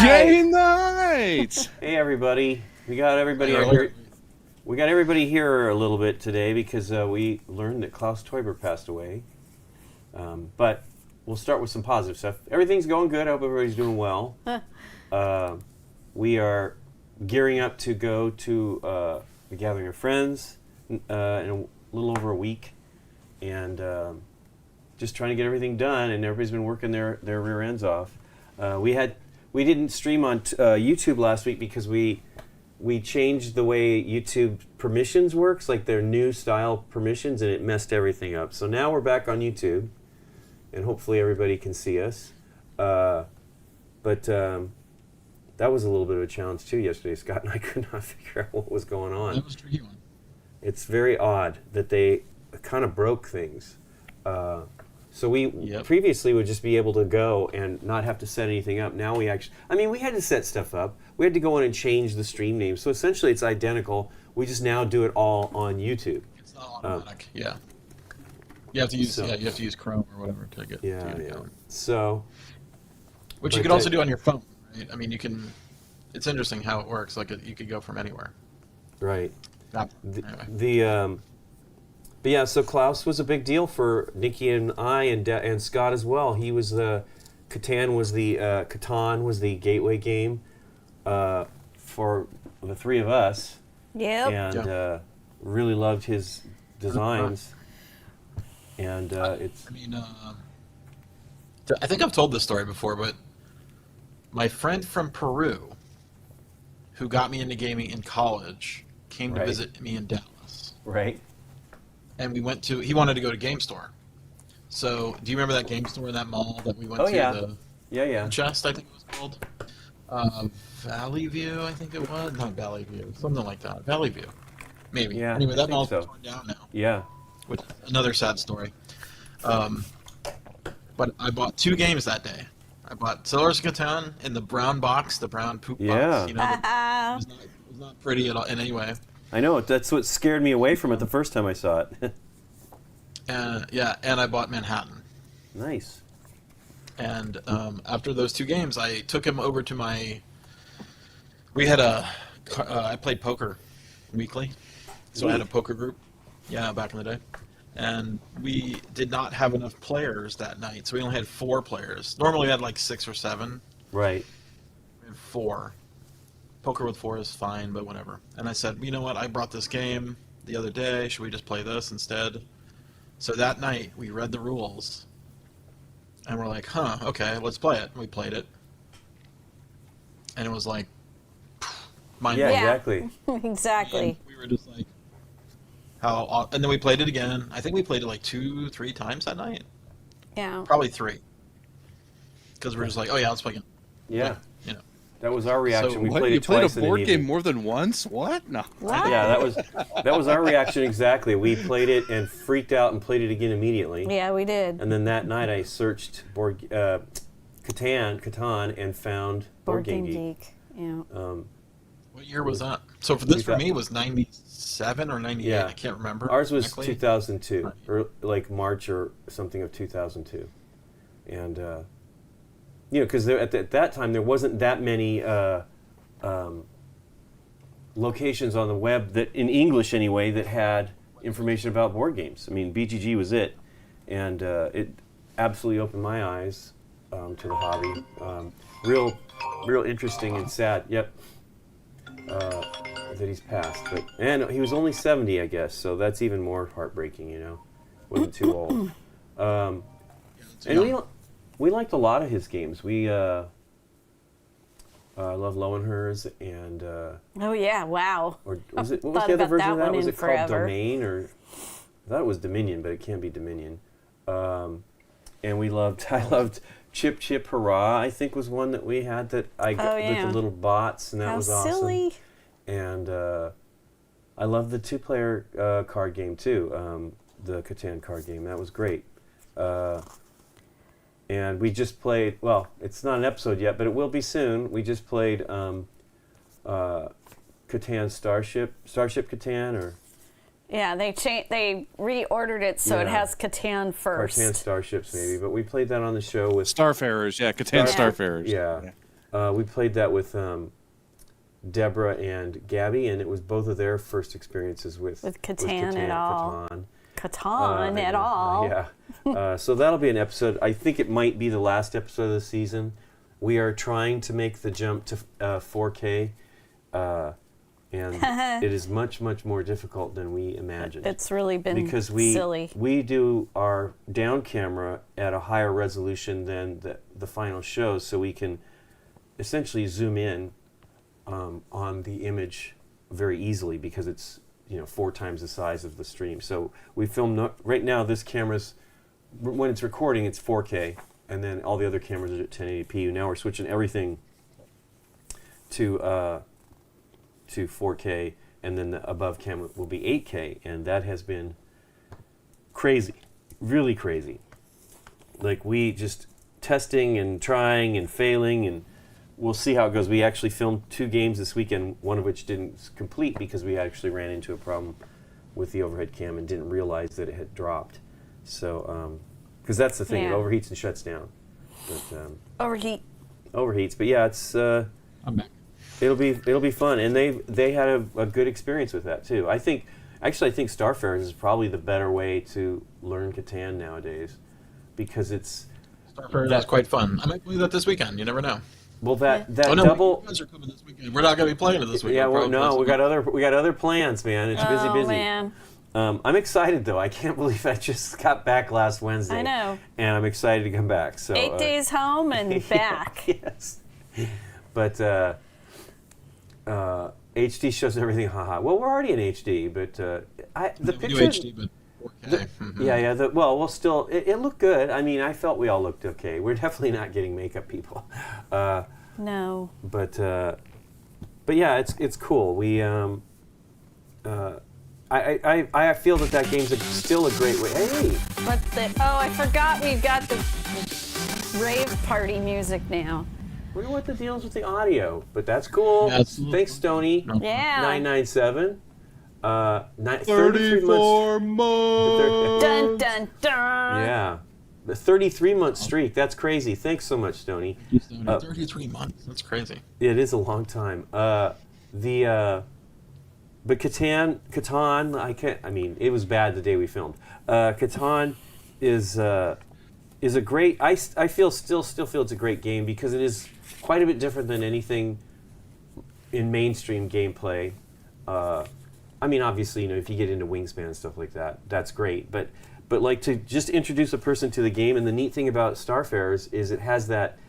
GameNight! Hey everybody, we got everybody here. We got everybody here a little bit today because we learned that Klaus Teuber passed away. But we'll start with some positive stuff. Everything's going good. I hope everybody's doing well. We are gearing up to go to the gathering of friends in a little over a week, and just trying to get everything done. And everybody's been working their rear ends off. We didn't stream on YouTube last week because we changed the way YouTube permissions works, like their new style permissions, and it messed everything up. So now we're back on YouTube, and hopefully everybody can see us. But that was a little bit of a challenge too yesterday. Scott and I could not figure out what was going on. That was a tricky one. It's very odd that they kind of broke things. So we previously would just be able to go and not have to set anything up. Now we actually, we had to set stuff up. We had to go in and change the stream name. So essentially it's identical. We just now do it all on YouTube. It's not automatic. You have to use Chrome or whatever to get it going. So, which you could also do on your phone, right? I mean, you can. It's interesting how it works. Like you could go from anywhere. Right. Anyway. But yeah, so Klaus was a big deal for Nikki and I and Scott as well. He was Catan was the gateway game for the three of us. Yep. And really loved his designs. And it's. I think I've told this story before, but my friend from Peru, who got me into gaming in college, came to visit me in Dallas. Right. And he wanted to go to Game Store. So, do you remember that Game Store in that mall that we went to? Yeah. Chest, I think it was called. Valley View, I think it was. Not Valley View, something like that. Valley View, maybe. Yeah. Anyway, that mall's torn down now. Yeah. Which is another sad story. But I bought 2 games that day. I bought Settlers of Catan in the brown box, the brown poop box. You know, it was not pretty at all in any way. I know, that's what scared me away from it the first time I saw it. And I bought Manhattan. Nice. And after those 2 games, I took him over to my... I played poker weekly, so I had a poker group, back in the day. And we did not have enough players that night, so we only had 4 players. Normally we had like 6 or 7. Right. We had 4. Poker with 4 is fine, but whatever. And I said, you know what, I brought this game the other day, should we just play this instead? So that night, we read the rules, and we're like, okay, let's play it. And we played it. And it was like, mind-blowing. Yeah, exactly. Exactly. And we were just like, and then we played it again. I think we played it like 2-3 times that night. Yeah. Probably 3. Because we're just like, let's play again. Yeah. Like, that was our reaction. So we what, played you it twice played a board game more than once? What? No. What? Yeah, that was our reaction exactly. We played it and freaked out and played it again immediately. Yeah, we did. And then that night I searched Catan and found Board Game Geek. Yeah. What year was that? So for me was 97 or 98. Yeah. I can't remember. Ours was exactly. 2002, or like March or something of 2002, and because at that time there wasn't that many locations on the web that, in English anyway, that had information about board games. I mean, BGG was it, and it absolutely opened my eyes to the hobby. Real interesting and sad. Yep. That he's passed, and he was only 70, I guess, so that's even more heartbreaking. Wasn't too old. And we liked a lot of his games. We love Lowenherz and Oh yeah! Wow. or was it, what was the other version of that? Was it called Domain, or I thought it was Dominion, but it can't be Dominion. And I loved Chip Chip Hurrah, I think was one that we had that I got with the little bots, and that was awesome. Silly. And I love the 2-player card game too, the Catan card game. That was great. And we just played, well, it's not an episode yet, but it will be soon. We just played Catan Starship Catan, or Yeah, they reordered it so it has Catan first. Catan Starships maybe, but we played that on the show with Starfarers, Catan Starfarers. Yeah. We played that with Deborah and Gabby, and it was both of their first experiences with Catan at all. Catan. Catan at all. Yeah. So that'll be an episode. I think it might be the last episode of the season. We are trying to make the jump to 4K, and it is much, much more difficult than we imagined. It's really been because silly. We do our down camera at a higher resolution than the final shows, so we can essentially zoom in on the image very easily because it's 4 times the size of the stream. So we film right now. This camera's when it's recording, it's 4K, and then all the other cameras are at 1080p. Now we're switching everything to 4K, and then the above camera will be 8K, and that has been crazy, really crazy. Like we just testing and trying and failing, and we'll see how it goes. We actually filmed 2 games this weekend, one of which didn't complete because we actually ran into a problem with the overhead cam and didn't realize that it had dropped. So, because that's the thing, it overheats and shuts down. But, overheats, but yeah, it's. I'm back. It'll be fun, and they had a good experience with that too. I think Starfares is probably the better way to learn Catan nowadays, because it's. Starfares is quite fun. I might play that this weekend. You never know. Well, that no, double. You guys are coming this weekend. We're not going to be playing it this weekend. Yeah, we got other plans, man. It's busy. Man. I'm excited though. I can't believe I just got back last Wednesday. I know. And I'm excited to come back. So 8 days home and back. Yes. But HD shows everything. Haha. Well, we're already in HD, but the pictures. HD, but 4K. Yeah. We'll still. It looked good. I mean, I felt we all looked okay. We're definitely not getting makeup people. No. But yeah, it's cool. We I feel that game's still a great way. Hey. I forgot we've got the rave party music now. I wonder what the deal is with the audio, but that's cool. Thanks, Stoney. Yeah. 997. 34 months. Dun dun dun. Yeah. The 33-month streak. That's crazy. Thanks so much, Stoney. 33 months. That's crazy. It is a long time. But Catan, I can't. I mean, it was bad the day we filmed. Catan is a great. I still feel it's a great game because it is quite a bit different than anything in mainstream gameplay. I mean, obviously, if you get into Wingspan and stuff like that, that's great. But like to just introduce a person to the game, and the neat thing about Starfares is it has that.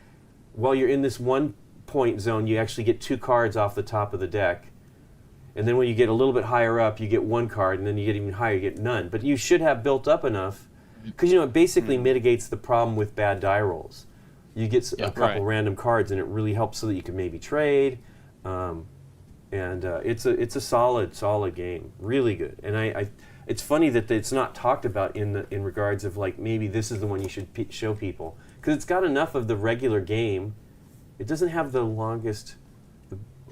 While you're in this 1 point zone, you actually get 2 cards off the top of the deck. And then when you get a little bit higher up, you get 1 card, and then you get even higher, you get none. But you should have built up enough, because it basically mitigates the problem with bad die rolls. You get a couple random cards, and it really helps so that you can maybe trade. It's a solid game, really good. And it's funny that it's not talked about in regards of like maybe this is the one you should show people, because it's got enough of the regular game. It doesn't have the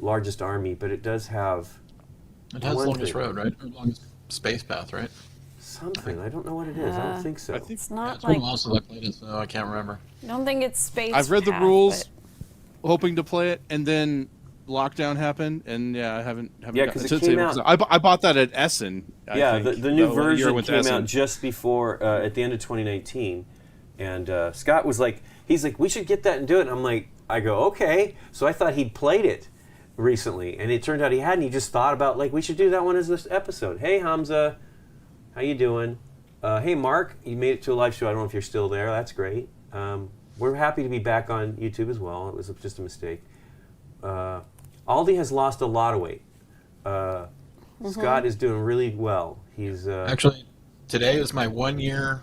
largest army, but it does have. It has the longest road, right? Or longest space path, right? Something. I don't know what it is. I don't think so. It's not It's been a while since I played it, so I can't remember. I don't think it's space. I've read the path, rules, hoping to play it, and then lockdown happened, and I haven't. Yeah, because it came out. I bought that at Essen. The new version came out just before at the end of 2019, and Scott was like, he's like, we should get that and do it. And I go, okay. So I thought he'd played it recently, and it turned out he hadn't. He just thought about we should do that one as this episode. Hey Hamza, how you doing? Hey Mark, you made it to a live show. I don't know if you're still there. That's great. We're happy to be back on YouTube as well. It was just a mistake. Aldi has lost a lot of weight. Scott is doing really well. He's actually, today is my 1-year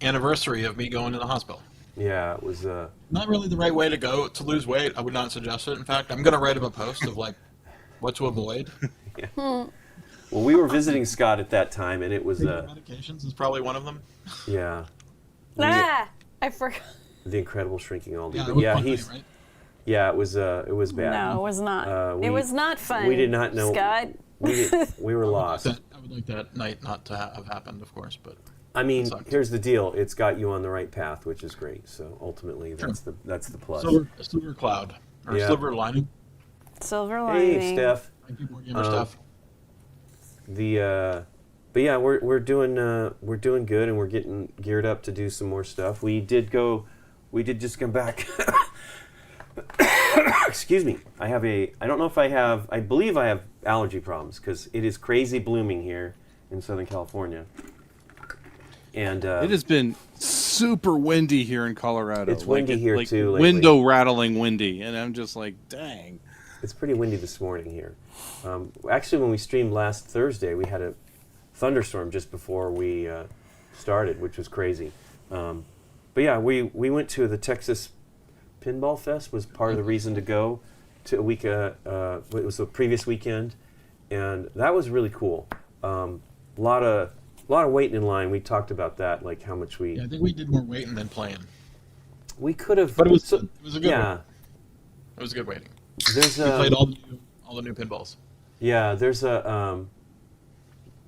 anniversary of me going to the hospital. Yeah, it was not really the right way to go to lose weight. I would not suggest it. In fact, I'm going to write up a post of what to avoid. Yeah. Well, we were visiting Scott at that time, and it was medications is probably one of them. Yeah. I forgot. The Incredible Shrinking Aldi. Yeah, he's. Right? Yeah, it was bad. No, it was not. It was not fun. We did not know. Scott. We were lost. I would like that night not to have happened, of course, but. I mean, sucked. here's the deal. It's got you on the right path, which is great. So ultimately, that's the plus. Silver cloud or Yeah. silver lining. Silver lining. Hey, Steph. Thank you, more gamer stuff. But yeah, we're doing good, and we're getting geared up to do some more stuff. We did just come back. Excuse me. I believe I have allergy problems because it is crazy blooming here in Southern California. And It has been super windy here in Colorado. It's windy here too lately. Window rattling windy, and I'm just like, dang. It's pretty windy this morning here. Actually, when we streamed last Thursday, we had a thunderstorm just before we started, which was crazy. But yeah, we went to the Texas Pinball Fest. Was part of the reason to go to a week. It was the previous weekend, and that was really cool. A lot of waiting in line. We talked about that, like how much we. Yeah, I think we did more waiting than playing. We could have. But it was a good yeah. waiting. It was a good waiting. There's We played all the new pinballs. Yeah, there's a.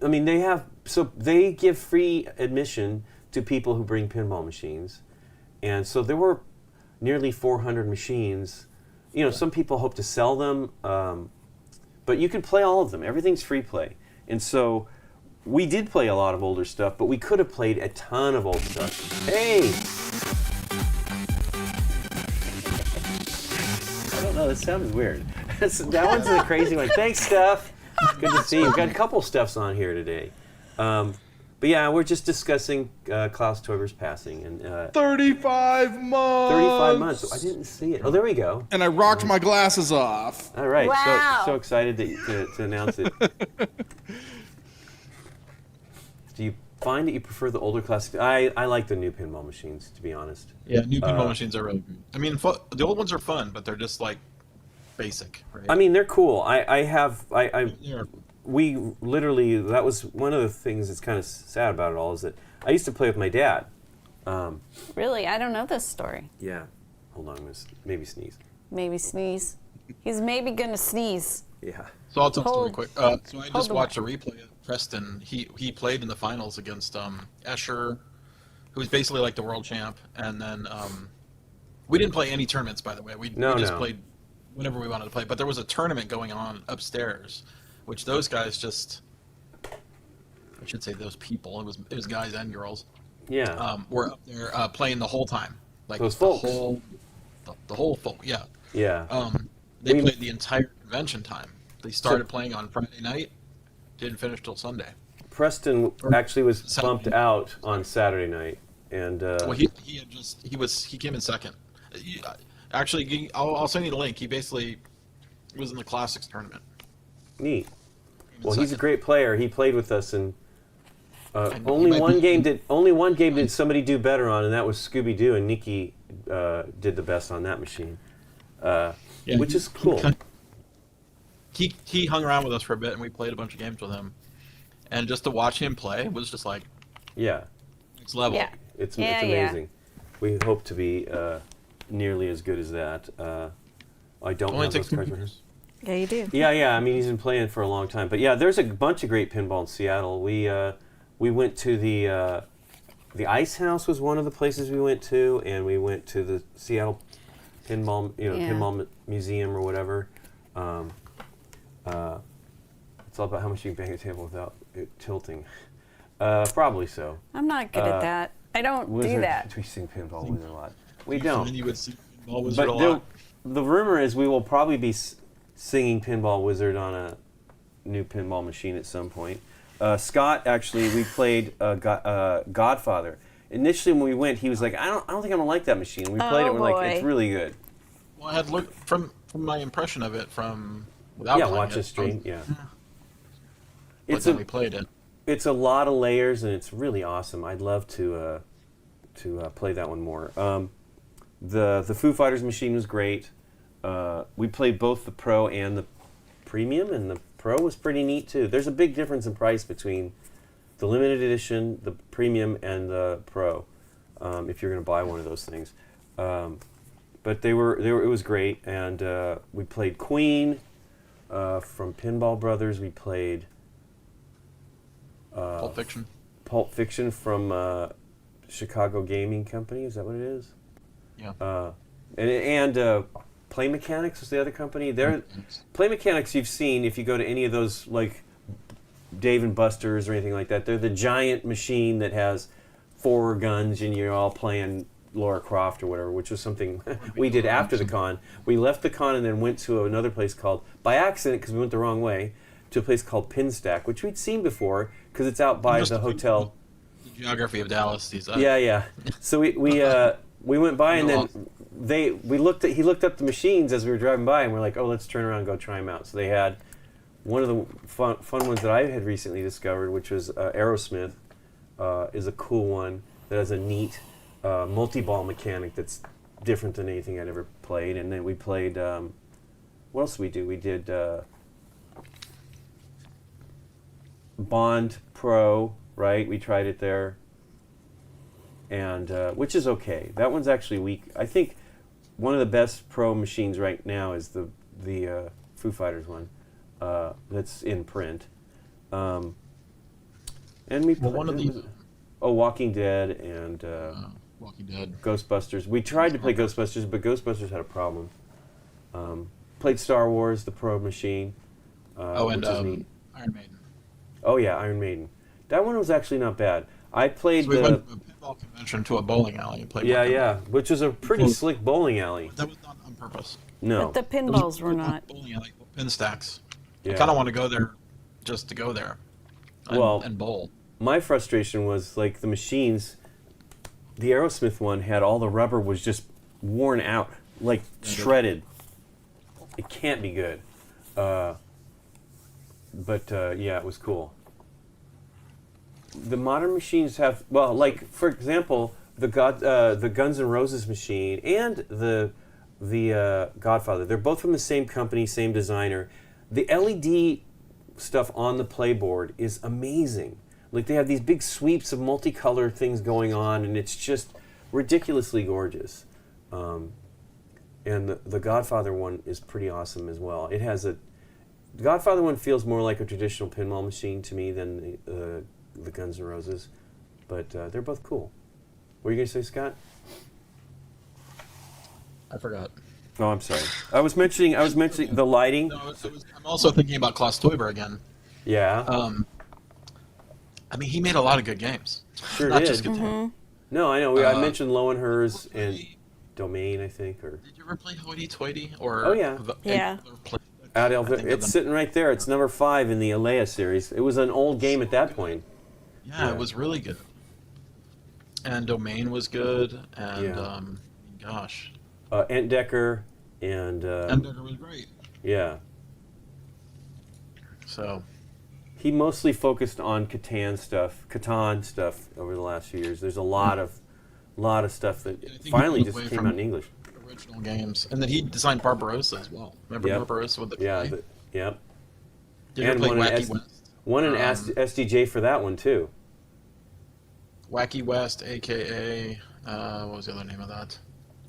I mean, they give free admission to people who bring pinball machines, and so there were nearly 400 machines. You know, some people hope to sell them, but you can play all of them. Everything's free play, and so we did play a lot of older stuff, but we could have played a ton of old stuff. Hey. I don't know. That sounded weird. That one's a crazy one. Thanks, Steph. Good to see you. We've got a couple Stephs on here today. But yeah, we're just discussing Klaus Teuber's passing. And 35 months. 35 months. I didn't see it. Oh, there we go. And I rocked my glasses off. All right. Wow. So excited to announce it. Do you find that you prefer the older classic? I like the new pinball machines, to be honest. Yeah, new pinball machines are really good. I mean, the old ones are fun, but they're just like basic, right? I mean, they're cool. Yeah. We literally, that was one of the things that's kind of sad about it all, is that I used to play with my dad. Really? I don't know this story. Yeah. Hold on, I'm going to maybe sneeze. Maybe sneeze. He's maybe going to sneeze. Yeah. So I'll tell a story Hold- quick. So I just the watched a replay of Preston. He played in the finals against Escher, who's basically like the world champ. And then we didn't play any tournaments, by the way. We just played whenever we wanted to play. But there was a tournament going on upstairs, which those guys just, I should say those people, it was guys and girls, Yeah. were up there playing the whole time. Like Those the folks. the whole folk, yeah. Yeah. They played the entire convention time. They started playing on Friday night, didn't finish till Sunday. Preston actually was Saturday. bumped out on Saturday night, and Well, he came in second. Actually, I'll send you the link. He basically was in the Classics tournament. neat. Came in Well, he's a second. great player. He played with us, and And only he might one be- game did somebody do better on, and that was Scooby Doo, and Nikki did the best on that machine, Yeah, which is cool. He hung around with us for a bit, and we played a bunch of games with him. And just to watch him play was just like Yeah, next level. Yeah. it's Yeah, amazing. We hope to be nearly as good as that. I don't Only have takes those 2 cards. years. Yeah, you do. Yeah. I mean, he's been playing for a long time. But yeah, there's a bunch of great pinball in Seattle. We went to the Ice House was one of the places we went to, and we went to the Seattle Pinball, Pinball Museum or whatever. It's all about how much you can bang a table without it tilting. Probably so. I'm not good at that. I don't do that. We sing Pinball Wizard a lot. We And don't. then you would see Pinball Wizard a But lot. the rumor is we will probably be singing Pinball Wizard on a new pinball machine at some point. Scott, actually, we played Godfather. Initially, when we went, he was like, "I don't think I'm gonna like that machine." We played it. We're like, "It's boy. really good." Well, I had looked from my impression of it from without Yeah, playing watch it, the stream. Yeah, But it's then we played it. it's a lot of layers, and it's really awesome. I'd love to play that one more. The Foo Fighters machine was great. We played both the Pro and the Premium, and the Pro was pretty neat too. There's a big difference in price between the limited edition, the Premium, and the Pro. If you're going to buy one of those things, but it was great, and we played Queen from Pinball Brothers. We played Pulp Fiction. Pulp Fiction from Chicago Gaming Company. Is that what it is? Yeah. And Play Mechanics is the other company. Play Mechanics you've seen if you go to any of those like Dave and Buster's or anything like that. They're the giant machine that has 4 guns and you're all playing Lara Croft or whatever, which was something we did after the con. We left the con and then went to another place called, by accident because we went the wrong way, to a place called Pinstack, which we'd seen before because it's out by the hotel. The geography of Dallas. These Yeah. So we went by and then he looked up the machines as we were driving by and we're like, oh, let's turn around and go try them out. So they had one of the fun ones that I had recently discovered, which was Aerosmith, is a cool one that has a neat multi-ball mechanic that's different than anything I'd ever played. And then we played, what else did we do? We did Bond Pro, right? We tried it there. And which is okay. That one's actually weak. I think one of the best pro machines right now is the Foo Fighters one that's in print. And we one of these. Walking Dead and Walking Dead. Ghostbusters. We tried to play Ghostbusters, but Ghostbusters had a problem. Played Star Wars, the pro machine. And which is neat. Iron Maiden. Oh yeah, Iron Maiden. That one was actually not bad. I played we went from a pinball convention to a bowling alley and played. Yeah, which was a pretty slick bowling alley. That was not on purpose. No. But the pinballs were not. Bowling alley, pin stacks. Yeah. I kind of want to go there, just to go there. And bowl. My frustration was like the machines. The Aerosmith one had all the rubber was just worn out, like shredded. It can't be good. But yeah, it was cool. The modern machines have, well, like for example, the Guns N' Roses machine and the Godfather. They're both from the same company, same designer. The LED stuff on the playboard is amazing. Like they have these big sweeps of multicolored things going on, and it's just ridiculously gorgeous. And the Godfather one is pretty awesome as well. It has the Godfather one feels more like a traditional pinball machine to me than the Guns N' Roses, but they're both cool. What were you gonna say, Scott? I forgot. Oh, I'm sorry. I was mentioning the lighting. No, I'm also thinking about Klaus Teuber again. Yeah. I mean, he made a lot of good games. Sure Not did. just guitar. Mm-hmm. No, I know. I mentioned Lowenhers and Domain, I think. Or did you ever play Hoity Toity? Or oh yeah. Yeah. It's sitting right there. It's number 5 in the Alea series. It was an old game at that point. Yeah, it was really good. And Domain was good, and gosh. Entdecker and Entdecker was great. Yeah. So he mostly focused on Catan stuff over the last few years. There's a lot of stuff that finally just came out in English. Original games, and then he designed Barbarossa as well. Remember Barbarossa with the Yep. Did you ever play Wacky West? Won an SDJ for that one too. Wacky West, aka what was the other name of that?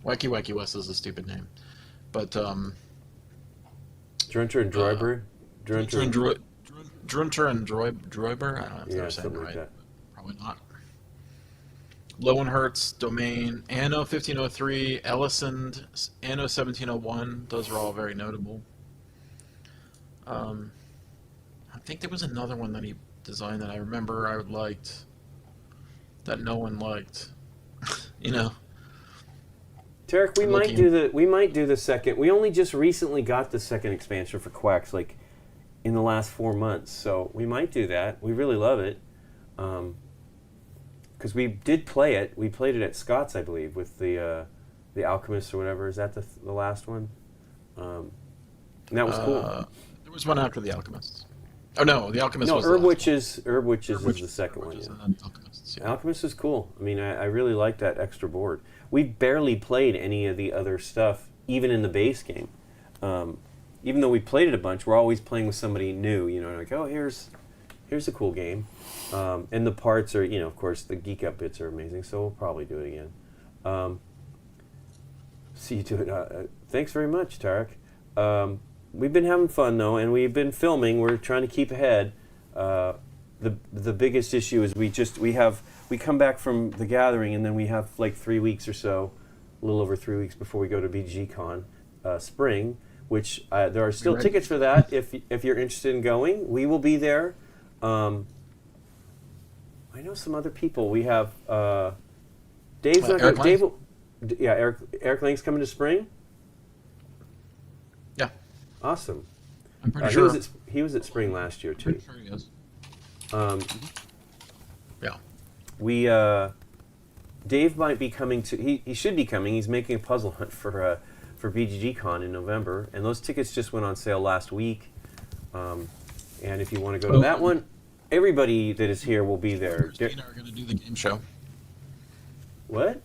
Wacky West is a stupid name, but Drunter and Droiber. Drunter and Droiber. I don't know if they're saying it right. Like Probably not. Lowenhertz, Domain, Anno 1503, Ellison, Anno 1701. Those are all very notable. I think there was another one that he designed that I remember I liked, that no one liked. Tarek, we might do the second. We only just recently got the second expansion for Quacks, like in the last 4 months. So we might do that. We really love it. Because we did play it. We played it at Scott's, I believe, with the Alchemist or whatever. Is that the last one? And that was cool. There was one after the Alchemist. Oh no, the Alchemist was Herb Witches is the second one. And then Alchemists, yeah. Alchemist is cool. I mean, I really like that extra board. We barely played any of the other stuff, even in the base game. Even though we played it a bunch, we're always playing with somebody new. Like, oh, here's a cool game. And the parts are, of course, the geek up bits are amazing. So we'll probably do it again. See you do it. Thanks very much, Tarek. We've been having fun though, and we've been filming. We're trying to keep ahead. the biggest issue is we come back from the gathering and then we have like 3 weeks or so, a little over 3 weeks before we go to BGCon Spring, which there are still tickets for that. If you're interested in going, we will be there. I know some other people. We have Dave's not Eric Dave. Eric Lang's coming to Spring. Yeah, Awesome. I'm pretty sure. He was at Spring last year too. Pretty sure he is. Yeah. We Dave might be coming to. He should be coming. He's making a puzzle hunt for BGGCon in November, and those tickets just went on sale last week. And if you want to go to that one, everybody that is here will be there. Christina are going to do the game show. What?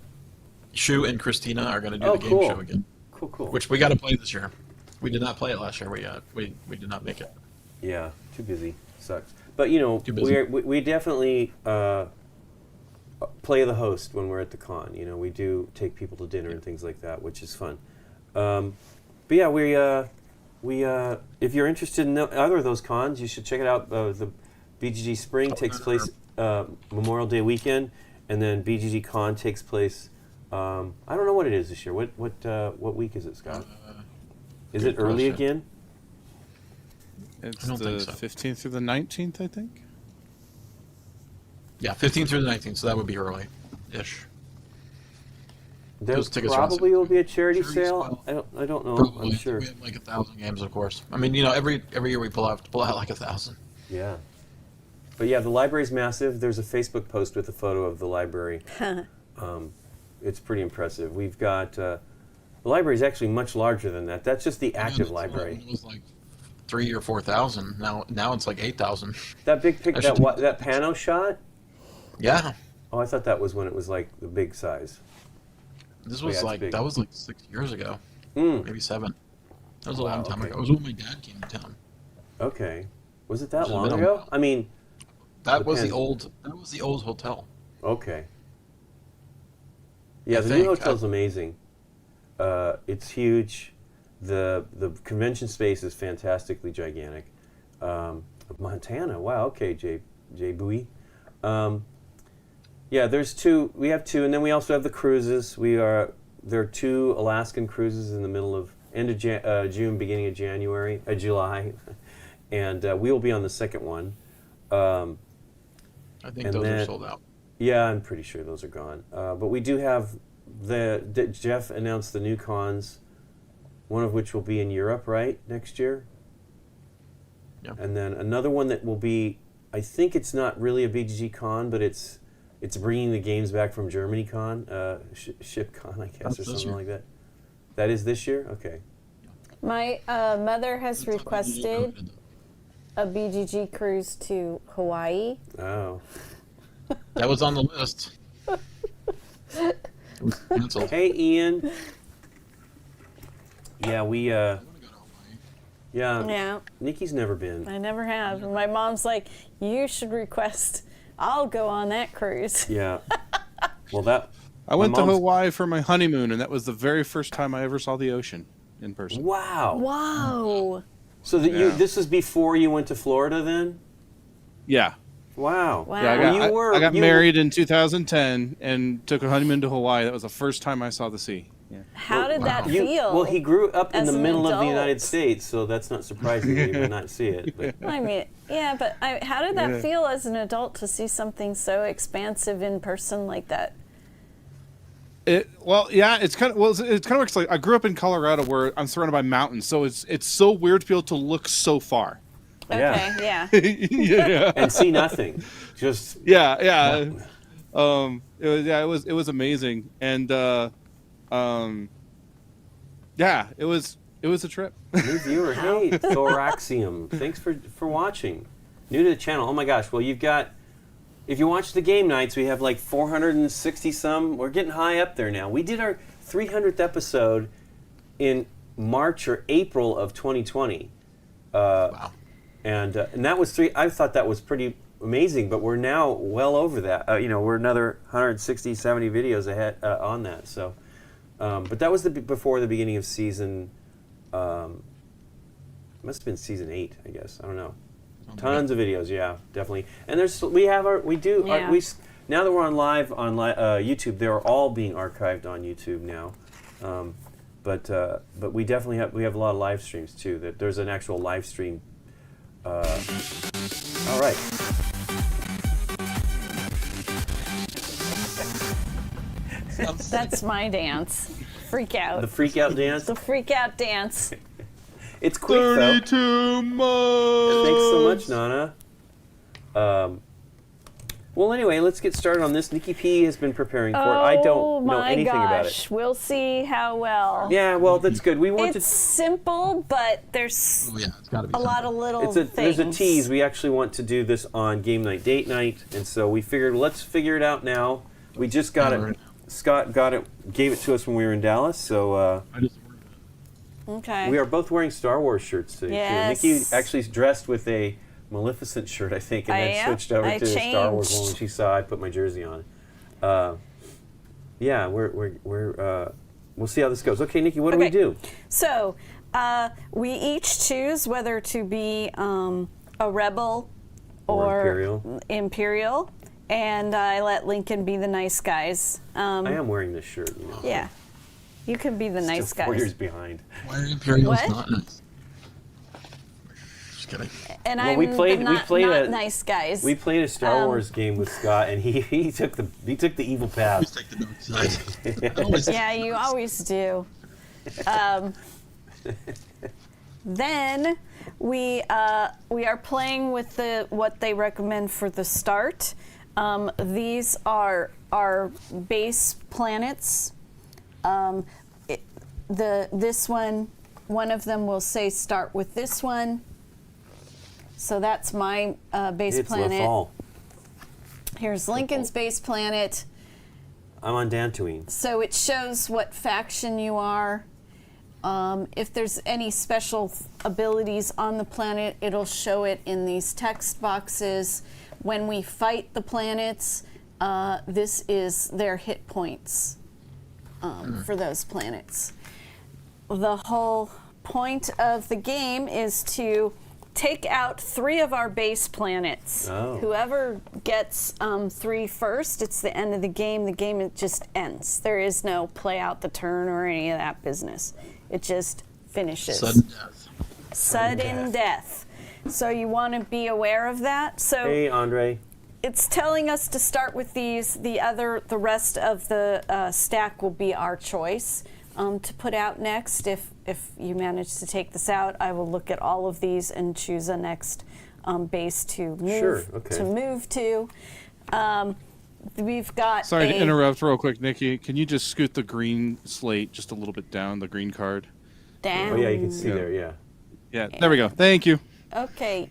Shu and Christina are going to do Oh, the game cool. show again. Cool. Which we got to play this year. We did not play it last year. We did not make it. Yeah, too busy. Sucks. But you know, Too busy. we definitely play the host when we're at the con. You know, we do take people to dinner and things like that, which is fun. But yeah, we if you're interested in either of those cons, you should check it out. The BGG Spring takes place Memorial Day weekend, and then BGG Con takes place. I don't know what it is this year. What week is it, Scott? Is it early question. again? It's I don't the think so. 15th through the 19th, I think. Yeah, 15th through the 19th, so that would be early-ish. There Those tickets are on probably sale. will be a charity Charity sale. sale. I don't know. Probably. I'm sure. We have like 1,000 games, of course. I mean, you know, every year we pull out like 1,000. Yeah. But yeah, the library's massive. There's a Facebook post with a photo of the library. It's pretty impressive. We've got the library's actually much larger than that. That's just the active library. It was like 3,000 or 4,000. Now it's like 8,000. That big pic, I should that Pano shot. Yeah, Oh, I thought that was when it was like the big size. this Yeah, was it's like big. that was like 6 years ago, Mm. maybe 7. That was a Wow, long time okay. ago. It was when my dad came to town. Okay. Was it that It's long been a ago? while. I mean, That was the Depends. old hotel. okay. Yeah, I the new think. hotel's amazing. It's huge. The convention space is fantastically gigantic. Montana, wow. Okay, Jay Bowie. Yeah, there's two. We have two, and then we also have the cruises. There are 2 Alaskan cruises in the middle of end of June, beginning of July, and we will be on the second one. I think And those then- are sold out. Yeah, I'm pretty sure those are gone. But we do have Jeff announced the new cons, one of which will be in Europe, right, next year? Yeah. And then another one that will be, I think it's not really a BGG con, but it's bringing the games back from Germany con, Ship Con, I guess, That's or this something year. like that. That is this year? Okay. My mother has requested a BGG cruise to Hawaii. Oh. That was on the list. It was canceled. Hey, Ian. Yeah, we, I want to go to Hawaii. yeah, Yeah, Nikki's never been. I never have. And my mom's like, you should request. I'll go on that cruise. Yeah. Well, that. I went my to mom's- Hawaii for my honeymoon, and that was the very first time I ever saw the ocean in person. Wow. Wow. So that Yeah. this was before you went to Florida, then? Yeah. Wow. Wow. Yeah, Well, I got married in 2010 and took a honeymoon to Hawaii. That was the first time I saw the sea. Yeah. How did that You- feel? Well, he grew up in as the an middle of the adult? United States, so that's not surprising that he would not see it. But I mean, yeah, but how did that Yeah. feel as an adult to see something so expansive in person like that? It's kind of weird 'cause, like I grew up in Colorado where I'm surrounded by mountains, so it's so weird to be able to look so far. Okay, yeah. yeah. and see nothing. Just Yeah. It was amazing, and yeah, it was a trip. new viewer. Hey, Thoraxium. Thanks for watching. New to the channel. Oh my gosh. Well, if you watch the game nights, we have like 460 some. We're getting high up there now. We did our 300th episode in March or April of 2020. Wow. And that was I thought that was pretty amazing, but we're now well over that. We're another 160, 70 videos ahead on that. So, but that was before the beginning of season. Must have been season 8, I guess. I don't know. Tons of videos, yeah, definitely. And now that we're on live on YouTube, they're all being archived on YouTube now. But we definitely have a lot of live streams too. That there's an actual live stream. All right. That's my dance. Freak out. The freak out dance. The freak out dance. It's quick though. 32 months. Thanks so much, Nana. Well, anyway, let's get started on this. Nikki P has been preparing for it. I don't know anything about it. We'll see how well. Yeah, well, that's good. It's simple, but there's It's gotta be a lot of little things. There's a tease. We actually want to do this on Game Night, Date Night, and so we figured let's figure it out now. We just got it. Scott gave it to us when we were in Dallas, so Okay. we are both wearing Star Wars shirts today. Yes. Too. Nikki actually dressed with a Maleficent shirt, I think, and then switched over to the Star Wars one when she saw I put my jersey on. Yeah, we'll see how this goes. Okay, Nikki, what do we do? So we each choose whether to be a rebel or Imperial, and I let Lincoln be the nice guys. I am wearing this shirt. You know. Yeah, you can be the nice Still 4 guys. years behind. Why are Imperials What? not nice? Just kidding. And Well, I'm we played not nice guys. We played a Star Wars game with Scott, and he took the evil Always path. take the dark side. Always. Yeah, you always do. Then we are playing with what they recommend for the start. These are our base planets. This one of them will say start with this one. So that's my base planet. It's Lafal. Here's Lincoln's base planet. I'm on Dantooine. So it shows what faction you are. If there's any special abilities on the planet, it'll show it in these text boxes. When we fight the planets, this is their hit points for those planets. The whole point of the game is to take out 3 of our base planets. Oh. Whoever gets 3 first, it's the end of the game. The game it just ends. There is no play out the turn or any of that business. It just finishes. Sudden death. Sudden death. So you want to be aware of that. So Hey, Andre. it's telling us to start with these. The rest of the stack will be our choice to put out next. If you manage to take this out, I will look at all of these and choose a next base to move to. We've got. Sorry to interrupt real quick, Nikki. Can you just scoot the green slate just a little bit down, the green card? Down. Oh yeah, you can see there. Yeah. Yeah, there we go. Thank you. Okay.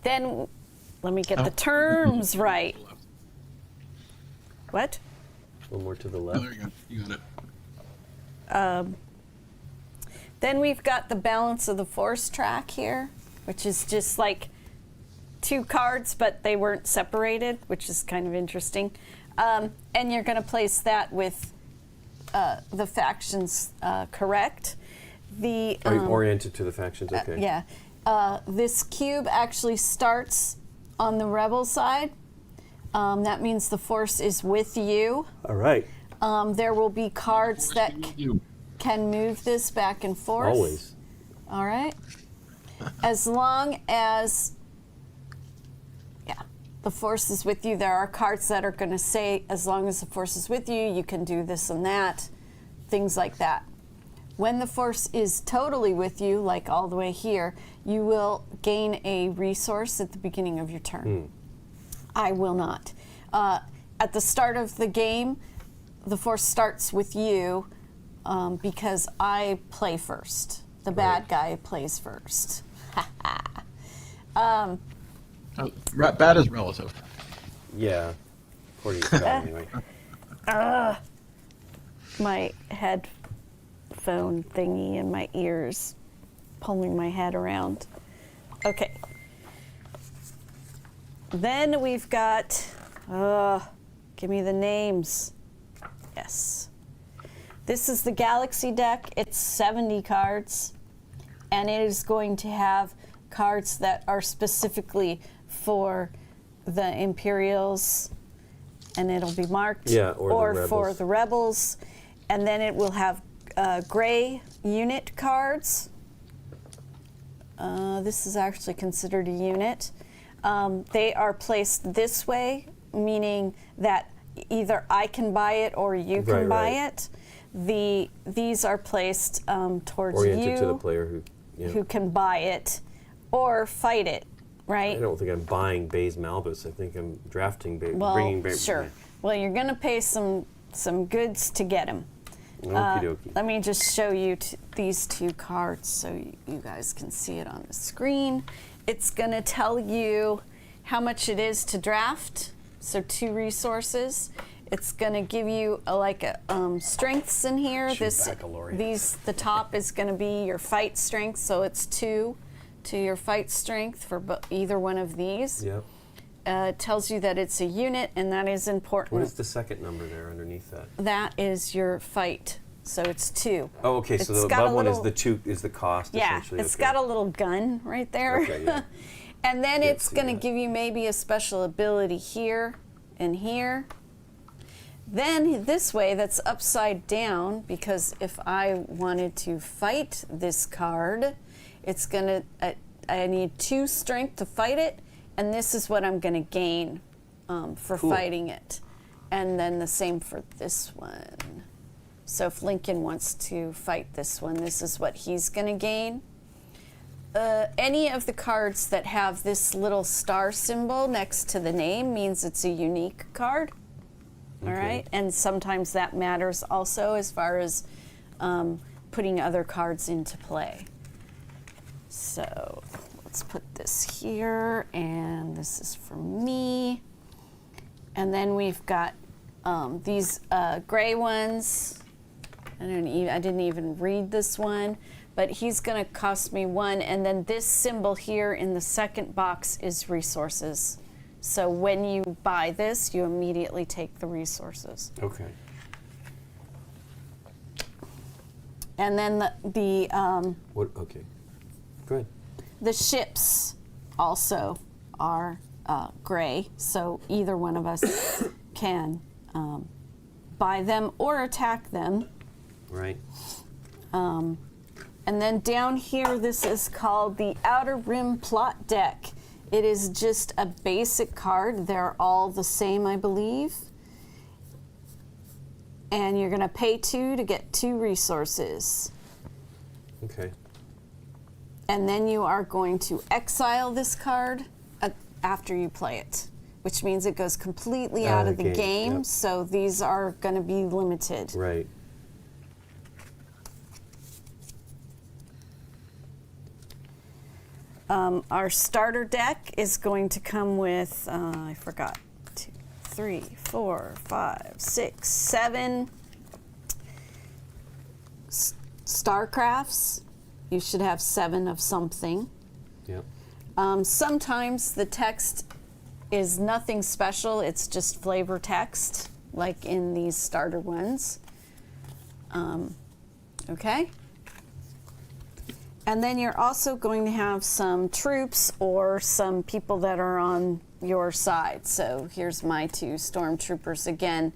Then let me get the terms right. What? A little more to the Oh, left. there you go. You got it. Then we've got the balance of the force track here, which is just like 2 cards, but they weren't separated, which is kind of interesting. And you're going to place that with the factions correct. Oriented to the factions. Okay. Yeah. This cube actually starts on the rebel side. That means the force is with you. All right. There will be cards that can move this back and forth. Always. All right. As long as, the force is with you, there are cards that are going to say, as long as the force is with you, you can do this and that, things like that. When the force is totally with you, like all the way here, you will gain a resource at the beginning of your turn. I will not. At the start of the game, the force starts with you because I play first. The bad guy plays first. Bad is relative. Yeah. According to Scott, anyway. My headphone thingy in my ears, pulling my head around. Okay. Then we've got, give me the names. Yes. This is the Galaxy deck. It's 70 cards. and it is going to have cards that are specifically for the Imperials, and it'll be marked, Yeah, or the for Rebels. the Rebels, and then it will have gray unit cards. This is actually considered a unit. They are placed this way, meaning that either I can buy it or you can buy it. These are placed towards Oriented you, to the player who can buy it or fight it, right? I don't think I'm buying Baze Malbus. I think I'm drafting Well, bringing Baze. sure. Well, you're going to pay some goods to get them. Okie dokie. Let me just show you these two cards so you guys can see it on the screen. It's going to tell you how much it is to draft, so 2 resources. It's going to give you strengths in here. The top is going to be your fight strength, so it's 2 to your fight strength for either one of these. Yep. It tells you that it's a unit, and that is important. What is the second number there underneath that? That is your fight, so it's 2. Oh, okay. So It's the got a above one is little- the 2 is the cost. Yeah, essentially. it's Okay. got a little gun right there. Okay, yeah. And then Can't it's see going to that. give you maybe a special ability here and here. Then this way, that's upside down, because if I wanted to fight this card, it's going to, I need 2 strength to fight it, and this is what I'm going to gain for Cool. fighting it. And then the same for this one. So if Lincoln wants to fight this one, this is what he's going to gain. Any of the cards that have this little star symbol next to the name means it's a unique card. All right, and sometimes that matters also as far as putting other cards into play. So let's put this here, and this is for me. And then we've got these gray ones. I didn't even read this one, but he's going to cost me 1. And then this symbol here in the second box is resources. So when you buy this, you immediately take the resources. Okay. And then What? Okay. Good. the ships also are gray, so either one of us can buy them or attack them. Right. And then down here, this is called the Outer Rim Plot Deck. It is just a basic card. They're all the same, I believe. And you're going to pay 2 to get 2 resources. Okay. And then you are going to exile this card after you play it, which means it goes completely out of the game. Yep. So these are going to be limited. Right. Our starter deck is going to come with, I forgot, 2, 3, 4, 5, 6, 7 Starcrafts. You should have 7 of something. Yep. Sometimes the text is nothing special, it's just flavor text, like in these starter ones. Okay? And then you're also going to have some troops or some people that are on your side. So here's my 2 stormtroopers. Again,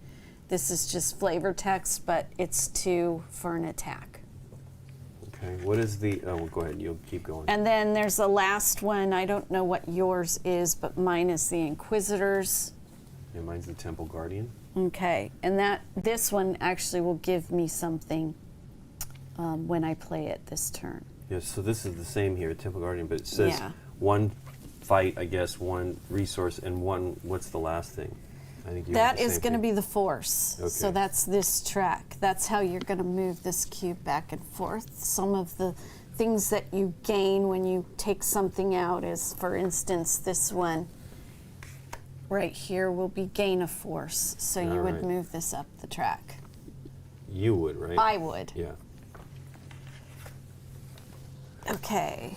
this is just flavor text, but it's 2 for an attack. Okay. What is the? Oh, well, go ahead. You'll keep going. And then there's the last one. I don't know what yours is, but mine is the Inquisitors. Yeah, mine's the Temple Guardian. Okay, and this one actually will give me something when I play it this turn. Yeah. So this is the same here, Temple Guardian, but it says Yeah. 1 fight, I guess, 1 resource, and 1. What's the last thing? I think you. That is going to be the Force. So Okay. that's this track. That's how you're going to move this cube back and forth. Some of the things that you gain when you take something out is, for instance, this one right here will be gain of force. So you would Alright. move this up the track. You would, right? I would. Yeah. Okay.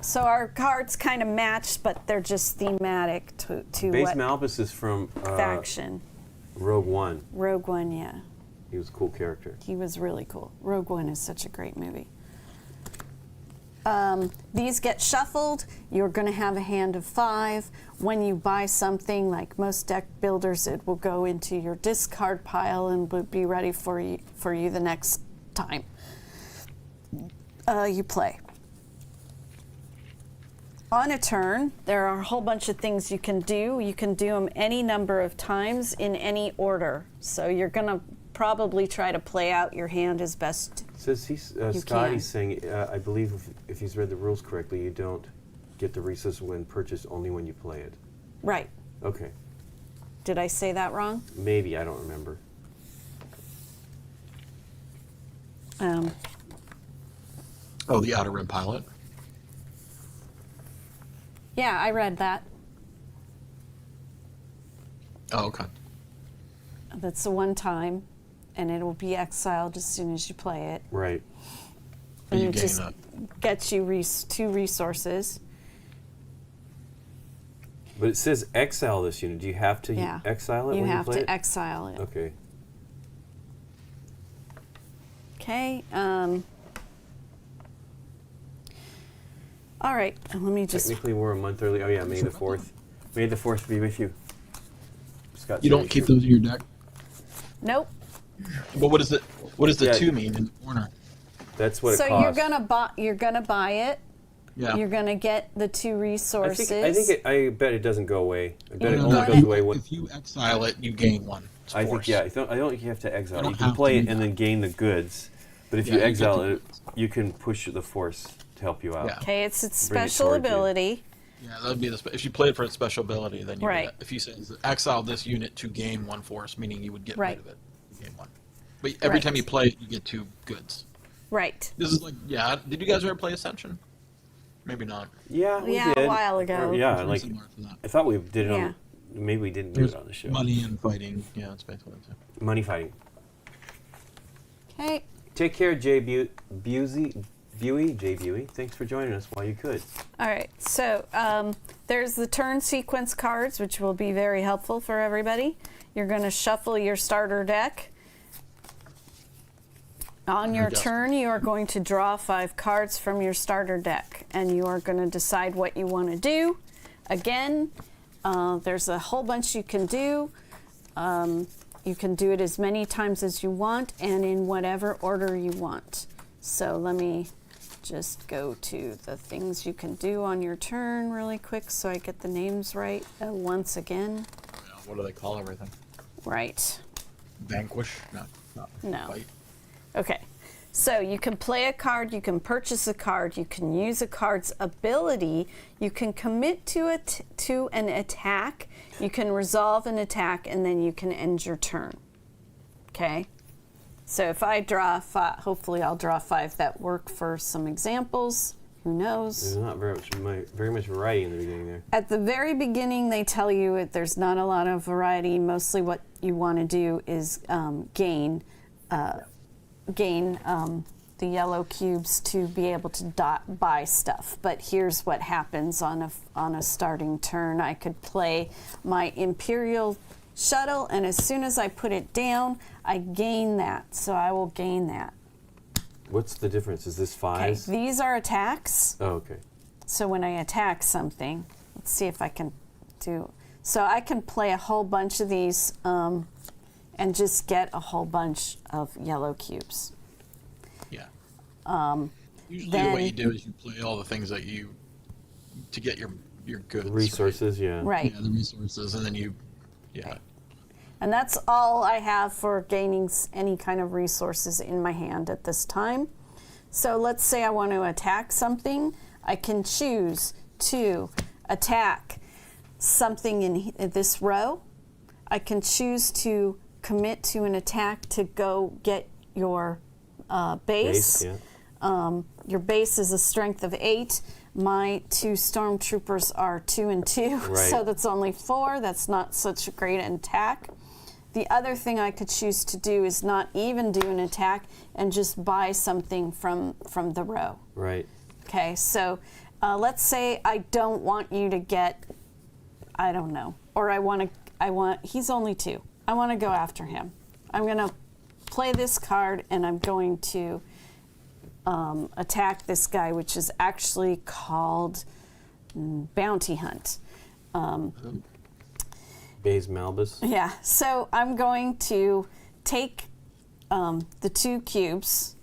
So our cards kind of match, but they're just thematic to Baze what Malbus is from faction. Rogue One. Rogue One, yeah. He was a cool character. He was really cool. Rogue One is such a great movie. These get shuffled. You're going to have a hand of 5. When you buy something, like most deck builders, it will go into your discard pile and will be ready for you the next time you play. On a turn, there are a whole bunch of things you can do. You can do them any number of times in any order. So you're going to probably try to play out your hand as best Says he's you Scotty's can. saying, I believe if he's read the rules correctly, you don't get the resource when purchased, only when you play it. Right. Okay. Did I say that wrong? Maybe, I don't remember. Oh, the Outer Rim pilot. Yeah, I read that. Oh, okay. That's the one time, and it will be exiled as soon as you play it. Right. And you it gain just that. gets you 2 resources. But it says exile this unit. Do you have to Yeah. exile it You when have you play to it? exile it. Okay. Okay. All right. Let me just. Technically, we're a month early. Oh, yeah, May the 4th. May the 4th be with you. Scott, You don't keep those in your deck. Nope. But what does the Yeah. 2 mean in the corner? That's what So it costs. you're gonna buy it. Yeah. You're gonna get the 2 resources. I bet it doesn't go away. I bet it You're only gonna- goes away when. If you exile it, you gain 1. It's I think force. yeah. I don't think you have to exile. don't You can have play to it do and that. then gain the goods. But if Yeah, you you get exile the it, you can push the force to help you out. Yeah. Okay, it's its Bring it special towards you. ability. Yeah, that would be if you play it for its special ability, then you Right. would, if you say exile this unit to gain 1 force, meaning you would get Right. rid of it, you gain 1. But every Right. time you play it, you get 2 goods. Right. This is like, yeah. Did you guys ever play Ascension? Maybe not. Yeah, we Yeah, did. a while ago. Or, yeah, Very like similar to that. I thought we did it Yeah. on. Maybe we didn't do There's it on the show. money and fighting. Yeah, it's basically it. Money fighting. Okay. Take care, Jay Busey. Jay Buey. Thanks for joining us while you could. All right. So there's the turn sequence cards, which will be very helpful for everybody. You're going to shuffle your starter deck. On your turn, you are going to draw 5 cards from your starter deck, and you are going to decide what you want to do. Again, there's a whole bunch you can do. You can do it as many times as you want and in whatever order you want. So let me just go to the things you can do on your turn really quick so I get the names right once again. What do they call everything? Right. Vanquish? No. Fight. Okay, so you can play a card, you can purchase a card, you can use a card's ability, you can commit to an attack, you can resolve an attack, and then you can end your turn. Okay? So if I draw 5, hopefully I'll draw 5 that work for some examples. Who knows? There's not very much variety in the beginning there. At the very beginning, they tell you there's not a lot of variety. Mostly what you want to do is gain the yellow cubes to be able to buy stuff. But here's what happens on a starting turn. I could play my Imperial shuttle, and as soon as I put it down, I gain that. So I will gain that. What's the difference? Is this Okay, 5s? these are attacks. Oh, okay. So when I attack something, let's see if I can do. So I can play a whole bunch of these and just get a whole bunch of yellow cubes. Yeah. Usually the then- way you do is you play all the things that to get your goods. Resources, yeah. Right. Yeah, the resources, and then yeah. And that's all I have for gaining any kind of resources in my hand at this time. So let's say I want to attack something. I can choose to attack something in this row. I can choose to commit to an attack to go get your base. Yeah. Your base is a strength of 8. My 2 stormtroopers are 2 and 2, Right. so that's only 4. That's not such a great attack. The other thing I could choose to do is not even do an attack and just buy something from the row. Right. Okay, so let's say I don't want you to get, I don't know, or he's only 2. I want to go after him. I'm going to play this card and I'm going to attack this guy, which is actually called Bounty Hunt. Bays Malbus. Yeah, so I'm going to take the 2 cubes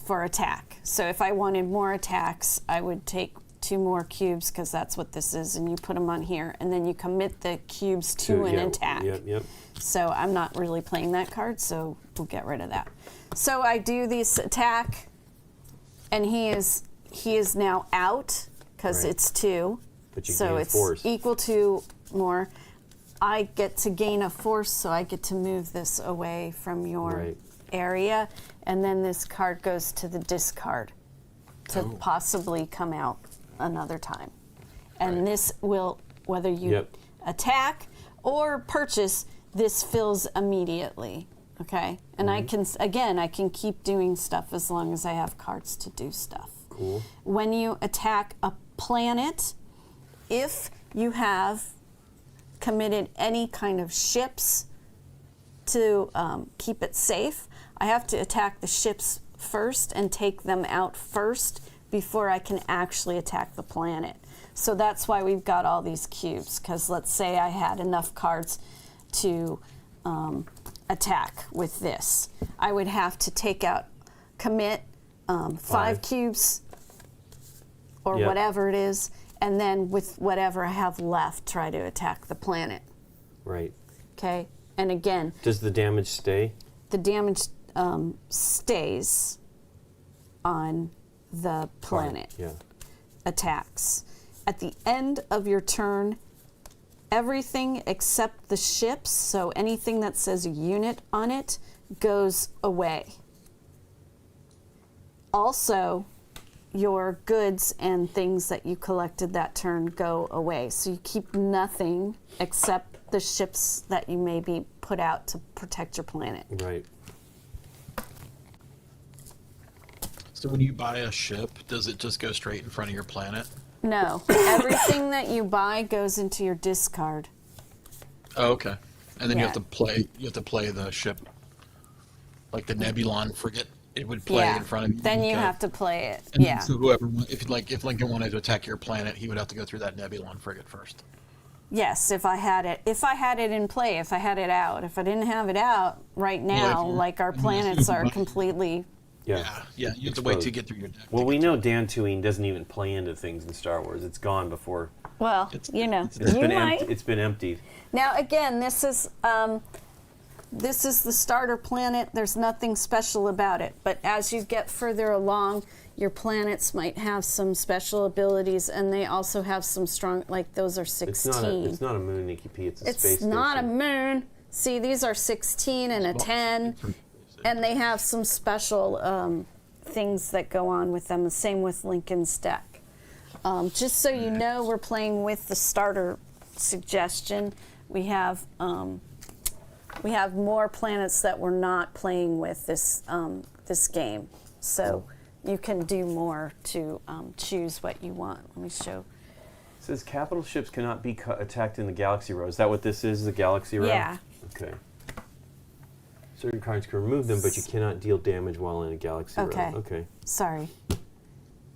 for attack. So if I wanted more attacks, I would take 2 more cubes, because that's what this is, and you put them on here, and then you commit the cubes to an attack. Yep. So I'm not really playing that card, so we'll get rid of that. So I do this attack, and he is now out, because Right. it's 2. But you so gain it's force. equal to more. I get to gain a force, so I get to move this away from your Right. area, and then this card goes to the discard to Oh. possibly come out another time. And Right. this will, whether you Yep. attack or purchase, this fills immediately. Okay, and I can keep doing stuff as long as I have cards to do stuff. Cool. When you attack a planet, if you have committed any kind of ships to keep it safe, I have to attack the ships first and take them out first before I can actually attack the planet. So that's why we've got all these cubes, because let's say I had enough cards to attack with this. I would have to commit 5 cubes or Yep. whatever it is, and then with whatever I have left, try to attack the planet. Right. Okay? And again, Does the damage stay? the damage stays on the planet. Yeah. Attacks. At the end of your turn, everything except the ships, so anything that says unit on it, goes away. Also, your goods and things that you collected that turn go away. So you keep nothing except the ships that you maybe put out to protect your planet. Right. So when you buy a ship, does it just go straight in front of your planet? No, everything that you buy goes into your discard. Oh, okay. And then you Yeah. have to play. You have to play the ship, like the Nebulon frigate. It would play Yeah. in front of you. Then you Okay. have to play it. And Yeah. So whoever, if Lincoln wanted to attack your planet, he would have to go through that Nebulon frigate first. Yes, if I had it. If I had it in play, if I had it out. If I didn't have it out right now, you- like our I mean, if planets you are buy- completely. Yeah. Yeah. You have to wait to Exposed. get through your deck. Well, we know Dantooine doesn't even play into things in Star Wars. It's gone before. Well, It's- you know, it's It's you been might. It's been emptied. Now again, this is the starter planet. There's nothing special about it. But as you get further along, your planets might have some special abilities, and they also have some strong. Like those are 16. It's not a moon, Nikki P. It's a It's space not a station. moon. See, these are 16 and a 10, and they have some special things that go on with them. The same with Lincoln's deck. Just so you know, we're playing with the starter suggestion. We have more planets that we're not playing with this game, so you can do more to choose what you want. Let me show. It says capital ships cannot be attacked in the galaxy row. Is that what this is, the galaxy row? Yeah. Okay. Certain cards can remove them, but you cannot deal damage while in a galaxy Okay. row. Okay. Sorry.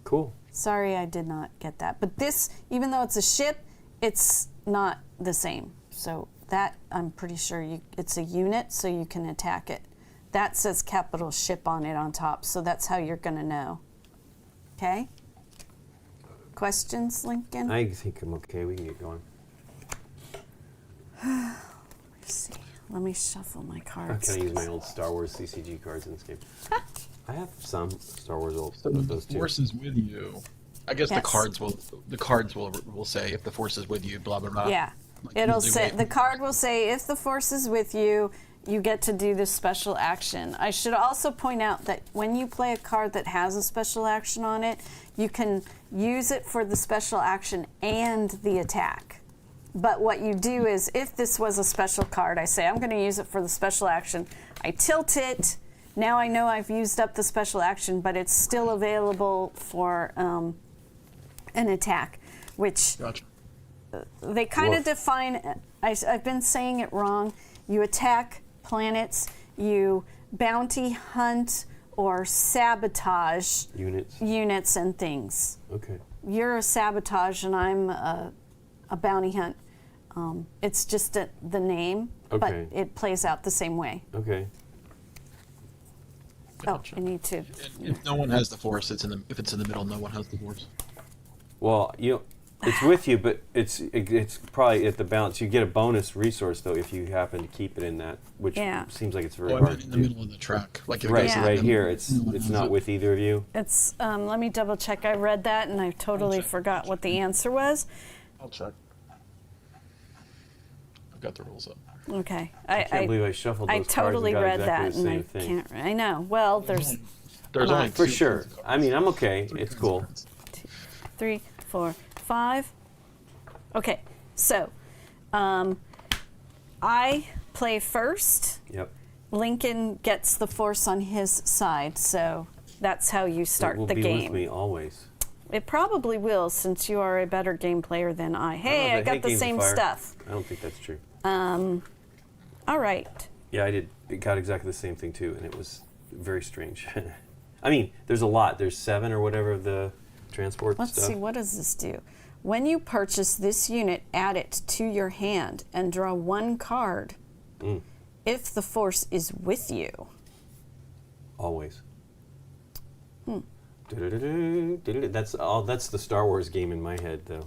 Cool. Sorry, I did not get that. But this, even though it's a ship, it's not the same. So that, I'm pretty sure it's a unit, so you can attack it. That says capital ship on it on top, so that's how you're going to know. Okay? Questions, Lincoln? I think I'm okay. We can get going. Let's see. Let me shuffle my I'm cards. going to use my old Star Wars CCG cards in this game. I have some Star Wars old So if the those two. force is with you, I guess Yes. the cards will say if the force is with you, blah blah blah. Yeah. Like It'll usually say, we- the card will say, if the force is with you, you get to do this special action. I should also point out that when you play a card that has a special action on it, you can use it for the special action and the attack. But what you do is, if this was a special card, I say, I'm going to use it for the special action. I tilt it. Now I know I've used up the special action, but it's still available for an attack, which Gotcha. they kind of Woof. define. I've been saying it wrong. You attack planets, you bounty hunt, or sabotage Units. and things. Okay. You're a sabotage and I'm a bounty hunt. It's just the name, Okay. but it plays out the same way. Okay. Gotcha. Oh, I need to. If no one has the force, if it's in the middle, no one has the force. Well, it's with you, but it's probably at the balance. You get a bonus resource though if you happen to keep it in that, which Yeah. seems like it's very Well, hard in to the do. middle of the track, like if it Right, goes in right the here. middle, It's no one has not it. with either of you. It's let me double check. I read that and I totally forgot what the answer was. I'll check. I've got the rules up. Okay, I can't believe I shuffled those I totally cards read and got exactly that the and same I thing. can't. I know. Well, there's There's only For two sure. kinds of I mean, I'm okay. Three It's kinds of cool. cards. 3, 4, 5. Okay, so I play first. Yep. Lincoln gets the force on his side, so that's how you start it will the be game. with me always. It probably will, since you are a better game player than I. I Hey, I got the Games of same Fire. stuff. I don't think that's true. All right. Yeah, I did. It got exactly the same thing too, and it was very strange. I mean, there's a lot. There's 7 or whatever of the transport Let's stuff. see, what does this do? When you purchase this unit, add it to your hand and draw 1 card. Mm, If the force is with you. always. Du-du-du-du, du-du-du. That's the Star Wars game in my head, though.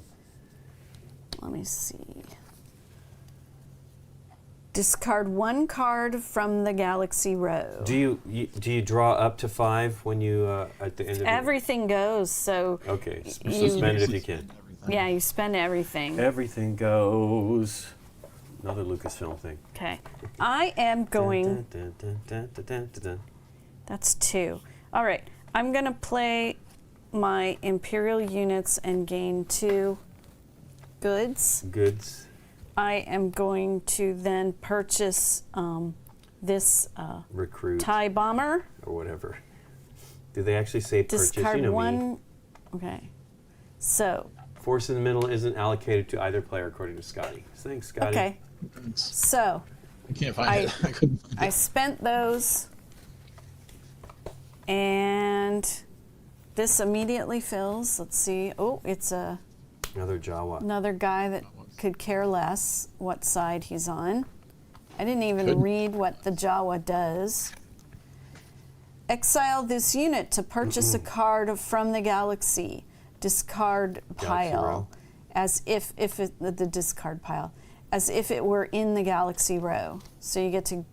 Let me see. Discard 1 card from the galaxy row. Do you draw up to 5 when you at the end of Everything goes, so Okay, you- so spend it if you can. Everything. yeah, you spend everything. Everything goes. Another Lucasfilm thing. Okay. I am going, Dun, dun, dun, dun, dun, dun, dun. that's 2. All right, I'm going to play my Imperial units and gain 2 goods. Goods. I am going to then purchase this Recruit TIE bomber. or whatever. Do they actually say purchase? Discard You know 1. me. Okay. So, Force in the middle isn't allocated to either player, according to Scotty. Thanks, Scotty. okay. Thanks. So, I can't find it. I couldn't find I it. spent those, and this immediately fills. Let's see. Oh, it's Another Jawa. another guy that could care less what side he's on. I didn't even Couldn't. read what the Jawa does. Exile this unit to purchase a card from the galaxy. Discard pile, row. as if the discard pile, as if it were in the galaxy row. So you get to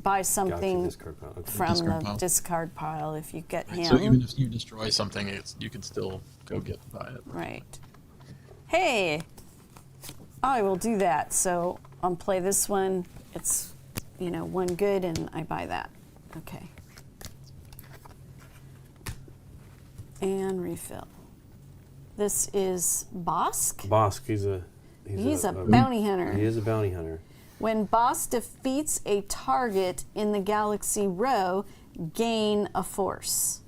buy something discard pile. Okay. from Discard the pile. discard pile if you get him. So even if you destroy something, you can still go buy it. Right. Hey, I will do that. So I'll play this one. It's, 1 good, and I buy that. Okay. And refill. This is Bosk. Bosk, he's a bounty hunter. He is a bounty hunter. When boss defeats a target in the galaxy row, gain a force.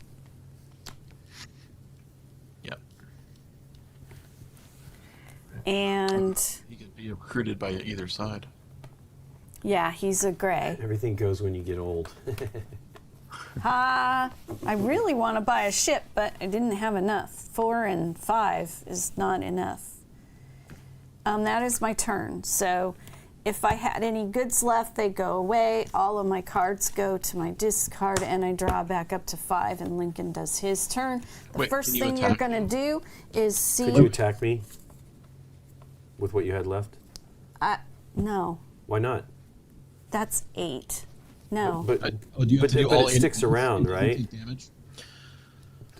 Yep. And He could be recruited by either side. yeah, he's a gray. Everything goes when you get old. I really want to buy a ship, but I didn't have enough. 4 and 5 is not enough. That is my turn. So if I had any goods left, they go away. All of my cards go to my discard, and I draw back up to 5, and Lincoln does his turn. The Wait, first can you thing you're attack going to me? do is see... Could you attack me with what you had left? No, Why not? that's 8. No. But Do you have but to do but all it 8 sticks around, and right? take damage?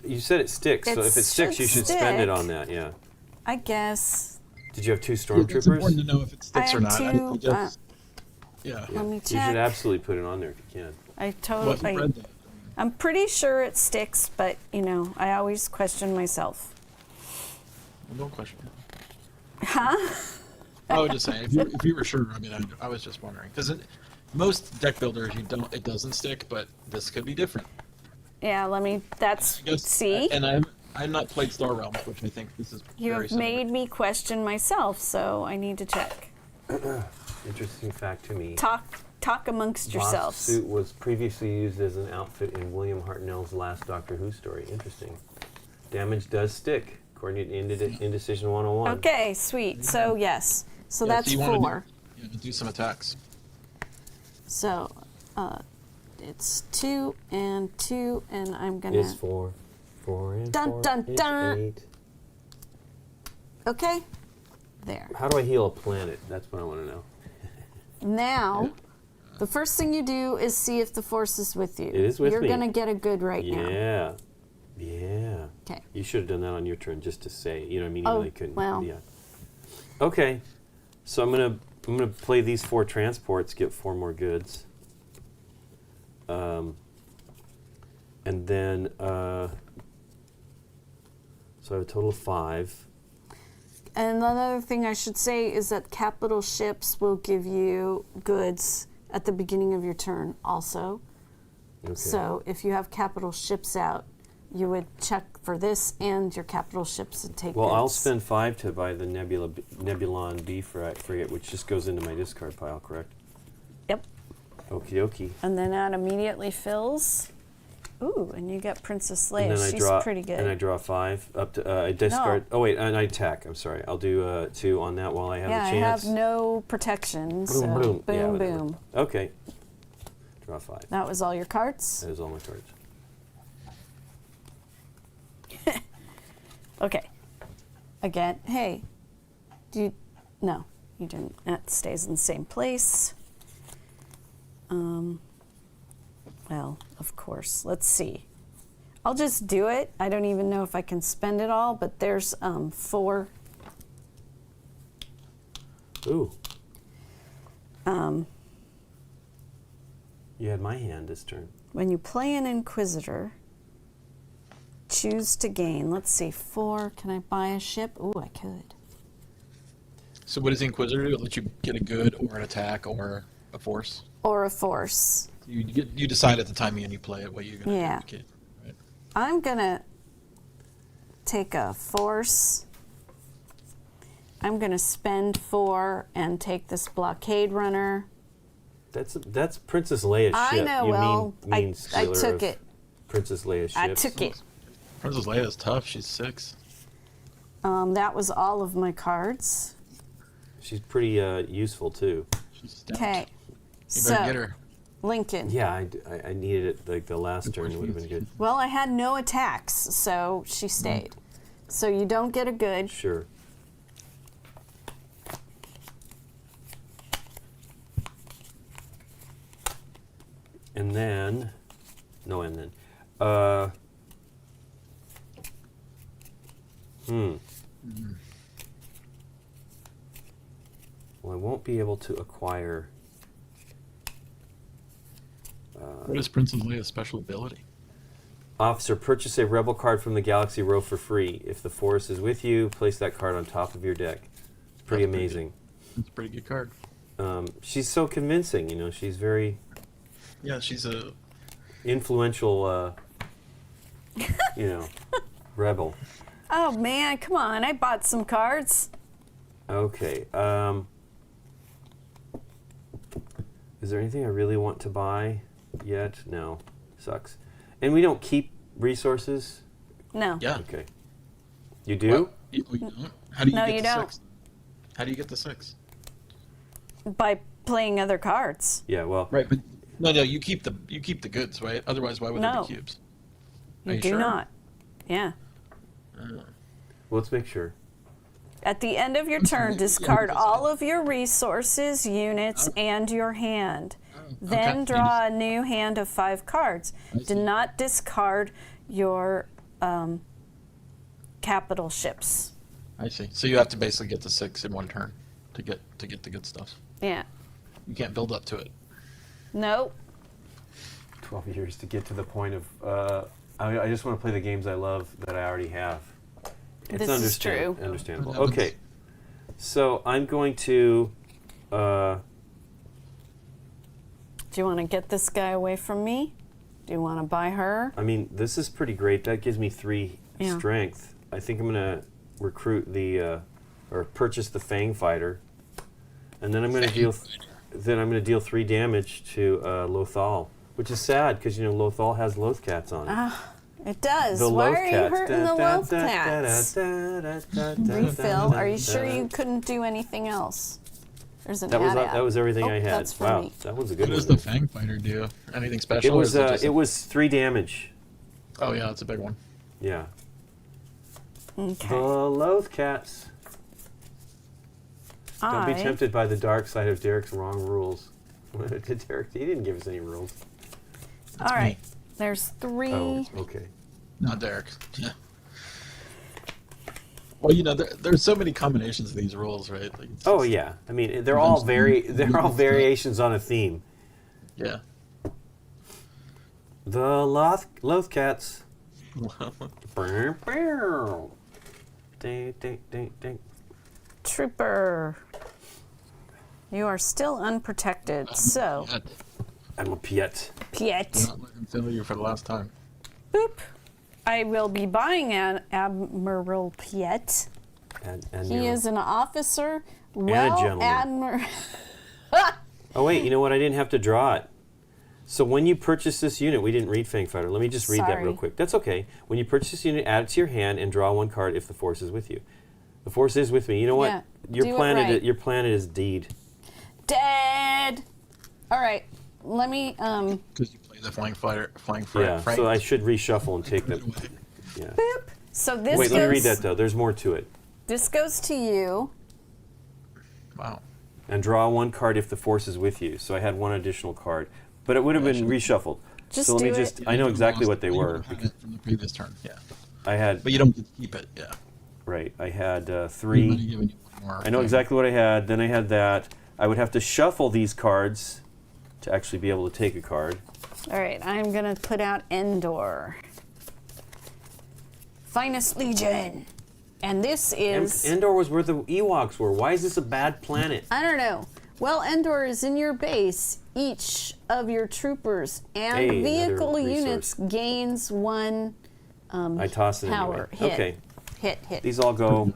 You said it sticks, so It if it sticks, you should should spend it stick. on that. Yeah. I guess. Did you have 2 It's important stormtroopers? to know if it sticks I or have not. two, Just, yeah. Yeah. Let me You check. should absolutely put it on there if you can. I Well, if you totally. read that, I'm pretty sure it sticks, but I always question myself. well, don't question it. Huh? I was just saying, if you were sure, I mean, I was just wondering because most deck builders, it doesn't stick, but this could be different. Yeah. That's I guess, see. and I've not played Star Realms, which I think this is You very have similar. made me question myself, so I need to check. Interesting fact to me. Talk talk amongst Boss yourselves. suit was previously used as an outfit in William Hartnell's last Doctor Who story. Interesting. Damage does stick, according to Indecision 101. Okay, sweet. So yes, so Yeah, that's you wanna 4. do some attacks. So it's 2 and 2, and I'm gonna. It's 4. 4 and Dun, 4 dun, is dun. 8. Okay, there. How do I heal a planet? That's what I want to know. Now, the first thing you do is see if the force is with you. It is with You're me. gonna get a good right now. Yeah. Yeah. Okay. You should have done that on your turn just to say, you know what I mean? You Oh, really couldn't. well. Yeah. Okay. So I'm gonna play these 4 transports, get 4 more goods. And then so I have a total of 5. And another thing I should say is that capital ships will give you goods at the beginning of your turn also. Okay. So if you have capital ships out, you would check for this and your capital ships and take Well, goods. I'll spend 5 to buy the Nebulon B frigate, which just goes into my discard pile, correct? Yep. Okie dokie. And then that immediately fills. Ooh, and you get Princess And Leia. then I She's draw, pretty good. And I draw 5 up to. I discard. Oh wait, and I attack. I'm sorry. I'll do 2 on that while I have yeah, the I chance. have no protection. So Boom, boom. boom, Yeah, whatever. boom. Okay. Draw 5. That was all your cards? That is all my cards. Okay. Again, hey, no, you didn't. That stays in the same place. Well, of course. Let's see. I'll just do it. I don't even know if I can spend it all, but there's 4. Ooh. You had my hand this turn. When you play an Inquisitor, choose to gain. Let's see, 4. Can I buy a ship? Ooh, I could. So what does the Inquisitor do? It let you get a good or an attack or a force? Or a force. You decide at the time you play it what you're going to Yeah. do. Okay. Right. I'm gonna take a force. I'm gonna spend 4 and take this blockade runner. That's Princess Leia's I ship. know, You well, mean I stealer took of it. Princess Leia's I ships. took it. Princess Leia is tough. She's 6. That was all of my cards. She's pretty useful too. She's stout. Okay, You better get so her. Lincoln. Yeah, I needed it. Like the last turn would have been good. Well, I had no attacks, so she stayed. So you don't get a good. Sure. And then, no, and then, Well, I won't be able to acquire. What is Princess Leia's special ability? Officer, purchase a rebel card from the Galaxy Row for free. If the force is with you, place that card on top of your deck. It's pretty That's pretty amazing. It's a pretty good card. She's so convincing, you know. She's very Yeah, she's a. influential, you know, rebel. Oh man, come on! I bought some cards. Okay. Is there anything I really want to buy yet? No. Sucks. And we don't keep resources? No. Yeah. Okay. You do? How do you No, get you the don't. 6? How do you get the 6? By playing other cards. Yeah, well, Right, but no, you keep the goods, right? Otherwise, why would there No. be cubes? You Are do sure? not. Yeah. let's make sure. At the end of your turn, discard all of your resources, units, and your hand. Then okay. draw a new hand of 5 cards. Do not discard your capital ships. I see. So you have to basically get the 6 in one turn to get the good stuff. Yeah. You can't build up to it. Nope. 12 years to get to the point of, I just want to play the games I love that I already have. It's This is true. Understandable. What happens? Okay. So I'm going to, Do you want to get this guy away from me? Do you want to buy her? I mean, this is pretty great. That gives me 3 Yeah. strength. I think I'm going to recruit the, or purchase the Fang Fighter. And then I'm going to deal then I'm going to deal 3 damage to Lothal, which is sad because you know Lothal has Lothcats on it. It does. The Why are you Lothcats. hurting the Lothcats? Refill. Are you sure you couldn't do anything else? There's an that was everything I had. That's for wow, me. that was a good What one. does the Fang Fighter do? Anything special? It or was is just it was 3 damage. Oh yeah, that's a big one. Yeah. Okay. The Lothcats. Don't be tempted by the dark side of Derek's wrong rules. Did Derek? He didn't give us any rules. All right. There's 3. Oh, okay. Not Derek. Yeah. Well, you know, there's so many combinations of these rules, right? Like, Oh yeah. I mean, they're all variations on a theme. Yeah. The Lothcats. Ding, ding, ding, ding. Trooper. You are still unprotected, so I'm a Piet. Piet. Not let him fail you for the last time. Boop. I will be buying an Admiral Piet. And He is an officer. gentleman. Oh wait, you know what? I didn't have to draw it. So when you purchase this unit, we didn't read Fang Fighter. Let me just read that real Sorry. quick. That's okay. When you purchase this unit, add it to your hand and draw 1 card if the Force is with you. The Force is with me. You know what? Yeah, Your do it planet, right. your planet is deed. Dead. All right. Let me. Because you play the Flying Yeah. Frank. So I should reshuffle and take them. Yeah. Boop. So this Wait, goes. let me read that though. There's more to it. This goes to you. Wow. And draw 1 card if the Force is with you. So I had 1 additional card, but it would have been reshuffled. Just so let me do just. it. I know exactly what they You were. would've had it from the previous turn. Yeah. I had. But you don't get to keep it. Yeah. Right. I had We might 3. have given you one more. I know exactly what I had. Then I had that. I would have to shuffle these cards to actually be able to take a card. All right. I'm gonna put out Endor. Finest Legion. And this is. Endor was where the Ewoks were. Why is this a bad planet? I don't know. Well, Endor is in your base. Each of your troopers and Hey, another vehicle resource. units gains 1 I toss it power. anyway. Hit. Okay. Hit. These all go.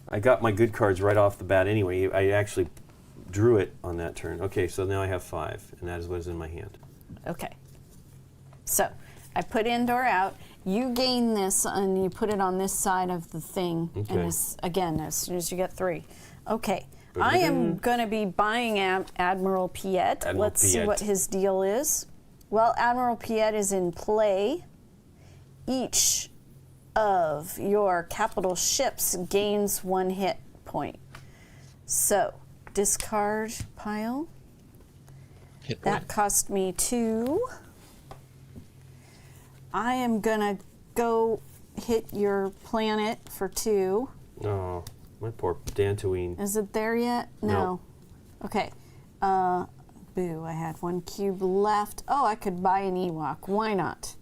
I got my good cards right off the bat anyway. I actually drew it on that turn. Okay, so now I have 5, and that is what is in my hand. Okay. So I put Endor out. You gain this, and you put it on this side of the thing. Okay. And it's, again, as soon as you get 3. Okay. I am going to be buying Admiral Piet. Admiral Let's see Piet. what his deal is. Well, Admiral Piet is in play. Each of your capital ships gains 1 hit point. So, discard pile. Hit That point. cost me 2. I am gonna go hit your planet for 2. Oh, my poor Dantooine. Is it there yet? No. Okay. Boo, I had 1 cube left. Oh, I could buy an Ewok. Why not?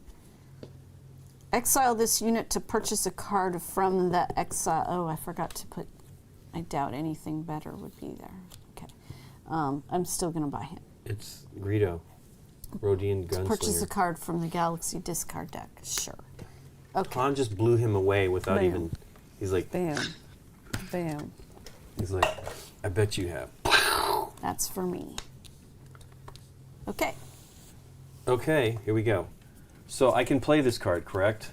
Exile this unit to purchase a card from the exile. Oh, I forgot to put. I doubt anything better would be there. Okay. I'm still gonna buy him. It's Greedo. Rodian Purchase a Gunslinger. card from the Galaxy discard deck. Sure. Okay. Han just blew him away without Bam. even. He's like. Bam. Bam. He's like. I bet you have. That's for me. Okay. Okay, here we go. So I can play this card, correct?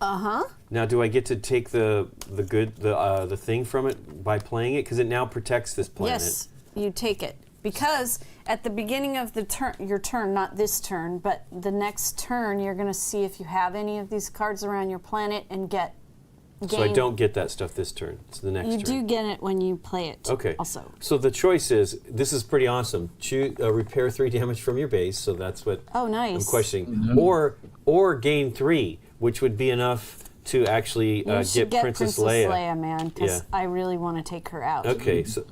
Uh-huh. Now, do I get to take the thing from it by playing it? Because it now protects this planet. Yes, you take it. Because at the beginning of the turn, your turn, not this turn, but the next turn, you're going to see if you have any of these cards around your planet and get. So I don't get that stuff this turn. It's the next You turn. do get it when you play it. Okay. Also. So the choice is, this is pretty awesome. Choose repair 3 damage from your base. So that's what Oh, nice. I'm questioning. Or gain 3, which would be enough to actually You should get Princess Leia. man, because Yeah. I really want to take her out. Okay, so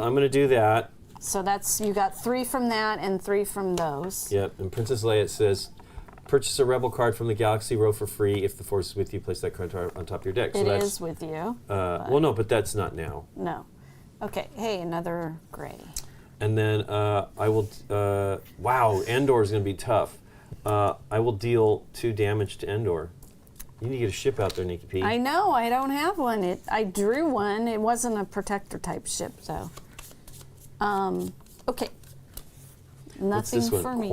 I'm going to do that. So that's you got 3 from that and 3 from those. Yep, and Princess Leia, it says, purchase a Rebel card from the Galaxy row for free. If the Force is with you, place that card on top of your deck. So It that's, is with you. well, no, but that's not now. No. Okay. Hey, another gray. And then I will, wow, Endor is going to be tough. I will deal 2 damage to Endor You need to get a ship out there, Nikki P. I know, I don't have one. I drew one. It wasn't a protector type ship, though. Okay. Nothing What's this one? for me.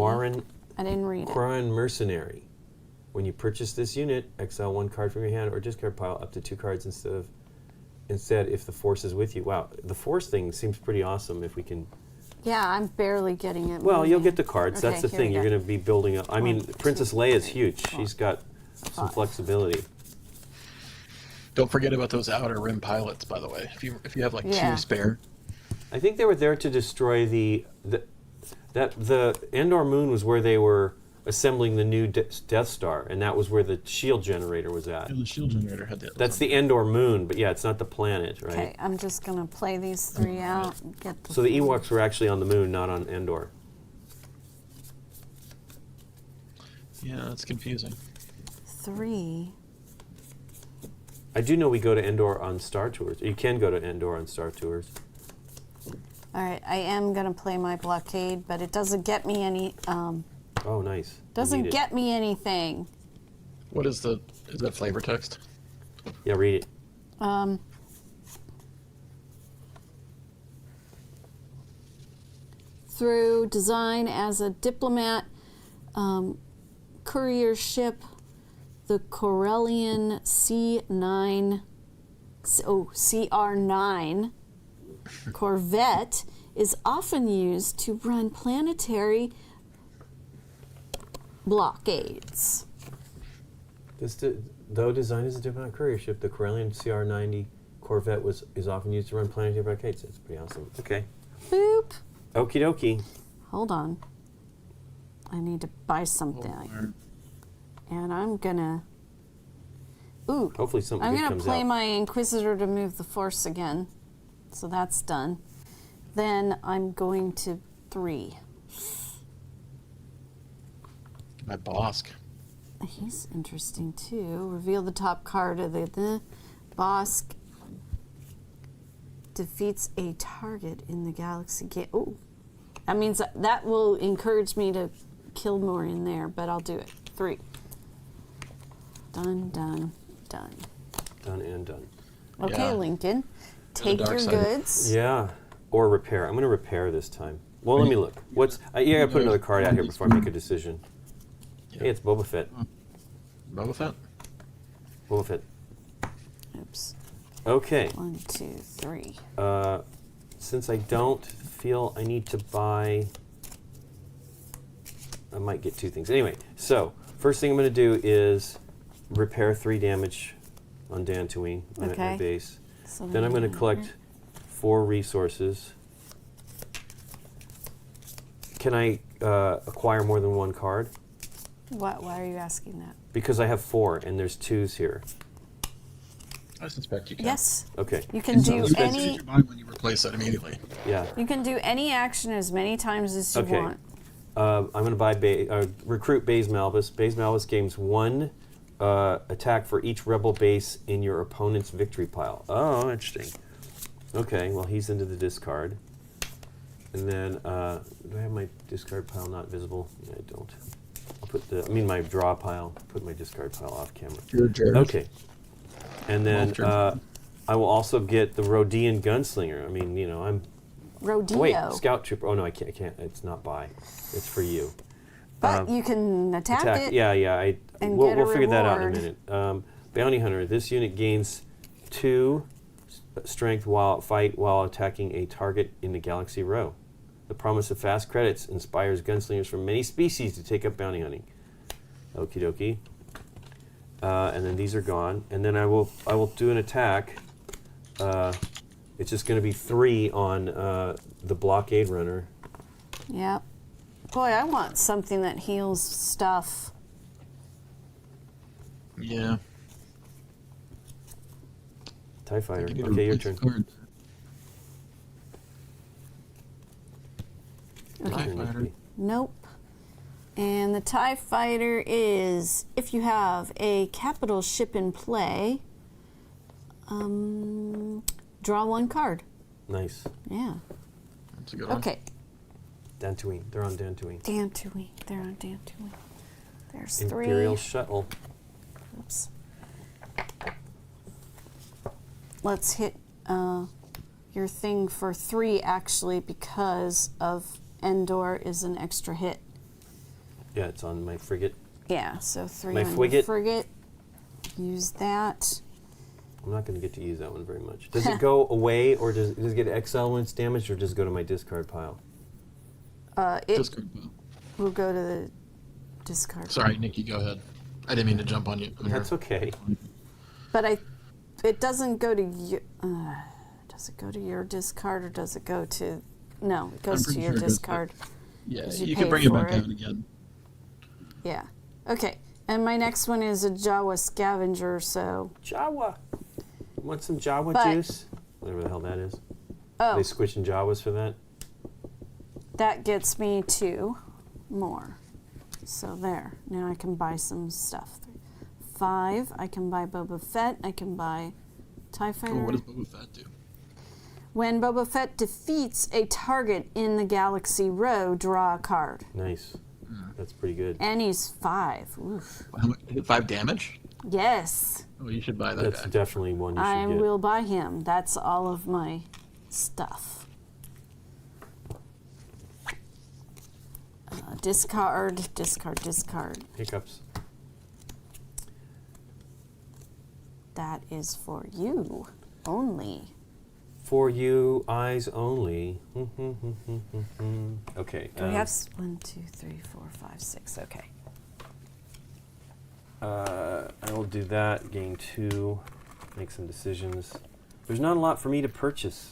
I didn't read it. Quarren Mercenary. When you purchase this unit, exile 1 card from your hand or discard pile up to 2 cards instead if the force is with you. Wow, the force thing seems pretty awesome if we can. Yeah, I'm barely getting it. Well, moving. you'll get the cards. Okay, That's the here thing. we You're go. going to be building up. I mean, 1, Princess 2, Leia is 3, huge. 4, She's got some 5. flexibility. Don't forget about those outer rim pilots, by the way. If you have like Yeah. 2 spare. I think they were there to destroy the Endor moon was where they were assembling the new Death Star, and that was where the shield generator was at. Yeah, the shield generator had that. That's the Endor moon, but yeah, it's not the planet, right? Okay, I'm just going to play these 3 out and get the So the Ewoks were actually on the moon, not on Endor. Yeah, that's confusing. 3. I do know we go to Endor on Star Tours. You can go to Endor on Star Tours. All right, I am going to play my blockade, but it doesn't get me any. Oh, nice. I Doesn't need it. get me anything. What is that flavor text? Yeah, read it. Through design as a diplomat, courier ship, the Corellian CR9 Corvette is often used to run planetary blockades. Though designed as a diplomatic courier ship, the Corellian CR-90 Corvette is often used to run planetary blockades. That's pretty awesome. Okay. Boop. Okie dokie. Hold on. I need to buy something. And I'm gonna. Ooh. Hopefully something I'm good gonna comes play out. my Inquisitor to move the Force again. So that's done. Then I'm going to 3. My Bosk. He's interesting too. Reveal the top card of the Bosk defeats a target in the galaxy game. Oh, that means that will encourage me to kill more in there, but I'll do it. 3. Done, done, done. Done and done. Okay, Yeah. Lincoln, take dark your side. goods. Yeah. Or repair. I'm going to repair this time. Well, let me look. I got to put another card out here before I make a decision. Yeah. Hey, it's Boba Fett. Boba Fett? Boba Fett. Oops. Okay. 1, 2, 3. Since I don't feel I need to buy, I might get 2 things. Anyway, so first thing I'm going to do is repair 3 damage on Dantooine at my Okay. base. So Then I'm going to collect 4 resources. Can I acquire more than 1 card? What? Why are you asking that? Because I have 4 and there's 2s here. I suspect you can. Yes, Okay. you can do You any. buy one, you replace that immediately. Yeah. You can do any action as many times as you Okay. want. I'm going to buy recruit Baze Malbus. Baze Malbus gains 1 attack for each rebel base in your opponent's victory pile. Oh, interesting. Okay, well he's into the discard. And then, do I have my discard pile not visible? Yeah, I don't. I'll put my draw pile. Put my discard pile off camera. You're Jared. Okay. And then Well, I will also get the Rodian Gunslinger. I mean, I'm. Rodeo. Wait, Scout Trooper. Oh no, I can't. It's not buy. It's for you. But you can attack it. Yeah. and We'll get a figure that out in a reward. minute. Bounty Hunter. This unit gains 2 strength while attacking a target in the Galaxy Row. The promise of fast credits inspires gunslingers from many species to take up bounty hunting. Okie dokie. And then these are gone. And then I will do an attack. It's just going to be 3 on the blockade runner. Yep. Boy, I want something that heals stuff. Yeah. TIE Fighter. You need to Okay, your replace turn. the card. Your TIE turn, Nikki. Fighter. Nope. And the TIE Fighter is, if you have a capital ship in play, draw 1 card. Nice. Yeah. That's a good one. Okay. Dantooine. They're on Dantooine. Dantooine. They're on Dantooine. There's 3. Imperial Shuttle. Oops. let's hit your thing for 3 actually, because of Endor is an extra hit. Yeah, it's on my frigate. Yeah, so 3 My on frigate. your frigate. Use that. I'm not going to get to use that one very much. Does it go away, or does it get exiled when it's damaged, or does it go to my discard pile? It Discard pile. will go to the discard. Sorry, Nikki, go ahead. I didn't mean to jump on you. That's okay. But it doesn't go to you. Does it go to your discard, or does it go to? No, it goes to pretty your sure it goes to- discard. Yeah, 'Cause you you can pay bring it for back it. out again. Yeah. Okay. And my next one is a Jawa scavenger. So. Jawa. Want some Jawa But- juice? Whatever the hell that is. Oh, They squishing Jawas for that? that gets me 2 more. So there. Now I can buy some stuff. 5. I can buy Boba Fett. I can buy TIE Fighter. Oh, what does Boba Fett do? When Boba Fett defeats a target in the galaxy row, draw a card. Nice. That's pretty good. And he's 5. Oof. How much, 5 damage? Yes. Oh, you should buy that That's guy. definitely one you should I get. will buy him. That's all of my stuff. Discard, discard, discard. Hiccups. That is for you only. For you, eyes only. Okay. Do we have 1, 2, 3, 4, 5, 6? Okay. I will do that. Gain 2. Make some decisions. There's not a lot for me to purchase.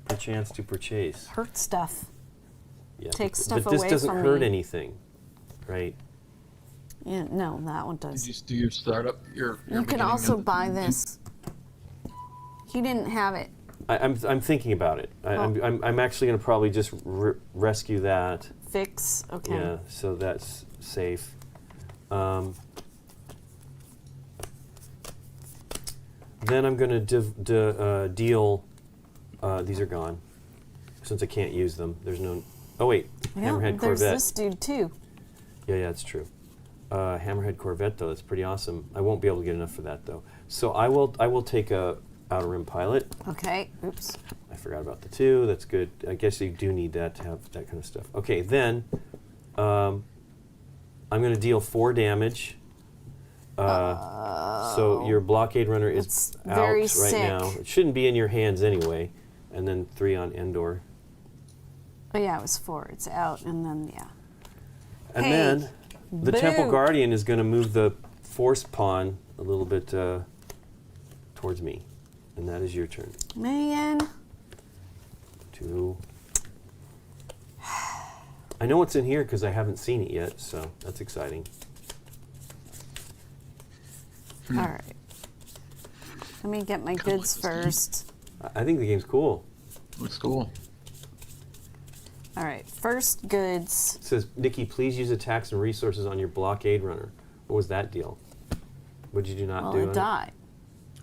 A chance to purchase. Hurt stuff. Yeah. Take stuff but this away doesn't from hurt me. anything, right? Yeah, no, that one Did does. you do your startup? Your You can beginning also of the buy game? this. He didn't have it. I'm thinking about it. I'm actually going to probably just rescue that. Fix. Okay. Yeah, so that's safe. Then I'm going to deal. These are gone, since I can't use them. There's no. Oh wait, Well, Hammerhead there's Corvette. this dude too. Yeah, that's true. Hammerhead Corvette though, that's pretty awesome. I won't be able to get enough for that though. So I will take a Outer Rim Pilot. Okay. Oops. I forgot about the 2. That's good. I guess you do need that to have that kind of stuff. Okay, then I'm going to deal 4 damage. So your blockade runner is That's out very right sick. now. It shouldn't be in your hands anyway. And then 3 on Endor. Oh yeah, it was 4. It's out, and then yeah. And Hey, then the Temple boo. Guardian is going to move the Force Pawn a little bit towards me. And that is your turn. Man. 2. I know what's in here because I haven't seen it yet, so that's exciting. All right. Let me get my Kinda like goods this game. first. I think the game's cool. Looks cool. All right. First goods. It says, Nikki, please use attacks and resources on your blockade runner. What was that deal? What did you not Well, do? on it died.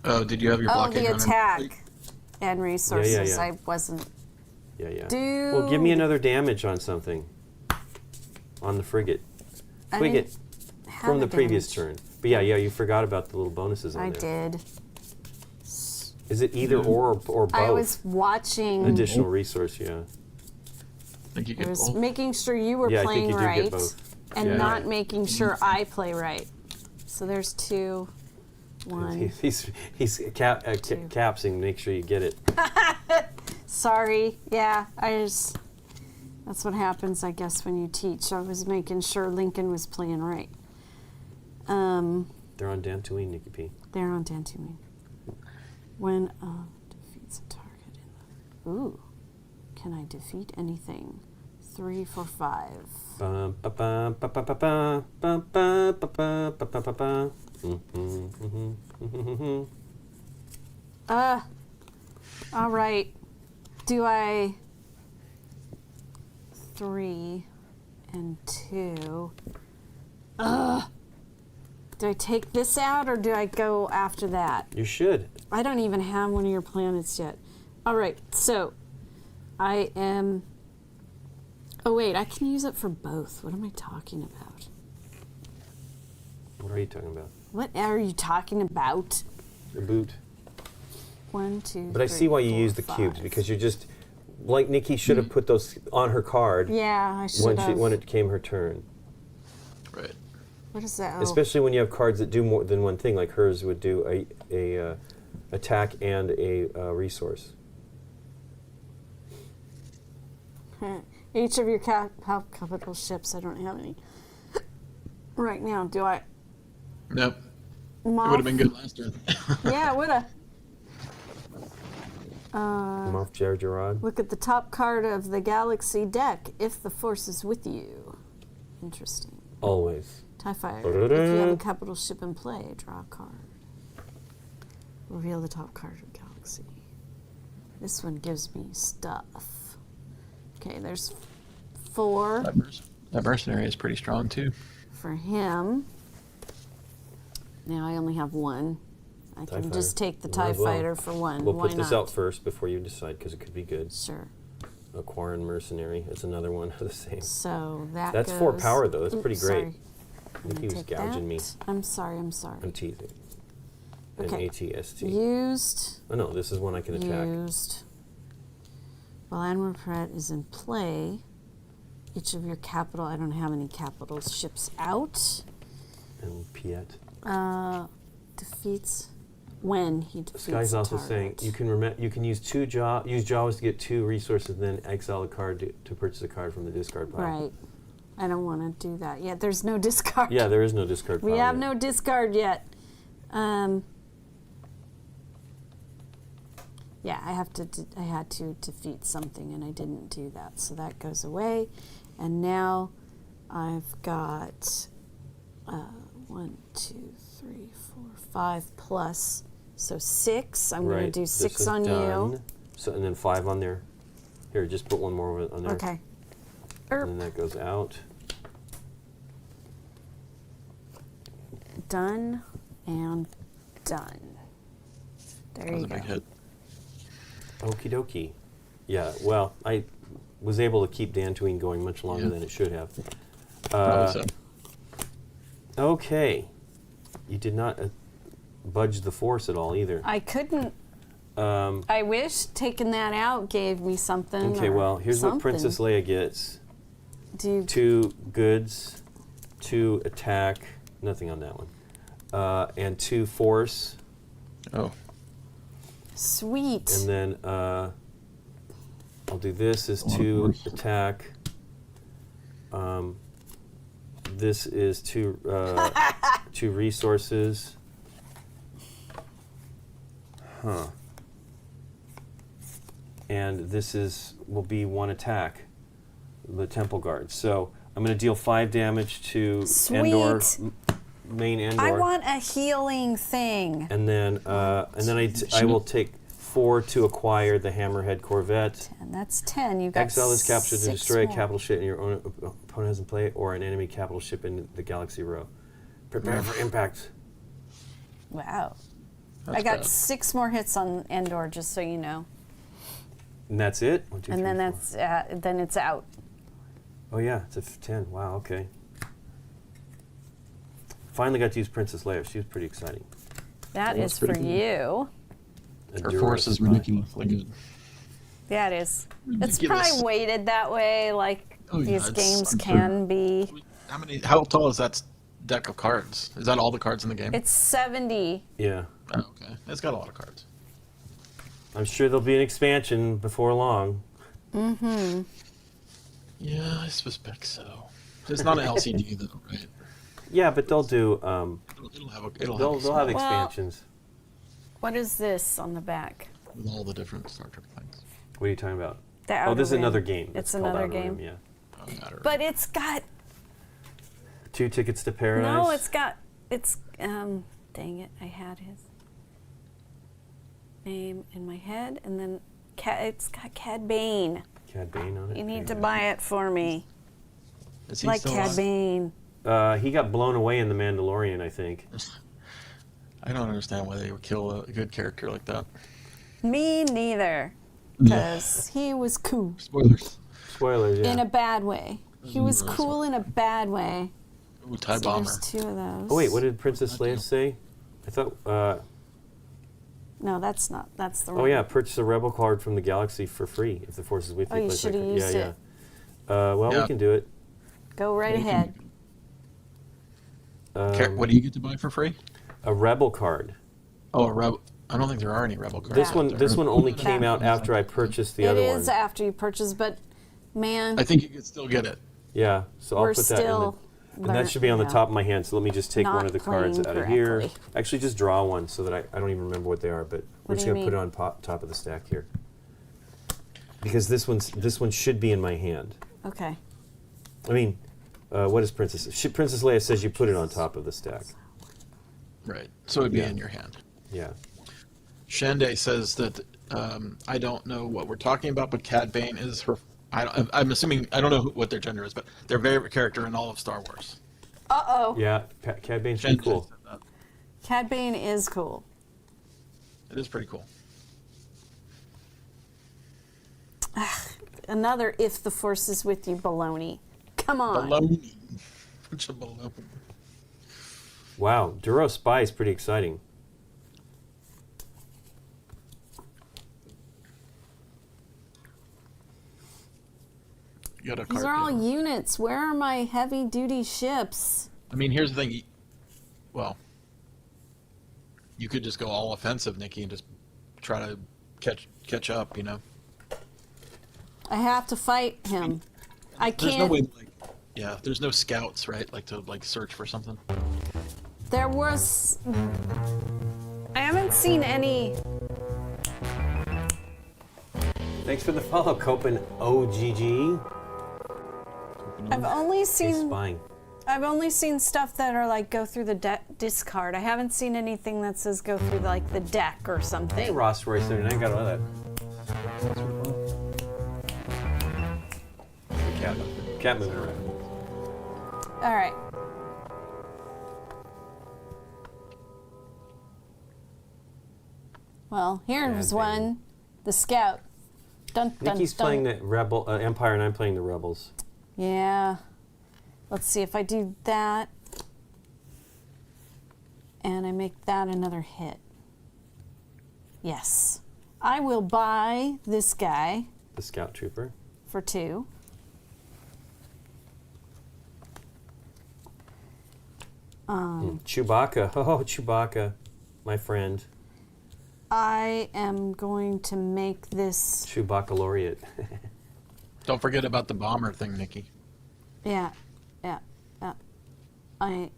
Oh, did you have your Oh, blockade the runner? attack and resources. yeah. I wasn't. Yeah. Dude. Well, give me another damage on something. On the frigate. I Twig didn't it have from a the previous damage. turn. But yeah, you forgot about the little bonuses on I there. did. Is it either or both? I was watching. Additional resource, yeah. I think you I get was both. making sure you were Yeah, I think playing you do get right, both. and Yeah. not making sure I play right. So there's 2, 1. He's capsing. Make sure you get it. Sorry. Yeah, that's what happens, I guess, when you teach. I was making sure Lincoln was playing right. They're on Dantooine, Nikki P. They're on Dantooine. When defeats a target in the... Ooh. Can I defeat anything? 3 for 5. Bum, ba, bum, ba, ba, ba, ba, bum, ba, ba, ba, ba, ba, ba, ba. All right. Do I... 3 and 2. Do I take this out, or do I go after that? You should. I don't even have one of your planets yet. All right, so I am... Oh, wait, I can use it for both. What am I talking about? What are you talking about? What are you talking about? The boot. 1, 2, But I see why you use the cubes, because you're just, like Nikki should have put those on her card Yeah, I should have. when it came her turn. Right. What is that? Oh. Especially when you have cards that do more than one thing, like hers would do a attack and a resource. Each of your capital ships. I don't have any right now. Do I? Nope. Moth? It would have been good last turn. Yeah, it would have. Moff Jar Jarrod. Look at the top card of the Galaxy deck. If the Force is with you. Interesting. Always. TIE Fighter. If you have a capital ship in play, draw a card. Reveal the top card of Galaxy. This one gives me stuff. Okay, there's 4 That mercenary is pretty strong too. for him. Now I only have 1. I TIE can just fighter. take the Might TIE as well. Fighter for 1. We'll Why put this not? out first before you decide, because it could be good. Sure. Aquarian Mercenary is another one of the same. So that That's goes, 4 power, though. That's Oops, pretty great. sorry. I'm Nikki gonna was take gouging me. that. I'm sorry. I'm teasing. Okay. N-A-T-S-T. Used. Oh, no, this is one I can attack. Used. While Admiral Pratt is in play, each of your capital, I don't have any capital ships out, And Piet. defeats when he defeats This guy's a also target. saying you can use use Jawas to get 2 resources, then exile a card to purchase a card from the discard pile. Right. I don't want to do that yet. There's no discard. Yeah, there is no discard pile. We have yet. no discard yet. Yeah, I had to defeat something, and I didn't do that, so that goes away. And now I've got 1, 2, 3, 4, 5 plus, so 6. I'm going to do This 6 is on done. you. So, and then 5 on there. Here, just put 1 more on there. Okay. And then that goes out. Done and done. There That was you a go. big hit. Okie dokie. Yeah, well, I was able to keep Dantooine going much longer Yeah. than it should have. Probably so. Okay. You did not budge the Force at all either. I couldn't. I wish taking that out gave me something. Okay, or well, here's what something. Princess Leia gets. Do you 2 goods, 2 attack, nothing on that one, and 2 force, Oh. Sweet. and then I'll do this as 2 attack. This is 2 2 resources. Huh. And this will be 1 attack. The Temple Guard. So I'm going to deal 5 damage to Sweet. Endor, main Endor. I want a healing thing. And then I will take 4 to acquire the Hammerhead Corvette. And that's 10. You got Exile this capture to 6 destroy a more. capital ship in your own opponent has in play, or an enemy capital ship in the Galaxy row. Prepare for impact. Wow. That's I got bad. 6 more hits on Endor, just so you know. And that's it? 1, 2, And 3, then 4. then it's out. Oh yeah, it's a 10. Wow, okay. Finally got to use Princess Leia. She was pretty exciting. That That's is for pretty good. you. Her Endurance force is spy. ridiculously good. Yeah, it is. It's Ridiculous. probably weighted that way, like Oh, yeah, these it's- games I'm sure. can be. How tall is that deck of cards? Is that all the cards in the game? It's 70. Yeah. Oh, okay. It's got a lot of cards. I'm sure there'll be an expansion before long. Yeah, I suspect so. It's not an LCD though, right? Yeah, but they'll do. It'll have a They'll have Well- expansions. What is this on the back? with all the different Star Trek things. What are you talking about? The Oh, Outer this is Rim. another game. It's called another Outer game. Rim, yeah. Doesn't matter. But it's got 2 tickets to paradise. no. It's dang it! I had his name in my head, and then it's got Cad Bane. Cad Bane on it. You need to buy it for me, Is he like still Cad alive? Bane. He got blown away in The Mandalorian, I think. I don't understand why they would kill a good character like that. Me neither, because he was cool Spoilers. Spoilers, yeah. in a bad way. He was cool in a bad way. Ooh, TIE So Bomber. there's 2 of those. Oh wait, what did Princess Leia say? I thought No, that's not. That's the. Oh yeah, purchase a rebel card from the galaxy for free if the force is with you. Oh, you Place that should have card. used yeah, it. Yeah. Well, Yeah. we can do it. Go right ahead. What do you get to buy for free? A rebel card. Oh, a rebel. I don't think there are any rebel cards. This out one, there. this one only came out after I purchased the It other is one. after you purchase, but man, I think you could still get it. Yeah, so I'll we're put that in the, still. and that should be on the top of my hand. So let me just take one Not of the cards playing out of here. correctly. Actually, just draw one so that I don't even remember what they are. But we're What just do you gonna put it mean? on top of the stack here because this one should be in my hand. Okay. I mean, what is Princess? Princess Leia says you put it on top of the stack. Right. So it'd be Yeah. in your hand. Yeah. Shande says that I don't know what we're talking about, but Cad Bane is her. I'm assuming I don't know what their gender is, but their favorite character in all of Star Wars. Uh-oh. Yeah, Cad Bane's pretty Shande cool. said that. Cad Bane is cool. It is pretty cool. Another if the force is with you baloney. Come on. Baloney. Bunch of baloney. Wow, Duro Spy is pretty exciting. You got a These card are all game. units. Where are my heavy duty ships? I mean, here's the thing. Well, you could just go all offensive, Nikki, and just try to catch up. You know. I have to fight him. I There's can't. no way. Yeah, there's no scouts, right? Like to search for something. There was. I haven't seen any. Thanks for the follow, Copen OGG. I've only He's seen. spying. I've only seen stuff that are like go through the discard. I haven't seen anything that says go through like the deck or Hey, something. Ross Royce, I got all that. Cat moving around. All right. Well, here's Yeah, one. The scout. Dun, dun, Nikki's dun. playing the Rebel Empire, and I'm playing the Rebels. Yeah. Let's see if I do that. And I make that another hit. Yes. I will buy this guy The Scout Trooper. for 2. Chewbacca. Oh, Chewbacca, my friend. I am going to make this. Chewbacca laureate. Don't forget about the bomber thing, Nikki. Yeah. I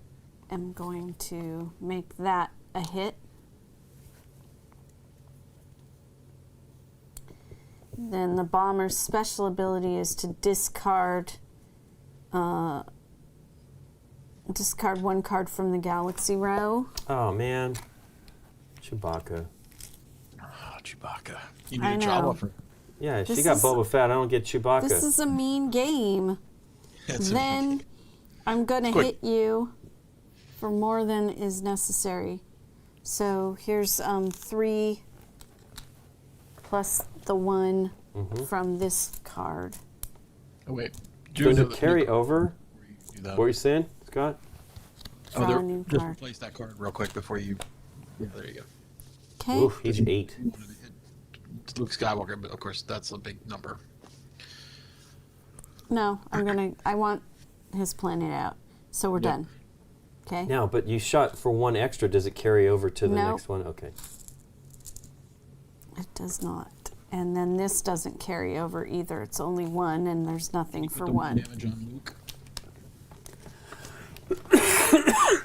am going to make that a hit. Then the bomber's special ability is to discard one card from the galaxy row. Oh man, Chewbacca. Oh, Chewbacca. You I need a know. Jabba for. Yeah, she This got is- Boba Fett. I don't get Chewbacca. This is a mean game. It's a- Then I'm gonna Quick. hit you for more than is necessary. So here's 3 plus the 1 from this card. Oh wait. Does it carry over? What were you saying, Scott? Oh, Draw a new just card. replace that card real quick before you. Yeah, there you go. Okay. Oof, he's 8. It's Luke Skywalker, but of course that's a big number. No, I want his planet out. So we're Yep. done. Okay. Now, but you shot for 1 extra. Does it carry over to the No. next one? Okay. It does not. And then this doesn't carry over either. It's only 1 and there's nothing for Put the 1. damage on Luke. I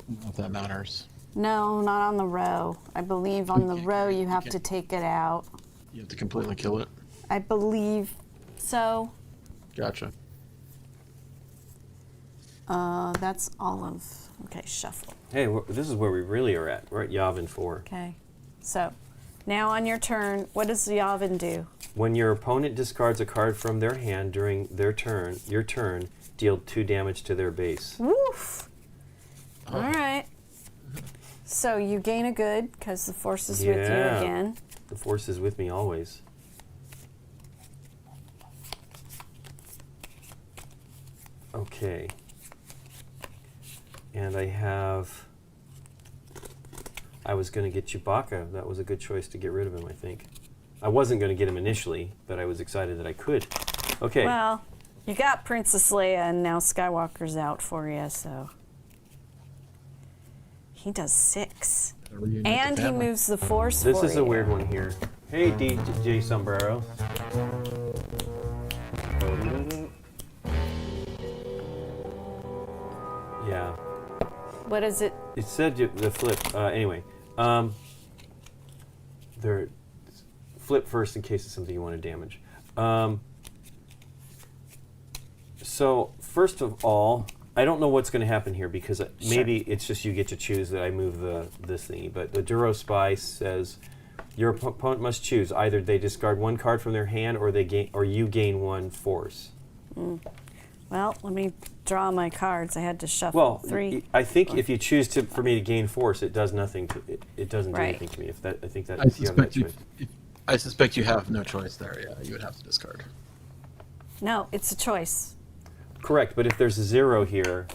don't know if that matters. No, not on the row. I believe on the can't row carry it. you You have can't- to take it out. You have to completely kill it. I believe so. Gotcha. That's all of. Okay, shuffle. Hey, this is where we really are at. We're at Yavin 4. Okay. So now on your turn, what does Yavin do? When your opponent discards a card from their hand during your turn, deal 2 damage to their base. Woof. All right. So you gain a good because the force is with you Yeah. again. The force is with me always. Okay. And I have I was going to get Chewbacca. That was a good choice to get rid of him, I think. I wasn't going to get him initially, but I was excited that I could. Okay. Well, you got Princess Leia, and now Skywalker's out for you, so. He does 6. And he moves the Force This for is a you. weird one here. Hey, DJ Sombrero. Yeah. What is it? It said the flip. Anyway, there. Flip first in case it's something you want to damage. So first of all, I don't know what's going to happen here because maybe it's just you get to choose that I move this thingy. But the Duro Spy says your opponent must choose either they discard 1 card from their hand or you gain 1 force. Well, let me draw my cards. I had to shuffle 3. I think if you choose for me to gain force, it does nothing. It doesn't do anything to me. I think that you have that choice. I suspect you have no choice there. Yeah, you would have to discard. No, it's a choice. Correct, but if there's a 0 here,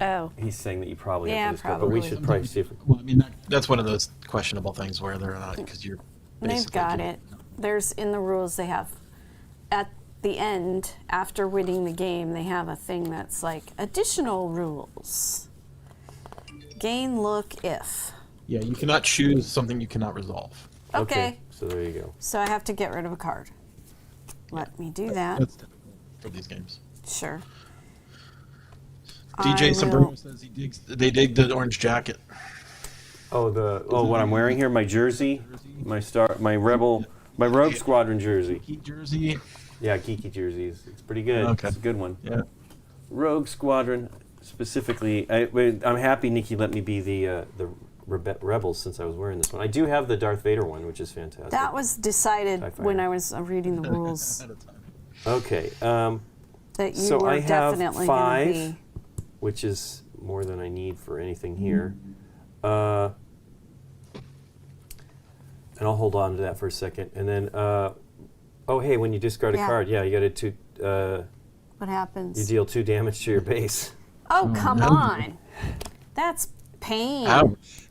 Oh. he's saying that you probably Yeah, have to discard. But probably. we should probably see if. Well, I mean, that's one of those questionable things where they're not because you're. They've got it. There's in the rules they have at the end after winning the game they have a thing that's like additional rules. Gain look if. Yeah, you cannot choose something you cannot resolve. Okay. So there you go. So I have to get rid of a card. Let me do that. That's typical for these games. Sure. DJ Sombrero says they dig the orange jacket. Oh, what I'm wearing here, my jersey, my Rogue Squadron jersey. Geeky jersey. Yeah, geeky jerseys. It's pretty good. Okay. It's a good one. Yeah. Rogue Squadron, specifically. I'm happy Nikki let me be the Rebels since I was wearing this one. I do have the Darth Vader one, which is fantastic. That was decided when I was reading the rules Okay. that you So were I have definitely 5, going to be. which is more than I need for anything here. And I'll hold on to that for a second. And then, hey, when you discard a card, you got to What happens? you deal 2 damage to your base. Oh, come on. That's pain. Ouch.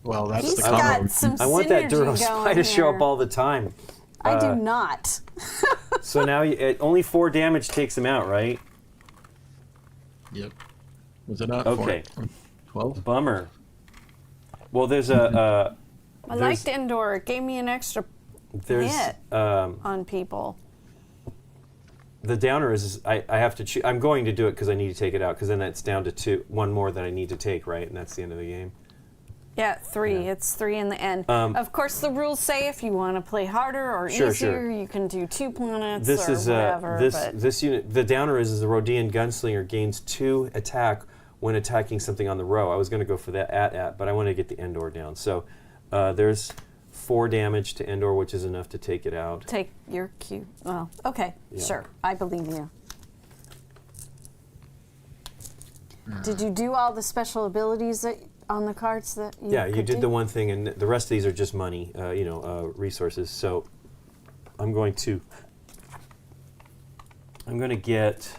Well, that's He's the combo. got some I want that synergy Duro going Spy to show here. up all the time. I do not. So now only 4 damage takes him out, right? Yep. Was it not? Okay. 12? Bummer. Well, there's a. I liked Indoor. It gave me an extra hit on people. The downer is I have to choose. I'm going to do it because I need to take it out because then that's down to 1 more that I need to take, right? And that's the end of the game. Yeah, 3. Yeah. It's 3 in the end. Of course, the rules say if you want to play harder or easier, you can do 2 planets or whatever. This unit. The downer is the Rodian Gunslinger gains 2 attack when attacking something on the row. I was going to go for that but I want to get the Endor down. So there's 4 damage to Endor, which is enough to take it out. Take your cue. Well, okay, sure. I believe you. Did you do all the special abilities that on the cards that you Yeah, you could did do? the one thing, and the rest of these are just money, resources. So I'm going to get,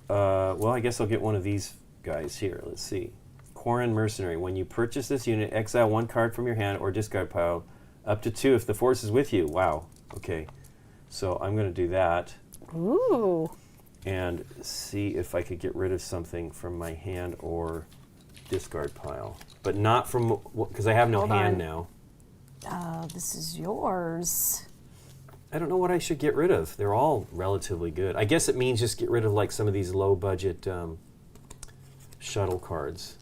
I guess I'll get one of these guys here. Let's see. Quarren Mercenary. When you purchase this unit, exile 1 card from your hand or discard pile, up to 2 if the force is with you. Wow. Okay. So I'm going to do that. Ooh. And see if I could get rid of something from my hand or discard pile. But not from, because I have no hand now. This is yours. I don't know what I should get rid of. They're all relatively good. I guess it means just get rid of like some of these low budget shuttle cards.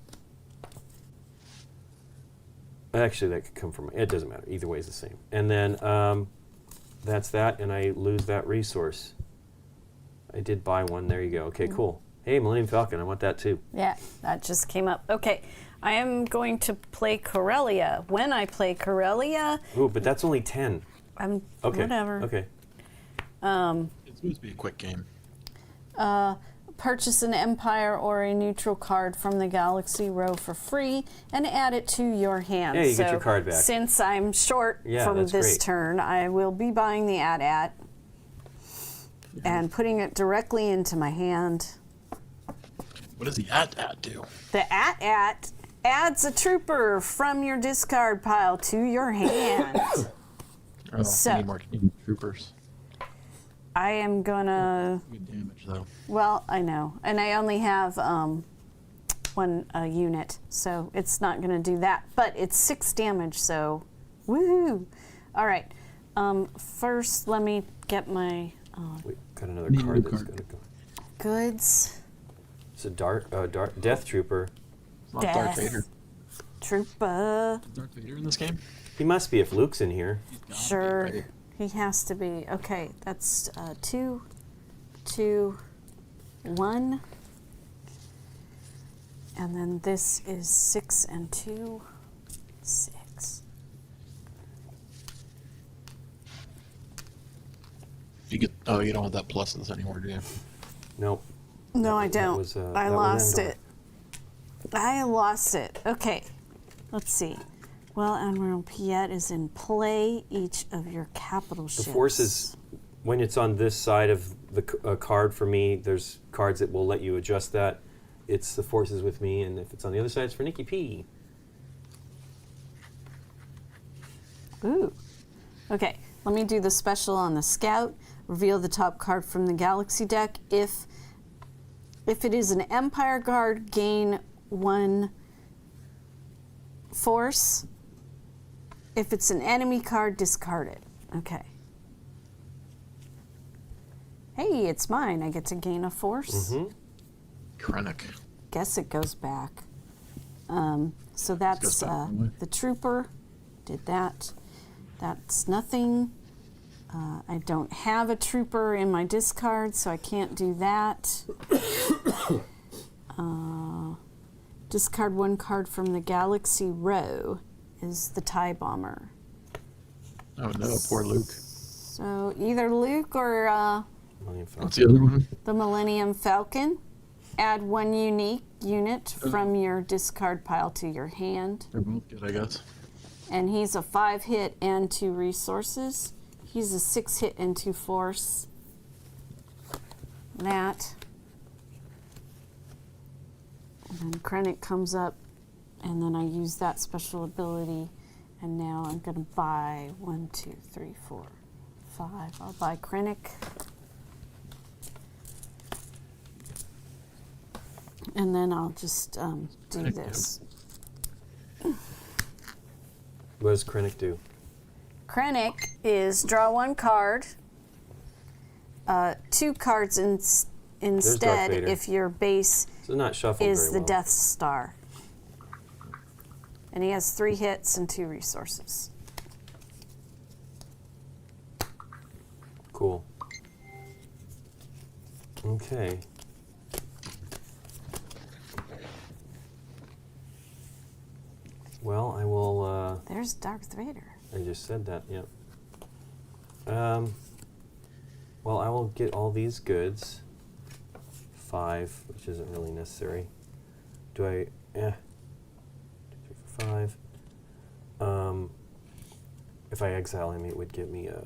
Actually, that could come from, it doesn't matter. Either way is the same. And then that's that, and I lose that resource. I did buy one. There you go. Okay, cool. Hey, Millennium Falcon, I want that too. Yeah, that just came up. Okay, I am going to play Corellia. When I play Corellia, Ooh, but that's only 10. I'm Okay. whatever. Okay. It's supposed to be a quick game. Purchase an Empire or a neutral card from the Galaxy row for free and add it to your hand. Yeah, you get your card back. Since I'm short from that's this great. turn, I will be buying the AT-AT and putting it directly into my hand. What does the AT-AT do? The AT-AT adds a trooper from your discard pile to your hand. Oh, So- we need more troopers. I am gonna. Good damage though. Well, I know, and I only have one unit, so it's not gonna do that. But it's 6 damage, so woohoo! All right. First, let me get my We got another Need a card new that's card. going to go. goods. It's a Death Trooper. It's not Darth Death. Vader. Trooper. Is Darth Vader in this game? He must be if Luke's in here. Sure, right? he has to be. Okay, that's 2, 2, 1. And then this is 6 and 2, 6. You get. Oh, you don't have that pluses anymore, do you? Nope. No, I that don't. was, I that was lost Endor. it. I lost it. Okay, let's see. Well, Admiral Piet is in play. Each of your capital ships. The force is, when it's on this side of the card for me, there's cards that will let you adjust that. It's the forces with me, and if it's on the other side, it's for Nikki P. Ooh. Okay, let me do the special on the scout. Reveal the top card from the galaxy deck. If it is an Empire card, gain 1 force. If it's an enemy card, discard it. Okay. Hey, it's mine. I get to gain a force. Mm-hmm. Krennic. Guess it goes back. So that's back one way. the trooper. Did that. That's nothing. I don't have a trooper in my discard, so I can't do that. Discard 1 card from the galaxy row is the TIE bomber. Oh no, poor Luke. So either Luke or What's the other one? the Millennium Falcon. Add 1 unique unit from your discard pile to your hand. They're both good, I guess. And he's a 5 hit and 2 resources. He's a 6 hit and 2 force. That. And then Krennic comes up, and then I use that special ability. And now I'm going to buy 1, 2, 3, 4, 5. I'll buy Krennic. And then I'll just do Krennic, this. What does Krennic do? Krennic is draw 1 card, 2 cards instead Vader. if your base So not shuffled is very the well. Death Star. And he has 3 hits and 2 resources. Cool. Okay. Well, I will. There's Darth Vader. I just said that. Yep. Well, I will get all these goods. 5, which isn't really necessary. Do I? 2, 3, 4, 5. If I exile him, it would give me a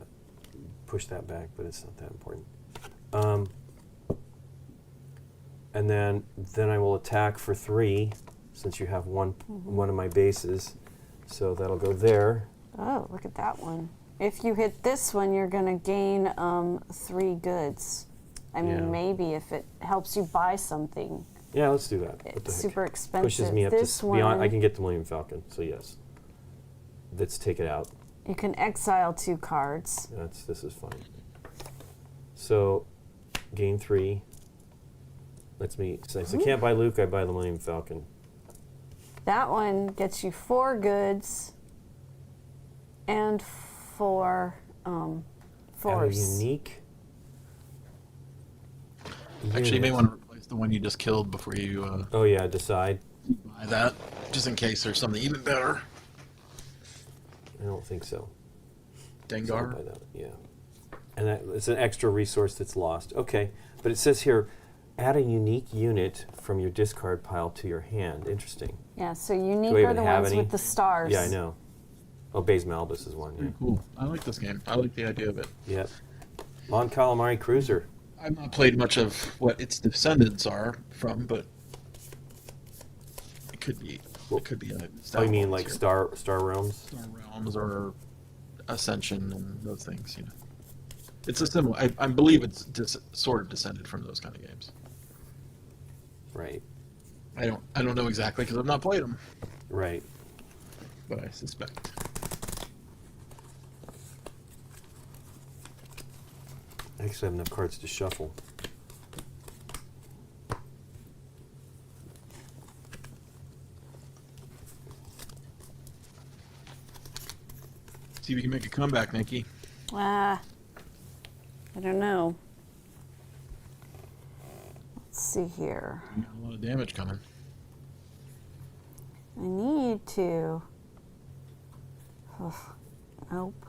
push that back, but it's not that important. And then I will attack for 3, since you have one of my bases. So that'll go there. Oh, look at that one. If you hit this one, you're going to gain 3 goods. I mean, Yeah. maybe if it helps you buy something. Yeah, let's do that. What the It's heck? super expensive. Pushes me up this to one, beyond. I can get the Millennium Falcon, so yes. Let's take it out. you can exile 2 cards. This is fine. So, gain 3. Lets me. Since I can't buy Luke, I buy the Millennium Falcon. That one gets you 4 goods and 4 Add a force. unique. Actually, you may unit. want to replace the one you just killed before you Oh yeah, decide. buy that, just in case there's something even better. I don't think so. So I'll Dengar. buy that, yeah. And it's an extra resource that's lost. Okay, but it says here, add a unique unit from your discard pile to your hand. Interesting. Yeah, so unique Do I are even the have ones any? with the stars. Yeah, I know. Oh, Baze Malbus is one. Pretty cool. I like this game. I like the idea of it. Yeah. Yep. Mon Calamari Cruiser. I've not played much of what its descendants are from, but it could be It could be Oh, you mean like Star Realms? Star Realms or Ascension and those things, you know. It's a similar. I believe it's sort of descended from those kind of games. Right. I don't know exactly because I've not played them, Right. but I suspect. I actually have enough cards to shuffle. See if you can make a comeback, Nikki. I don't know. Let's see here. You got a lot of damage coming. I need to. Nope.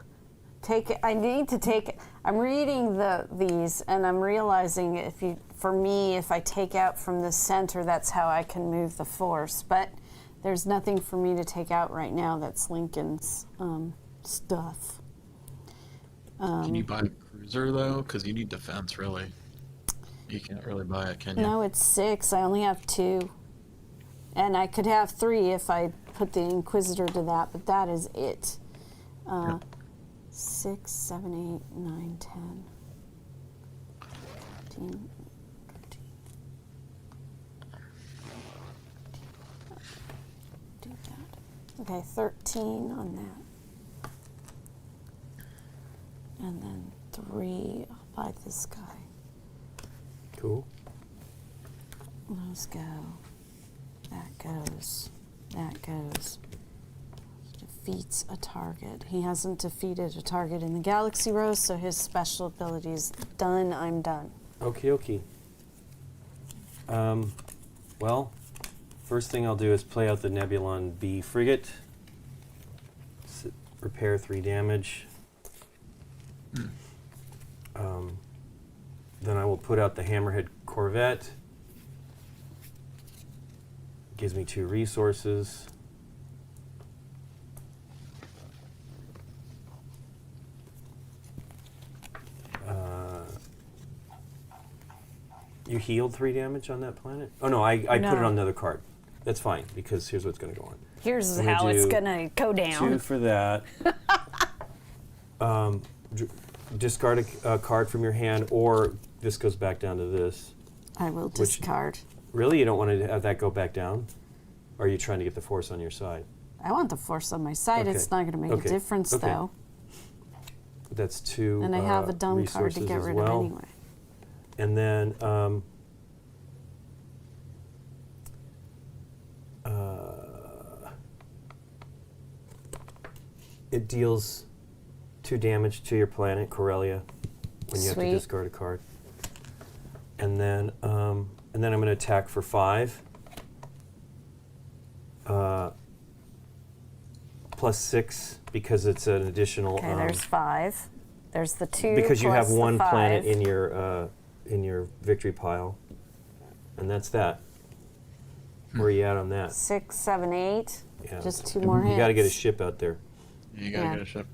Take it. I need to take it. I'm reading these, and I'm realizing if I take out from the center, that's how I can move the force. But there's nothing for me to take out right now. That's Lincoln's stuff. Can you buy a cruiser though? Because you need defense, really. You can't really buy it, can you? No, it's 6. I only have 2. And I could have 3 if I put the Inquisitor to that, but that is it. 6, 7, 8, 9, 10, 13, 14. Do that. Okay, 13 on that. And then 3, I'll buy this guy. Cool. Those go. That goes. That goes. Defeats a target. He hasn't defeated a target in the Galaxy Rose, so his special ability is done. I'm done. Okie dokie. Well, first thing I'll do is play out the Nebulon B frigate. Repair 3 damage. Then I will put out the Hammerhead Corvette. Gives me 2 resources. You healed 3 damage on that planet? Oh no, I put it No. on another card. That's fine, because here's what's going to go on. Here's I'm gonna how it's do gonna go 2 down. for that. Discard a card from your hand, or this goes back down to this. I will discard. Really? You don't want to have that go back down? Or are you trying to get the force on your side? I want the force on my side. Okay. It's not gonna make Okay. a difference Okay. though. That's 2 And I have a dumb card to resources get as rid well. of anyway. And then it deals 2 damage to your planet, Corellia, when you have to Sweet. discard a card. And then I'm going to attack for 5. Plus 6 because it's an additional. Okay, there's 5. There's the 2 because you have plus the 1 planet 5. in your victory pile, and that's that. Where are you at on that? 6, 7, 8. Yeah. Just 2 more hits. You got to get a ship out there, You gotta Yeah. get a ship.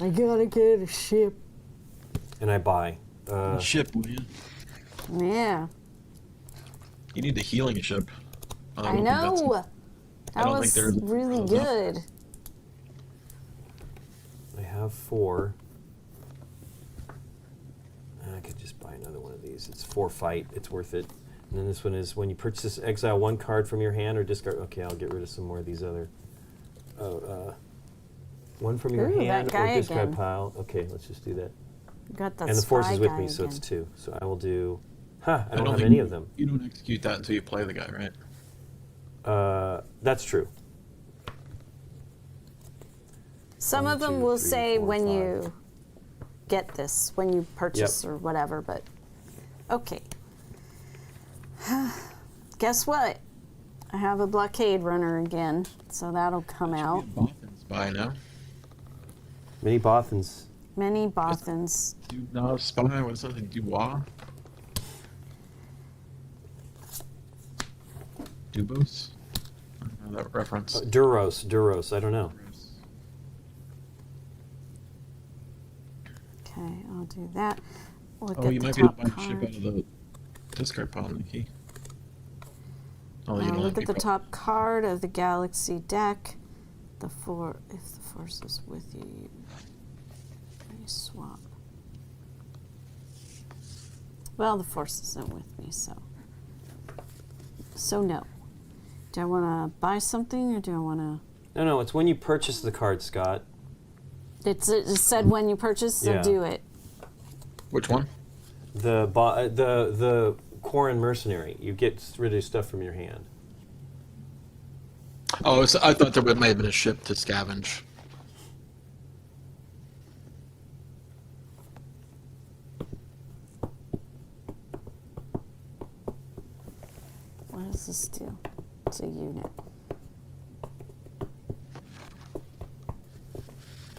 I gotta get a ship. and I buy. A ship, will you? Yeah, You need the healing ship. I don't think that's- know. I That don't was think there's really enough. good. I have 4. I could just buy another one of these. It's 4 fight. It's worth it. And then this one is when you purchase, exile 1 card from your hand or discard. Okay, I'll get rid of some more of these other. 1 from your Ooh, that hand or guy discard again. pile. Okay, let's just do that. Got that And the force spy is with guy me, so again. it's 2. So I will do. I don't have think any you- of them. You don't execute that until you play the guy, right? That's true. Some 1, of them 2, will 3, say 4, when 5. you get this, when you purchase or whatever, but okay. Guess what? I have a blockade runner again, so that'll come out. Bothan's by now. Many Bothans. Many Bothans. Do not spy. What's something? Dubois? Dubos? I don't know that reference. Duros. I don't know. Okay, I'll do that. Look Oh, at you the might be able top to buy a ship card. out of the discard pile, Nikki. Oh, you don't Look at the people- top card of the Galaxy deck. If the force is with you, you swap. Well, the force isn't with me, so no. Do I want to buy something, or do I want to? No, it's when you purchase the card, Scott. It said when you purchase, so Yeah. do it. Which one? The Quarren Mercenary. You get rid of stuff from your hand. Oh, so I thought there might have been a ship to scavenge. What does this do? It's a unit.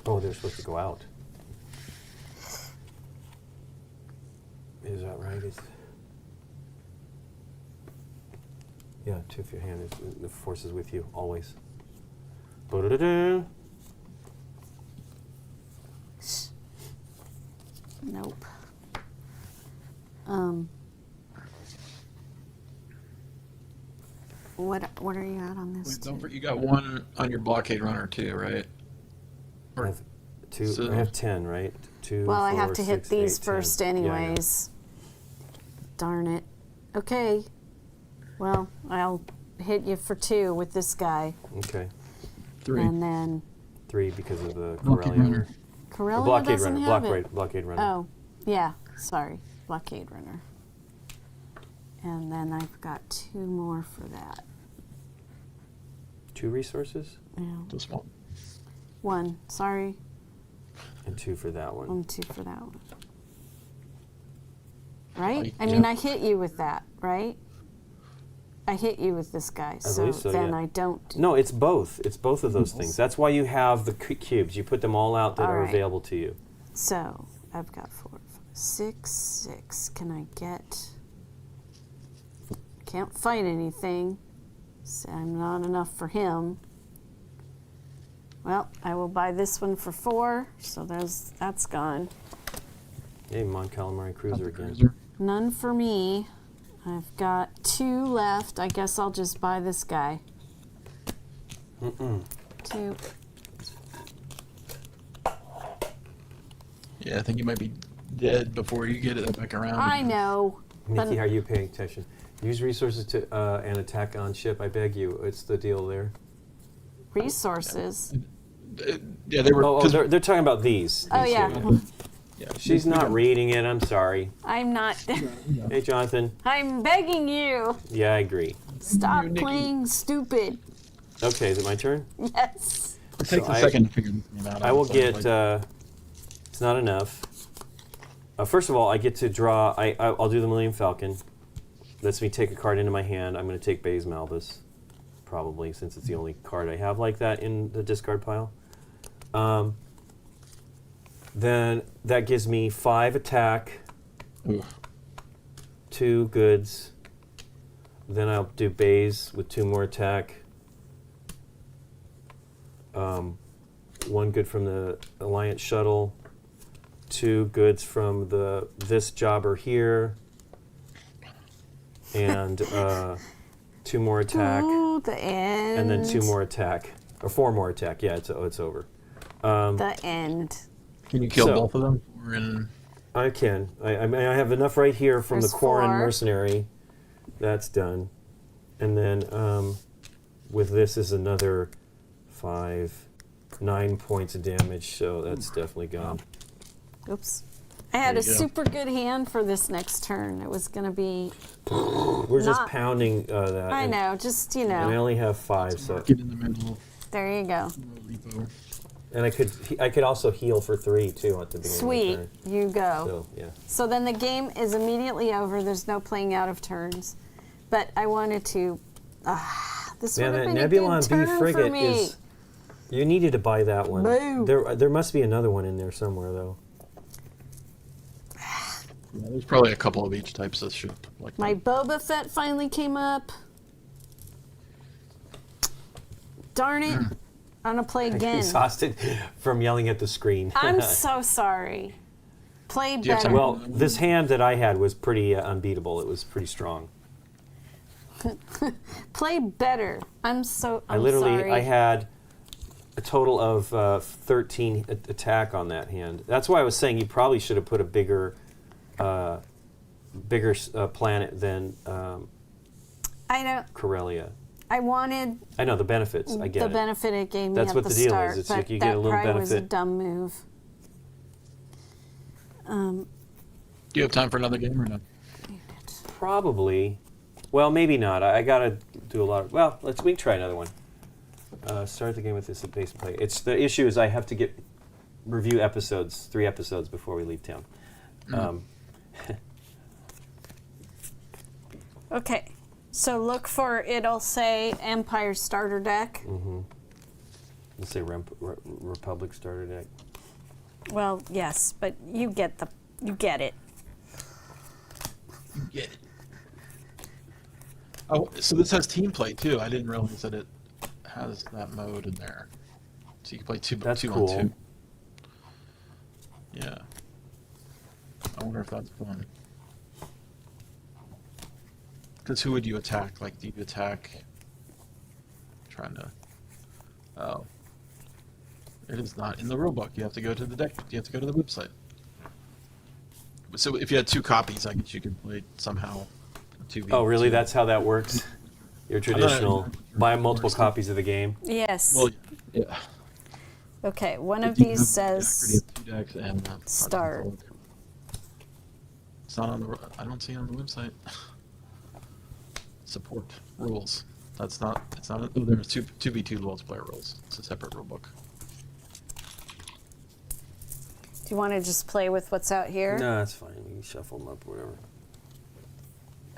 Oh, they're supposed to go out. Is that right? Yeah, two of your hand is the force is with you always. Ba-da-da-da. Nope. What are you at on this? Wait, don't too? forget, you got one on your blockade runner too, right? I have two. So- I have 10, right? Two. Well, I have 4, to hit 6, these 8, 10. first Yeah, I know. anyways. Darn it. Okay. Well, I'll hit you for 2 with this guy. Okay, 3. And then 3 because of the Blockade Corellian. runner. Corellia Blockade doesn't runner. have it. Blockade runner. Oh, yeah. Sorry. Blockade runner. And then I've got 2 more for that. 2 resources Yeah. This one. 1. Sorry. and 2 for that one. 2 for that one. Right? Oh, I mean, yeah. I hit you with that, right? I hit you with this guy, so believe so, then yeah. I don't. No, it's both. It's both of those things. That's why you have the cubes. You put them all out that All are right. available to you. So I've got 4, 5, 6, 6. Can I get? Can't fight anything. So I'm not enough for him. Well, I will buy this one for 4. So that's gone. Hey, Mon Calamari Cruiser again. Cruiser. None for me. I've got 2 left. I guess I'll just buy this guy. 2. Yeah, I think you might be dead before you get it back around. I again. know. Nikki, are you paying attention? Use resources to and attack on ship. I beg you. It's the deal there. Resources. Yeah, they were. Oh, 'cause- they're talking about these. Oh these yeah. here. yeah, She's not reading it. I'm sorry. I'm not. Hey, Jonathan. I'm begging you. Yeah, I agree. Stop Nikki. playing stupid. Okay, is it my turn? Yes. It takes So a second to figure this game out. I will honestly. get. Like, It's not enough. First of all, I get to draw. I'll do the Millennium Falcon. Lets me take a card into my hand. I'm going to take Baze Malbus, probably, since it's the only card I have like that in the discard pile. Then that gives me 5 attack, oof. 2 goods. Then I'll do Baze with 2 more attack. 1 good from the Alliance Shuttle. 2 goods from this jobber here. And 2 more attack. Ooh, the end. And then 2 more attack. Or 4 more attack. Yeah, it's over. The end. Can you kill So- both of them? Or in, I can. I mean, I have enough right here from There's the Quarren 4. Mercenary. That's done. And then with this is another 5, 9 points of damage. So that's definitely gone. Oops. I had a There you go. super good hand for this next turn. It was going to be. We're just Not- pounding that. I and- know, just, you And I know. only have 5, so get in the middle. There you go. Repo. and I could also heal for 3 too at the beginning Sweet. of the turn. You go. So yeah. So then the game is immediately over. There's no playing out of turns. But I wanted to. This Man, would have that been a Nebulon good B turn for frigate me. is. You needed to buy that one. Boo. There must be another one in there somewhere though. Yeah, there's probably a couple of each types of ship. Like My that. Boba Fett finally came up. Darn it. I'm going to play again. Exhausted from yelling at the screen. I'm so sorry. Play you have better. time? Well, this hand that I had was pretty unbeatable. It was pretty strong. Play better. I'm literally, sorry. I had a total of 13 attack on that hand. That's why I was saying you probably should have put a bigger planet than I don't. Corellia. I wanted I know the benefits. I get the it. benefit it gave me That's at what the the deal start, is. It's but like you that get a little probably was a benefit. dumb move. Do you have time for another game or no? Probably. Well, maybe not. I gotta do a lot of. Well, we can try another one. Start the game with this base play. The issue is I have to review 3 episodes before we leave town. Okay, so look for it'll say Empire Starter Deck. Let's say Republic starter deck. Well, yes, but you get it. Get it. Oh, so this has team play too. I didn't realize that it has that mode in there. So you can play two cool. on two. Yeah. I wonder if that's fun. Because who would you attack? Like, do you attack? Trying to. Oh. It is not in the rulebook. You have to go to the deck. You have to go to the website. So if you had 2 copies, I guess you could play somehow. 2v2. Oh, really? That's how that works? Your traditional buy multiple Works. copies of the game? Yes. Well, yeah. Okay, one If of you these have says two decks and start. It's not on the. I don't see it on the website. Support rules. That's not. It's not. Oh, there's 2v2 multiplayer rules. It's a separate rule book. Do you want to just play with what's out here? No, that's fine. We can shuffle them up or whatever.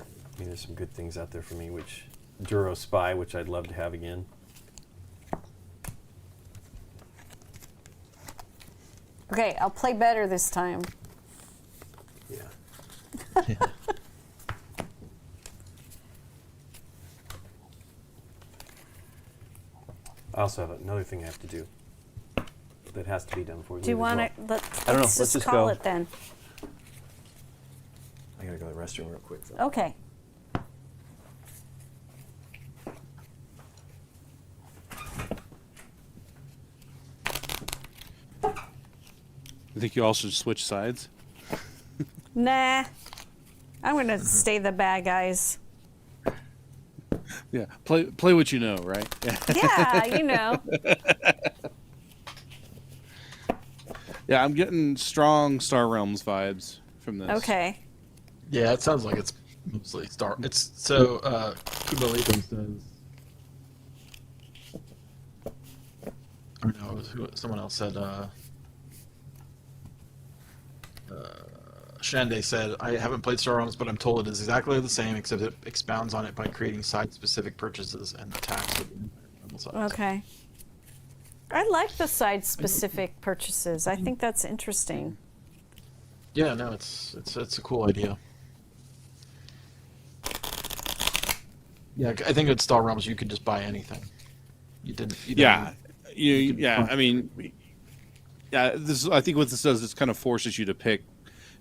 I mean, there's some good things out there for me, which Duro Spy, which I'd love to have again. Okay, I'll play better this time. Yeah. I also have another thing I have to do that has to be done before we Do you leave as want well. to? I don't know. Let's Let's just just call go. it then. I gotta go to the restroom real quick. Though. Okay. I think you all should switch sides. Nah. I'm going to stay the bad guys. Yeah, play what you know, right? Yeah, you know. Yeah, I'm getting strong Star Realms vibes from this. Okay. Yeah, it sounds like it's mostly Star. It's so. Kubalito says. Or no, it was someone else said. Shande said, I haven't played Star Realms, but I'm told it is exactly the same, except it expounds on it by creating site-specific purchases and attacks with the sides. Okay. I like the side-specific purchases. I think that's interesting. Yeah, no, it's a cool idea. Yeah, I think at Star Realms you could just buy anything. You didn't. Yeah, could yeah. find- I mean, yeah. I think what this does is kind of forces you to pick.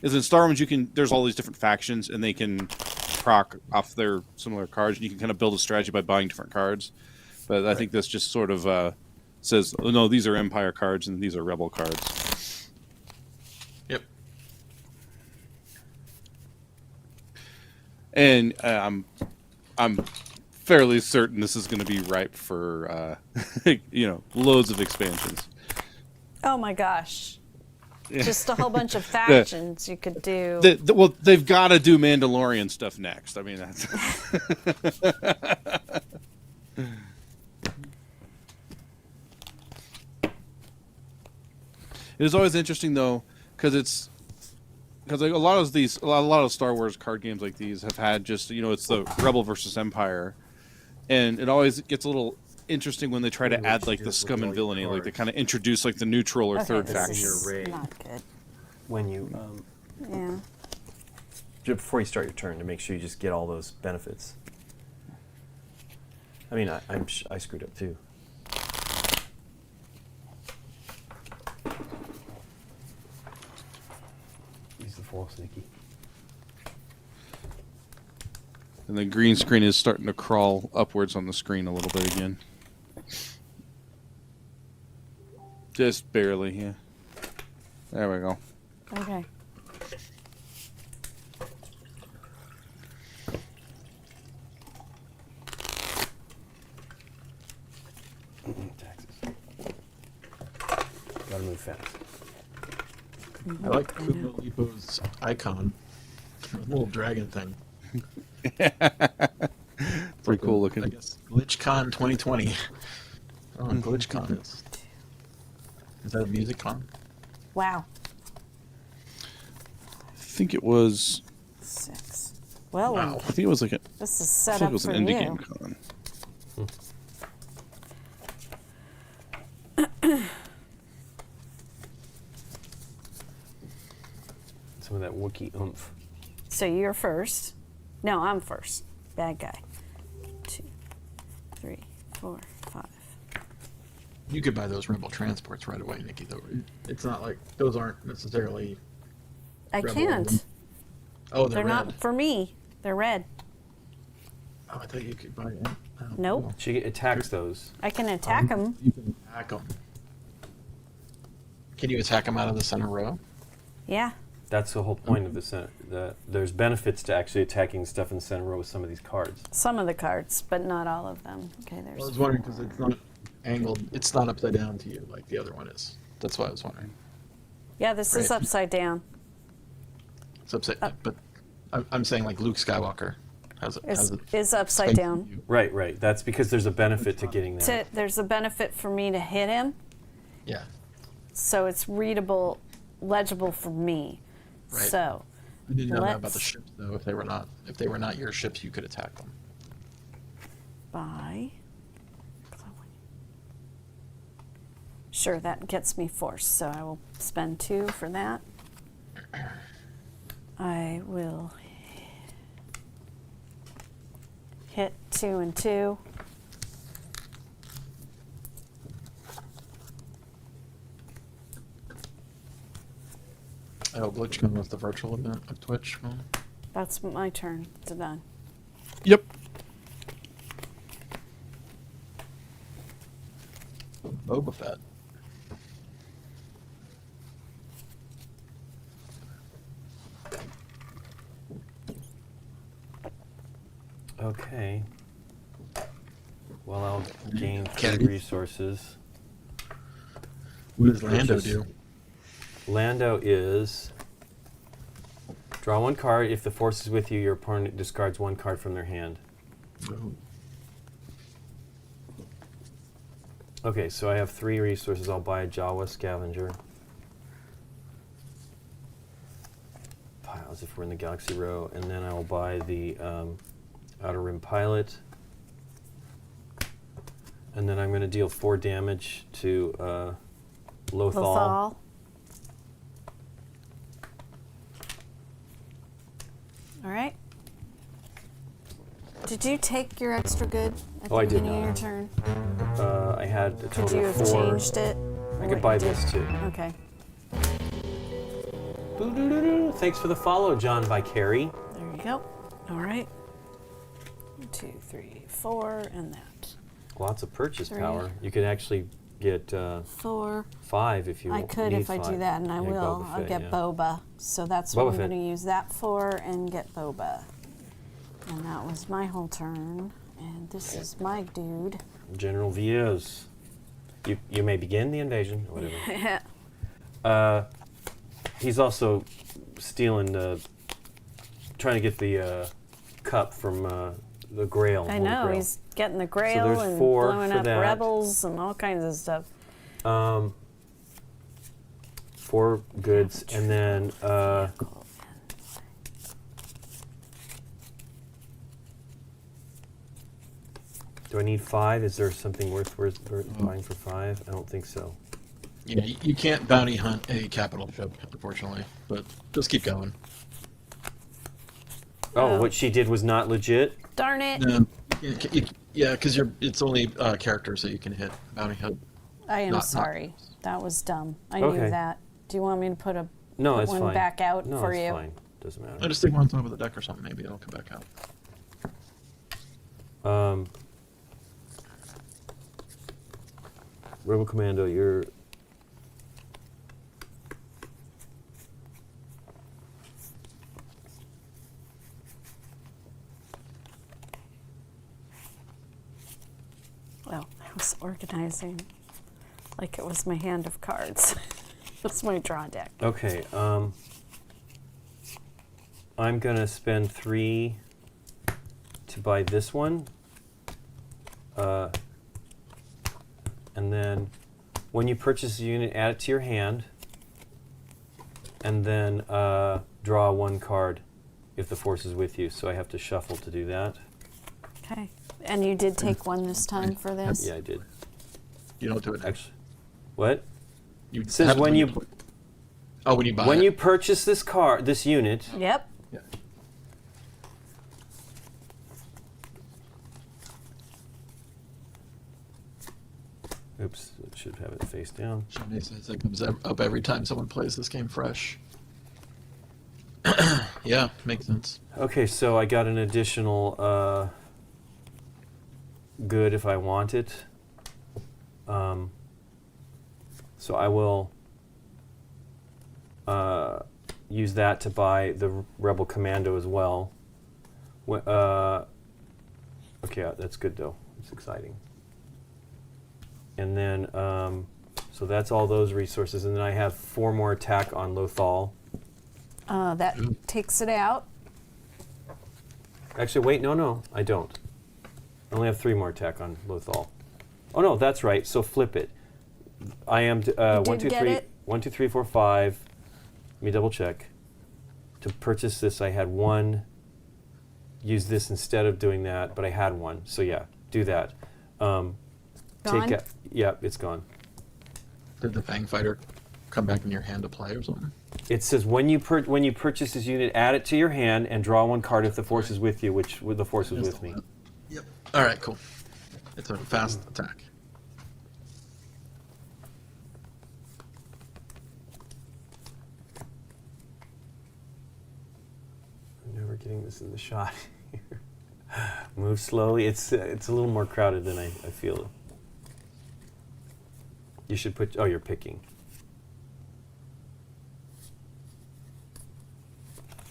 Is in Star Realms there's all these different factions and they can proc off their similar cards and you can kind of build a strategy by buying different cards. But I think this just sort of says, oh no, these are Empire cards and these are Rebel cards. Yep. And I'm fairly certain this is going to be ripe for loads of expansions. Oh my gosh. Just a whole bunch of factions you could do. Well, they've got to do Mandalorian stuff next. I mean, that's. It was always interesting though, because like a lot of Star Wars card games like these have had just it's the Rebel versus Empire, and it always gets a little interesting when they try to add like the scum and villainy, like they kind of introduce like the neutral or third this faction. is not good. When you Yeah. before you start your turn to make sure you just get all those benefits. I mean, I screwed up too. Use the force, Nikki. And the green screen is starting to crawl upwards on the screen a little bit again. Just barely, yeah. There we go. Okay. Taxes. Gotta move fast. I like Kubo Lipo's icon. The little dragon thing. Pretty cool looking. I guess GlitchCon 2020. Oh, GlitchCon is. Is that a music con? Wow. I think it was. 6. Well, Wow. I think it was like a. this is I set think up it was for an indie you. game con. Some of that Wookiee oomph. So you're first. No, I'm first. Bad guy. 2, 3, 4, 5. You could buy those Rebel transports right away, Nikki. Though it's not like those aren't necessarily. I Rebel. can't. Oh, They're red. not for me. They're red. Oh, I thought you could buy it. Oh, Nope. cool. She attacks those. I can attack them. You can attack them. Can you attack them out of the center row? Yeah. That's the whole point of the center. There's benefits to actually attacking stuff in the center row with some of these cards. Some of the cards, but not all of them. Okay, I there's. was wondering because it's not angled. It's not upside down to you like the other one is. That's why I was wondering. Yeah, this is Right. upside down. It's upside, but I'm saying like Luke Skywalker has it. Is upside down. Right. That's because there's a benefit to getting there. There's a benefit for me to hit him, Yeah. so it's readable, legible for me. Right. So, I didn't know that about Let's- the ships though. If they were not your ships, you could attack them. by. Sure, that gets me forced, so I will spend 2 for that. I will hit 2 and 2. Oh, GlitchCon was the virtual event of Twitch. Well, That's my turn. It's done. Yep. Boba Fett. Okay. Well, I'll gain 3 Kennedy. resources. What does Lando Which is- do? Lando is draw 1 card. If the force is with you, your opponent discards 1 card from their hand. Oh. Okay, so I have 3 resources. I'll buy a Jawa scavenger. Piles if we're in the galaxy row, and then I will buy the outer rim pilot. And then I'm going to deal 4 damage to Lothal. Lothal. All right. Did you take your extra good at Oh, the I did beginning of your not. turn? I had a Could total you of have 4. changed it? I What could buy you did? this too. Okay. Boo-doo-doo-doo. Thanks for the follow, John Vicari. There you go. All right. 1, 2, 3, 4, and that. Lots of purchase 3. power. You could actually get 4. 5 if you I could need if I do 5. that, and I Yeah, will. Boba I'll Fett, get yeah. Boba. So that's Boba what I'm Fett. going to use that for, and get Boba. And that was my whole turn. And this is my dude. General Vios. You may begin the invasion, or whatever. He's also stealing trying to get the cup from the Grail. I Holy know, Grail. he's getting the Grail there's and 4 blowing for up that. rebels and all kinds of stuff. 4 goods, and then do I need 5? Is there something worth buying for 5? I don't think so. Yeah, you can't bounty hunt a capital ship, unfortunately. But just keep going. Oh, what she did was not legit? Darn it! Yeah, because it's only characters that you can hit bounty hunt. I am not- sorry. That was dumb. I Okay. knew that. Do you want me to put No, one it's fine. back out No, for it's you? fine. Doesn't matter. I just think on top of the deck or something. Maybe it'll come back out. Rebel Commando, you're... Well, I was organizing like it was my hand of cards. That's my draw deck. Okay, I'm going to spend 3 to buy this one. And then when you purchase a unit, add it to your hand. And then draw 1 card if the force is with you. So I have to shuffle to do that. Okay. And you did take one this time for this? Yeah, I did. You don't do it. Actually, what? You It says have to when you... when you buy When it. you purchase this unit, Yep. Yeah. oops, it should have it face down. Shane says it comes up every time someone plays this game fresh. Yeah, makes sense. Okay, so I got an additional good if I want it. So I will use that to buy the Rebel Commando as well. Okay, that's good though. It's exciting. And then, so that's all those resources. And then I have 4 more attack on Lothal. That takes it out. Actually, wait, no, I don't. I only have 3 more attack on Lothal. Oh no, that's right. So flip it. I am 1, 2, get 3, it? 1, 2, 3, 4, 5. Let me double check. To purchase this, I had 1. Use this instead of doing that, but I had 1. So yeah, do that. Gone? Yeah, it's gone. Did the Fang Fighter come back in your hand to play or something? It says when you purchase this unit, add it to your hand and draw 1 card if the force is with you, which the force was with me. Yep. All right, cool. It's a fast attack. I'm never getting this in the shot here. Move slowly. It's a little more crowded than I feel. You should put. Oh, you're picking.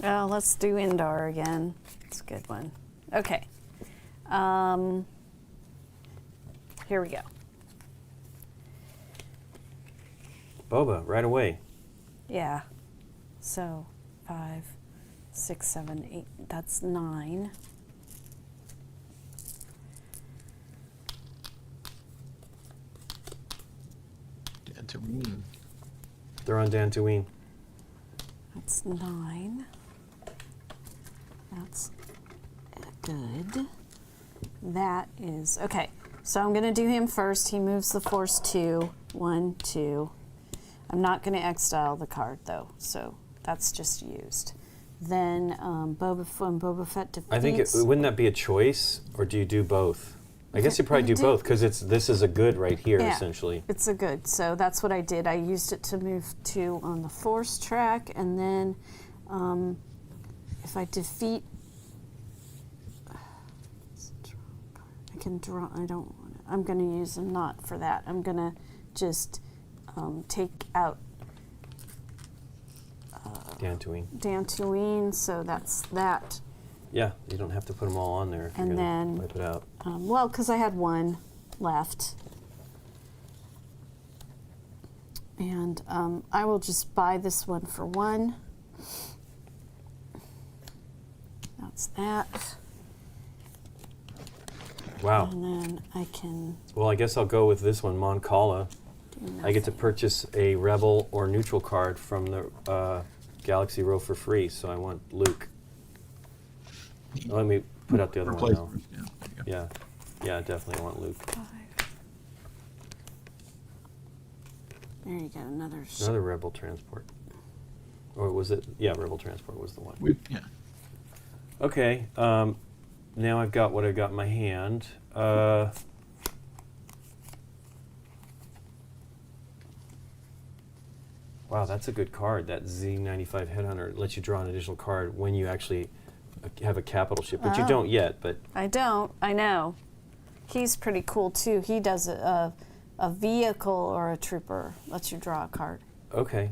Oh, let's do Indar again. It's a good one. Okay. Here we go. Boba, right away. Yeah. So 5, 6, 7, 8. That's 9. Dantooine. They're on Dantooine. That's 9. That's good. That is okay. So I'm going to do him first. He moves the force 2. 1, 2. I'm not going to exile the card though, so that's just used. Then when Boba Fett defeats. I think wouldn't that be a choice, or do you do both? I guess you probably do both because this is a good right here essentially. It's a good. So that's what I did. I used it to move 2 on the force track, and then if I defeat, I can draw. I don't want it. I'm going to use them not for that. I'm going to just take out Dantooine, so that's that. Yeah, you don't have to put them all on there if you're going to wipe it out. Well, because I had 1 left. And I will just buy this one for 1. That's that. Wow. And then I can... Well, I guess I'll go with this one, Mon Cala. I get to purchase a Rebel or Neutral card from the Galaxy Row for free, so I want Luke. Let me put out the other one now. Yeah, definitely I want Luke. 5. There you go, Another Rebel Transport. Or was it? Yeah, Rebel Transport was the one. Yeah. Okay, now I've got what I've got in my hand. Wow, that's a good card. That Z95 Headhunter lets you draw an additional card when you actually have a capital ship, but you don't yet. But I don't. I know. He's pretty cool too. He does a vehicle or a trooper. Lets you draw a card. okay,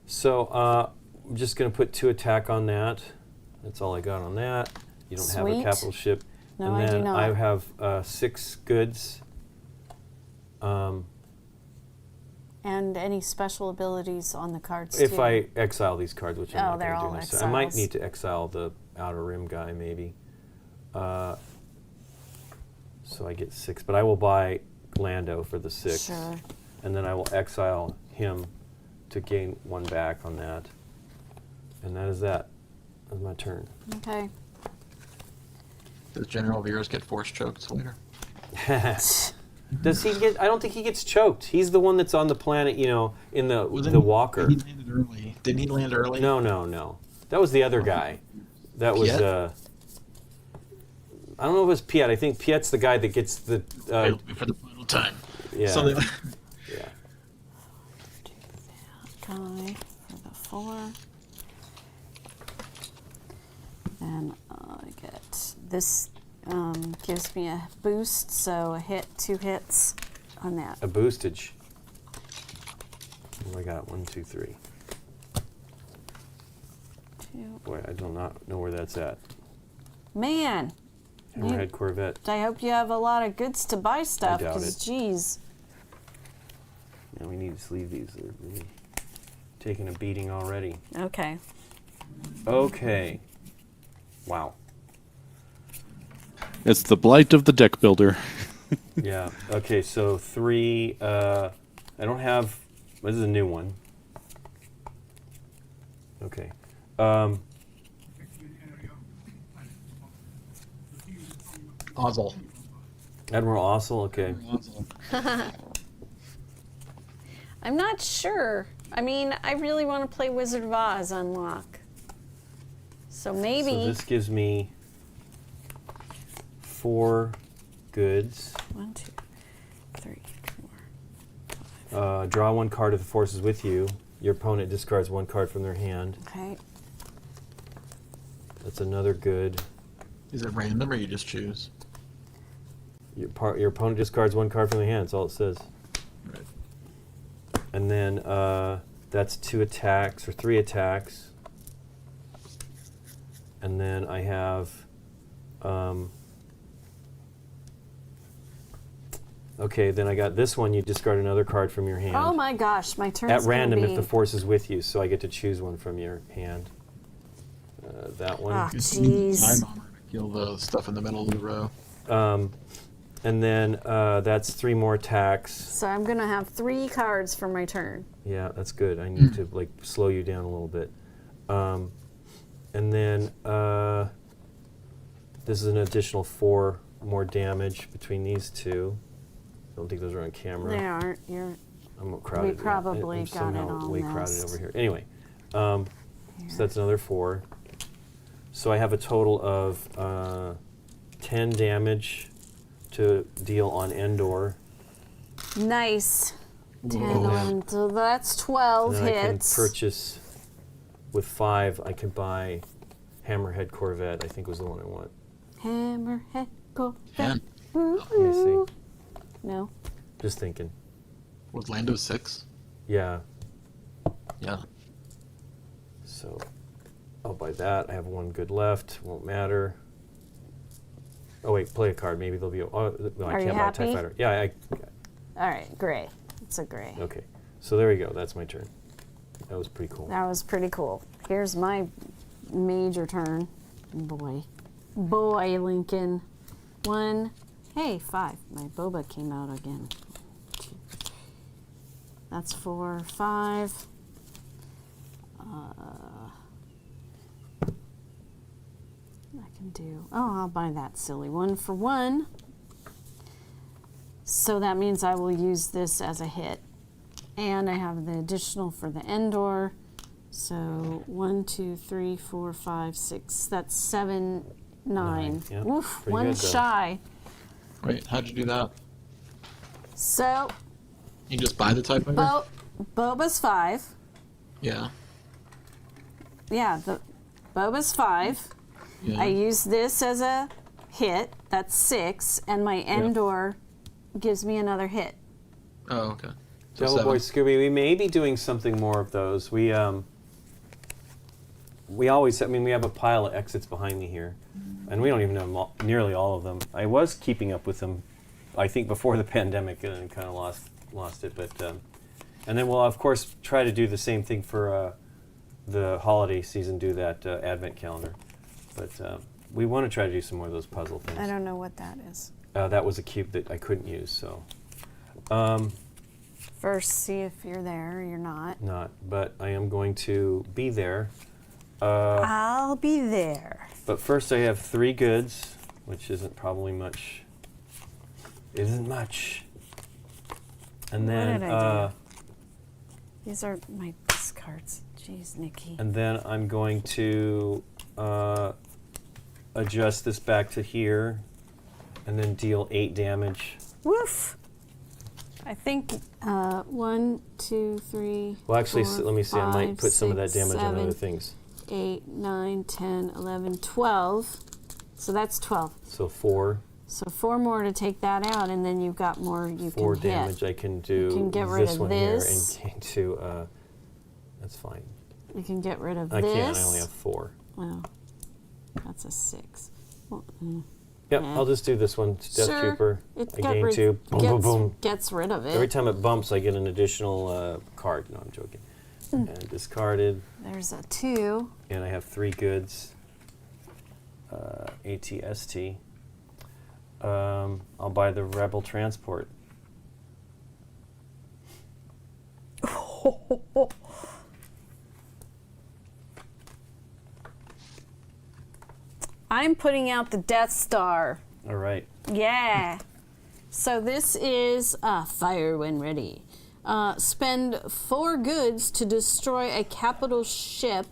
so I'm just going to put 2 attack on that. That's all I got on that. You don't have a Sweet. capital ship. No, and I then do not. I have 6 goods. And any special abilities on the cards If too. I exile these cards, which I'm not they're going to all do necessarily. I might exiles. need to exile the Outer Rim guy, maybe. So I get 6, but I will buy Lando for the 6. Sure. And then I will exile him to gain 1 back on that. And that is that. That's my turn. Okay. Does General Veers get force choked later? Does he get? I don't think he gets choked. He's the one that's on the planet, you know, in the walker. He landed early. Didn't he land early? No. That was the other guy. That was Piet? I don't know if it was Piet. I think Piet's the guy that gets the. For the final time. Yeah. Something like Yeah. Do that guy for the 4. And I get this. Gives me a boost, so a hit, 2 hits on that. A boostage. Oh, I got 1, 2, 3. 2. Boy, I do not know where that's at. Man, Hammerhead Corvette. I hope you have a lot of goods to buy stuff, doubt because it. geez. Now we need to sleeve these. They're really taking a beating already. Okay. Okay. Wow. It's the blight of the deck builder. Yeah. Okay, so 3. I don't have. This is a new one. Okay. Ozzel. Admiral Ossel. Okay. I'm not sure. I mean, I really want to play Wizard of Oz unlock. So maybe. So this gives me 4 goods. 1, 2, 3, 4. Draw 1 card if the force is with you. Your opponent discards 1 card from their hand. Okay. That's another good. Is it random or you just choose? Your opponent discards 1 card from their hand. That's all it says. Right. And then that's 2 attacks or 3 attacks. And then I have. Okay, then I got this one. You discard another card from your hand. Oh my gosh, my turn's At random gonna if be... the force is with you, so I get to choose one from your hand. That one. Ah, You just need the jeez. time bomber to kill the stuff in the middle of the row. And then that's 3 more attacks. So I'm gonna have 3 cards for my turn. Yeah, that's good. I need to like slow you down a little bit. And then this is an additional 4 more damage between these 2. I don't think those are on camera. They aren't. You're. I'm crowded. We probably I'm got somehow it on way crowded this. over here. Anyway, so that's another 4. So I have a total of 10 damage to deal on Endor. Nice. 10, Whoa. 11. So that's 12 And then I can hits. purchase with 5. I can buy Hammerhead Corvette. I think was the one I want. Hammerhead, go. 10. Let me see. No. Just thinking. Was Lando 6? Yeah. Yeah. So I'll buy that. I have 1 good left. Won't matter. Oh wait, play a card. Maybe there'll be. No, I Are you can't buy a TIE happy? Fighter. Yeah. All right, gray. It's a gray. Okay. So there we go. That's my turn. That was pretty cool. That was pretty cool. Here's my major turn. Boy, Lincoln. 1. Hey, 5. My boba came out again. 2. That's 4, 5. I can do. Oh, I'll buy that silly 1 for 1. So that means I will use this as a hit. And I have the additional for the Endor. So 1, 2, 3, 4, 5, 6. That's 7, 9. Yep. Oof, Pretty 1 good, though. shy. Wait, how'd you do that? So You just buy the TIE Fighter? Boba's 5. Yeah. Yeah, the Boba's 5. Yeah. I use this as a hit. That's 6, and my Endor gives me another hit. Oh, okay. So Devil 7. Boy Scooby, we may be doing something more of those. We always, I mean, we have a pile of exits behind me here, and we don't even know nearly all of them. I was keeping up with them, I think, before the pandemic, and kind of lost it. But and then we'll of course try to do the same thing for the holiday season. Do that advent calendar, but we want to try to do some more of those puzzle things. I don't know what that is. That was a cube that I couldn't use, so. First, see if you're there or you're not. Not, but I am going to be there. I'll be there. But first I have 3 goods, which isn't probably much. Isn't much. And then What did I do? These are my discards. Jeez, Nikki. and then I'm going to adjust this back to here and then deal 8 damage. Woof. I think 1, 2, 3. Well, actually, 4, let me see. I might 5, put some of that 6, damage on 7, other things. 8, 9, 10, 11, 12. So that's 12. So 4 So 4 more to take that out, and then you've got more you 4 can hit. damage. I can do can get rid this of one this. here and gain 2. That's fine. You can get rid of I this. can't. I only have 4. Well, that's a 6. Well, Yep, Yeah. I'll just do this one. Death Sure. Trooper. It's I gain 2. Boom, boom, boom. Gets rid of it. Every time it bumps, I get an additional card. No, I'm joking. And discarded. There's a 2. And I have 3 goods. ATST. I'll buy the Rebel Transport. I'm putting out the Death Star. All right. Yeah. So this is fire when ready. Spend 4 goods to destroy a capital ship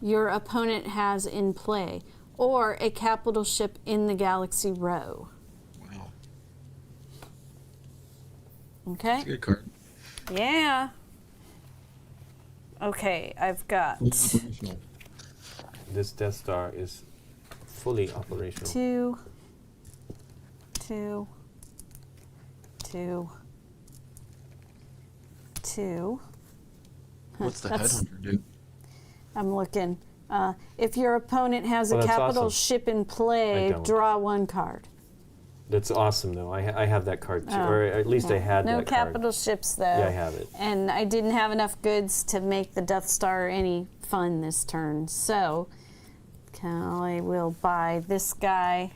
your opponent has in play, or a capital ship in the galaxy row. Wow. Okay? That's a good card. Yeah. Okay, I've got Operational. This Death Star is fully operational. 2, 2, 2, 2. What's the That's- headhunter do? I'm looking. If your opponent has Oh, a that's capital awesome. ship in I play, don't. draw 1 card. That's awesome, though. I have that card, too. Oh, Or at least I had no that card. capital ships, though. Yeah, I have it. And I didn't have enough goods to make the Death Star any fun this turn. So I will buy this guy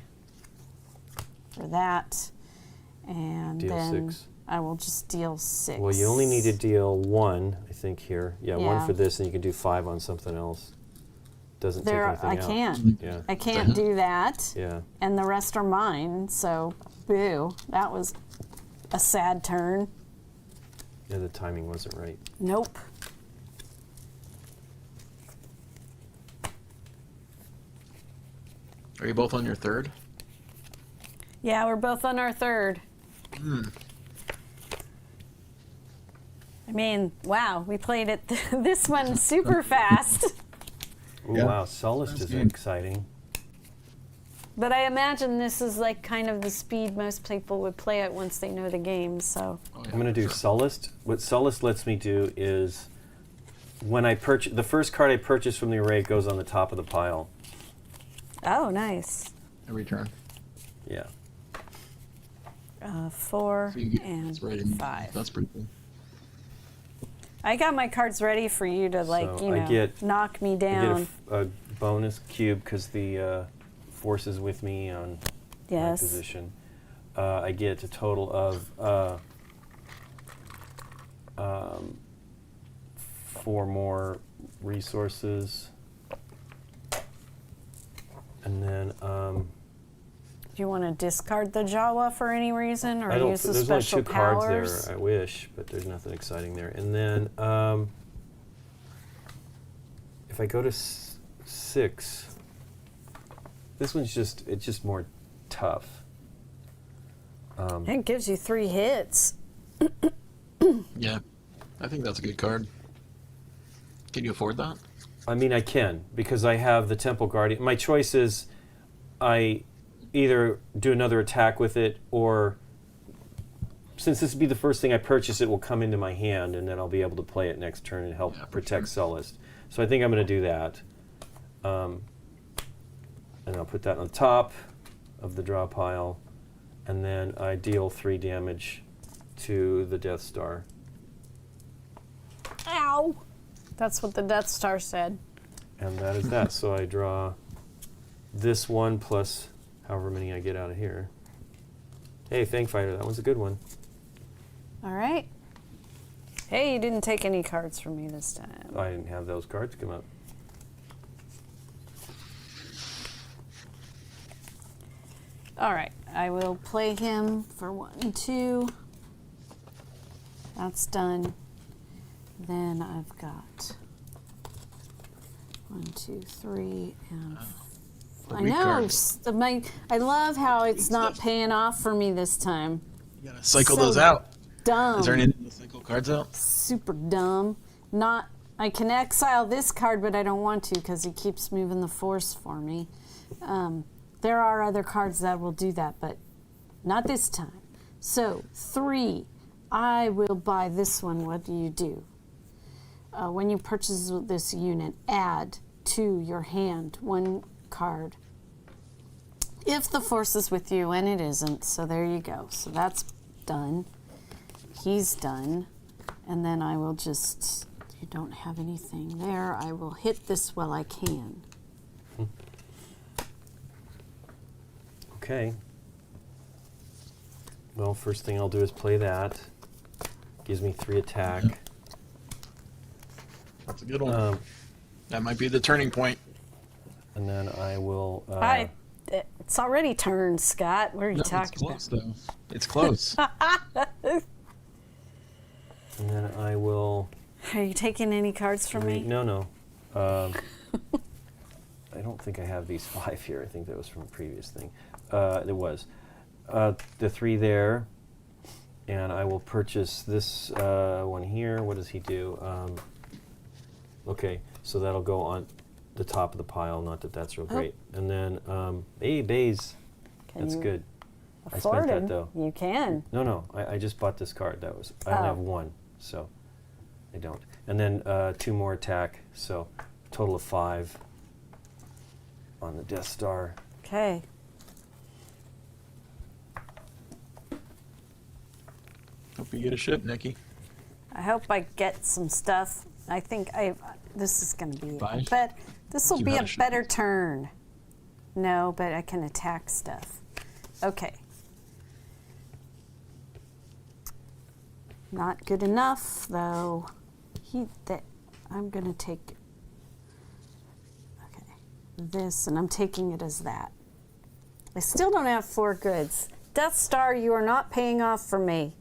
for that. And Deal then 6. I will just deal 6. Well, you only need to deal 1, I think, here. Yeah, 1 Yeah. for this, and you can do 5 on something else. Doesn't take There, anything I out. can't. Yeah. I can't do that. Yeah. And the rest are mine, so boo. That was a sad turn. Yeah, the timing wasn't right. Nope. Are you both on your third? Yeah, we're both on our third. I mean, wow, we played it this one super fast. Ooh, Yeah. wow, Solist That's is good. exciting. But I imagine this is like kind of the speed most people would play it once they know the game, so. Oh, yeah. I'm going to do Solist. What Solist lets me do is when I purchase the first card I purchase from the array goes on the top of the pile. Oh, nice. Every turn. Yeah. 4 So you get and it's right in. 5. That's pretty cool. I got my cards ready for you to, like, So you I know, get- knock me I down. get a bonus cube because the force is with me on my Yes. position. I get a total of 4 more resources. And then Do you want to discard the Jawa for any reason, or I don't. use the There's only special 2 powers? cards there. I wish, but there's nothing exciting there. And then if I go to 6, this one's just more tough. It gives you 3 hits. Yeah. I think that's a good card. Can you afford that? I mean, I can, because I have the Temple Guardian. My choice is I either do another attack with it, or since this would be the first thing I purchase, it will come into my hand, and then I'll be able to play it next turn and help protect Sullust. So I think I'm going to do that. And I'll put that on top of the draw pile, and then I deal 3 damage to the Death Star. Ow! That's what the Death Star said. And that is that. So I draw this one plus however many I get out of here. Hey, Fangfighter, that one's a good one. All right. Hey, you didn't take any cards from me this time. I didn't have those cards come up. All right, I will play him for 1, 2. That's done. Then I've got 1, 2, 3, and I know. I love how it's not paying off for me this time. You gotta cycle those out. Dumb. Is there anything to cycle cards out? Super dumb. I can exile this card, but I don't want to because he keeps moving the force for me. There are other cards that will do that, but not this time. So 3, I will buy this one. What do you do? When you purchase this unit, add to your hand 1 card. If the force is with you, and it isn't, so there you go. So that's done. He's done. And then I will just, you don't have anything there. I will hit this while I can. Okay. Well, first thing I'll do is play that. Gives me 3 attack. That's a good one. That might be the turning point. And then I will... It's already turned, Scott. What are you talking It's close, though. It's close. And then I will... Are you taking any cards from me? No. I don't think I have these 5 here. I think that was from a previous thing. There was. The 3 there. And I will purchase this one here. What does he do? Okay, so that'll go on the top of the pile. Not that that's real great. And then, hey, Baze. That's good. I spent that, though. You can. No. I just bought this card. That was. I only have 1, so I don't. And then 2 more attack, so total of 5 on the Death Star. Okay. Hope you get a ship, Nikki. I hope I get some stuff. I think this is going to be, Five? but this will You be got a a ship. better turn. No, but I can attack stuff. Okay. Not good enough, though. I'm going to take, okay, this, and I'm taking it as that. I still don't have 4 goods. Death Star, you are not paying off for me.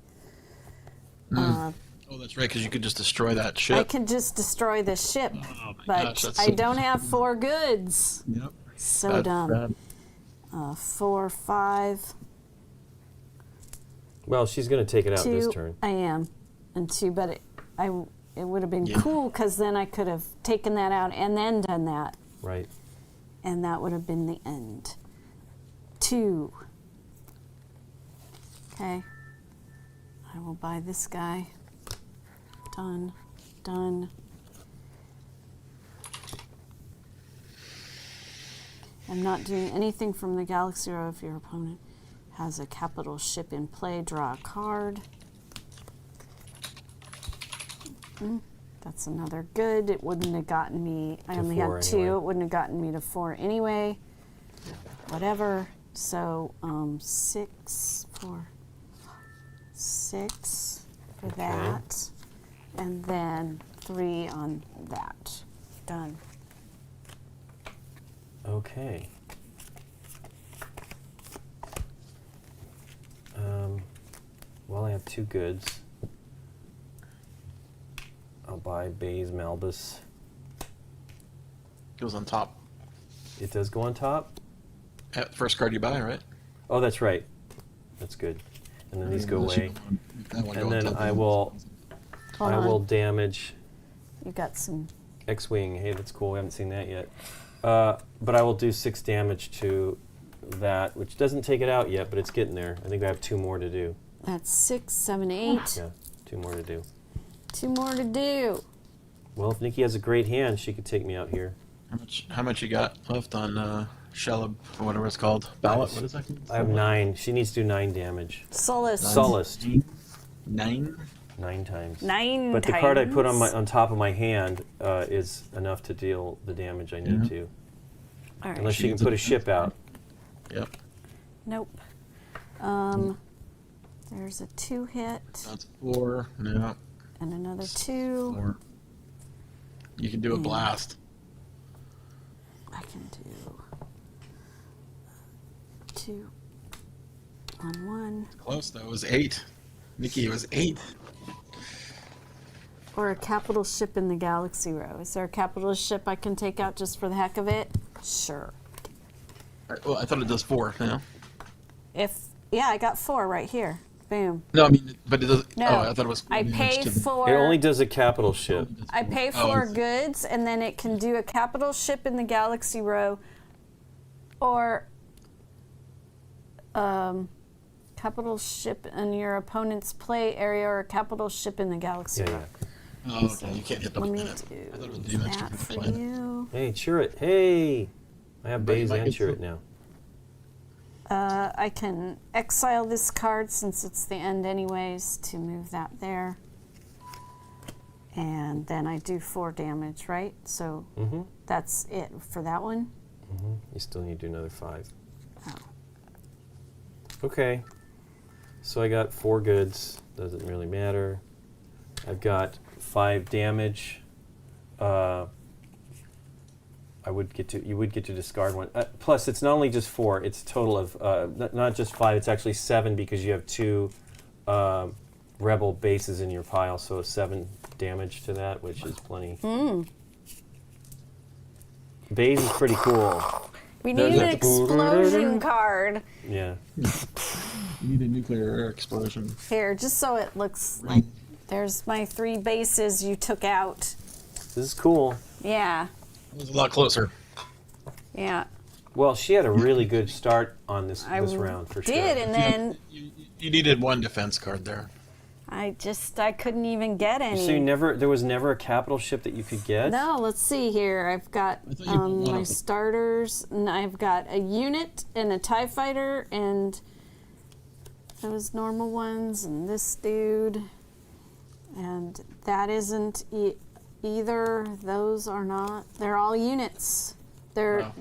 Oh, that's right, because you could just destroy that ship. I can just destroy the ship, Oh my but gosh, that's I so don't have 4 goods. Yep. So Bad, dumb. bad. 4, 5, Well, she's going to take it out 2. this turn. I am, and 2. But it would have been Yeah. cool because then I could have taken that out and then done that, Right. and that would have been the end. 2. Okay. I will buy this guy. Done. Done. I'm not doing anything from the galaxy or if your opponent has a capital ship in play, draw a card. That's another good. It wouldn't have gotten me, I To only 4 had 2. anyway. It wouldn't have gotten me to 4 anyway. Whatever. So 6, 4, 6 for Okay. that. And then 3 on that. Done. Okay. Well, I have 2 goods. I'll buy Baze Malbus. Goes on top. It does go on top? First card you buy, right? Oh, that's right. That's good. And then these go Unless you away. that one go And on then top I of will Hold I on. will damage. You got some X-Wing. Hey, that's cool. We haven't seen that yet. But I will do 6 damage to that, which doesn't take it out yet, but it's getting there. I think I have 2 more to do. That's 6, 7, 8. Yeah, 2 more to do. 2 more to do. Well, if Nikki has a great hand, she could take me out here. How much you got left on Sheleb, or whatever it's called? Ballot? What is that? I have 9. She needs to do 9 damage. Solus. Solaced. 9? 9 times. 9 But times. the card I put on top of my hand is enough to deal the damage I need to. All right. Unless she can put a ship out. Yep. Nope. There's a 2 hit That's 4. No. and another 2. 4. You can do a blast. I can do 2 on 1. Close though. It was 8. Nikki, it was 8. Or a capital ship in the galaxy row. Is there a capital ship I can take out just for the heck of it? Sure. All right, well, I thought it does 4 now. Yeah, I got 4 right here. Boom. No, I mean, but it does. No, Oh, I thought it was. I pay for. It only does a capital ship. I pay for goods, and then it can do a capital ship in the galaxy row, or capital ship in your opponent's play area, or a capital ship in the galaxy Yeah, row. yeah. Oh, okay. You can't hit the Let me planet. do I thought it was damage that to the for planet. you. Hey, Chirrut. Hey! I have But you Baze might and get some- Chirrut now. I can exile this card since it's the end anyways to move that there. And then I do 4 damage, right? So that's it for that one. You still need to do another 5. Oh. Okay. So I got 4 goods. Doesn't really matter. I've got 5 damage. You would get to discard 1. Plus, it's not only just 4. It's a total of not just 5. It's actually 7 because you have 2 rebel bases in your pile. So 7 damage to that, which is plenty. Baze is pretty cool. We need an explosion card. Yeah. You need a nuclear explosion. Here, just so it looks like there's my 3 bases you took out. This is cool. Yeah, It was a lot closer. yeah. Well, she had a really good start on this I round for sure. did, and then You needed 1 defense card there. I couldn't even get any. So there was never a capital ship that you could get? No, let's see here. I've got I thought you put one my of them. starters, and I've got a unit and a TIE fighter, and those normal ones, and this dude, and that isn't either. Those are not. They're all units. They're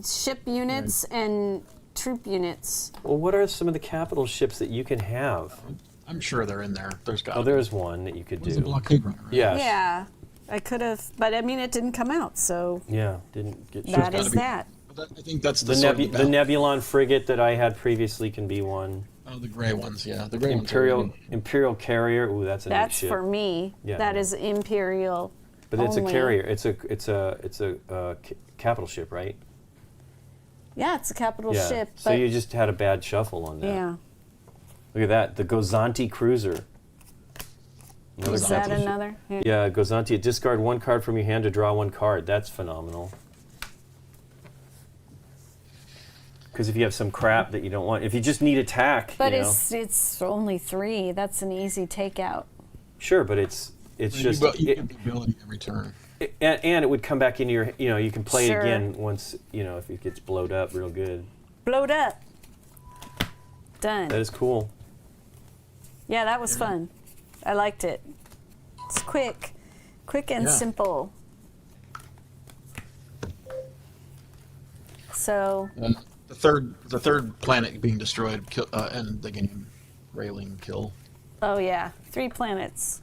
ship units and troop units. Well, what are some of the capital ships that you can have? I'm sure they're in there. There's got. Oh, there's one that you could There's a do. blockade runner. Right? Yes. Yeah, I could have, but I mean, it didn't come out, so Yeah, didn't get that gotta is be- that. But I think that's the sword of the battle. Nebulon frigate that I had previously can be one. Oh, the gray ones. Yeah, the gray ones. are Imperial carrier. Ooh, that's a neat That's ship. for me. Yeah, That yeah. is Imperial. But it's only. a carrier. It's a capital ship, right? Yeah, it's a capital Yeah. ship. So but you just had a bad shuffle on that. yeah. Look at that. The Gozanti cruiser. Another Was that capital ship. another? Yeah. Yeah, Gozanti. Discard 1 card from your hand to draw 1 card. That's phenomenal. Because if you have some crap that you don't want, if you just need attack, But you know, it's only 3. That's an easy takeout. sure, but it's just you get the ability every turn. and it would come back into your, you can play Sure. it again once, if it gets blowed up real good. Blowed up. Done. That is cool. Yeah, that was fun. I liked it. It's quick and Yeah. simple. So The third planet being destroyed end the game. Railing kill. oh yeah, 3 planets.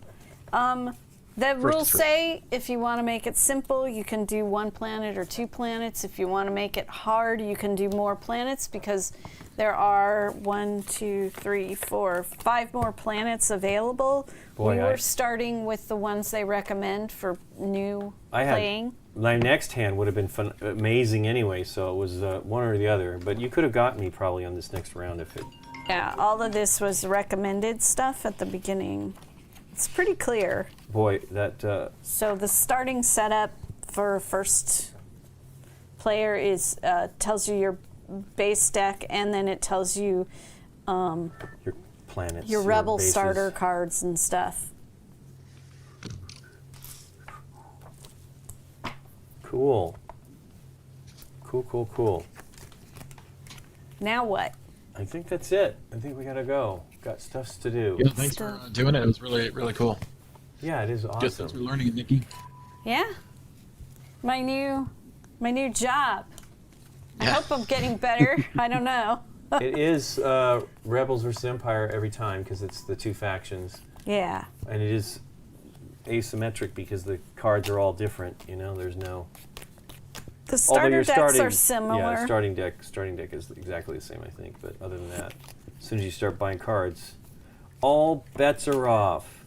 The rules three. say if you want to make it simple, you can do 1 planet or 2 planets. If you want to make it hard, you can do more planets because there are 1, 2, 3, 4, 5 more planets available. Boy, we were starting with the ones they recommend for new playing. My next hand would have been amazing anyway, so it was one or the other. But you could have got me probably on this next round if it. Yeah, all of this was recommended stuff at the beginning. It's pretty clear. Boy, that So the starting setup for first player is tells you your base deck, and then it tells you Your planets. your rebel bases. starter cards and stuff. Cool. Cool. Now what? I think that's it. I think we gotta go. Got stuffs to do. Yeah, thanks for doing it. It was really, really cool. Yeah, it is Just awesome. thanks for learning it, Nikki. Yeah, my new job. I hope I'm getting better. I don't know. It is Rebels versus Empire every time because it's the two factions, Yeah. and it is asymmetric because the cards are all different. There's no. The Although starter your decks starting, are similar. Yeah, starting deck is exactly the same, I think. But other than that, as soon as you start buying cards, all bets are off.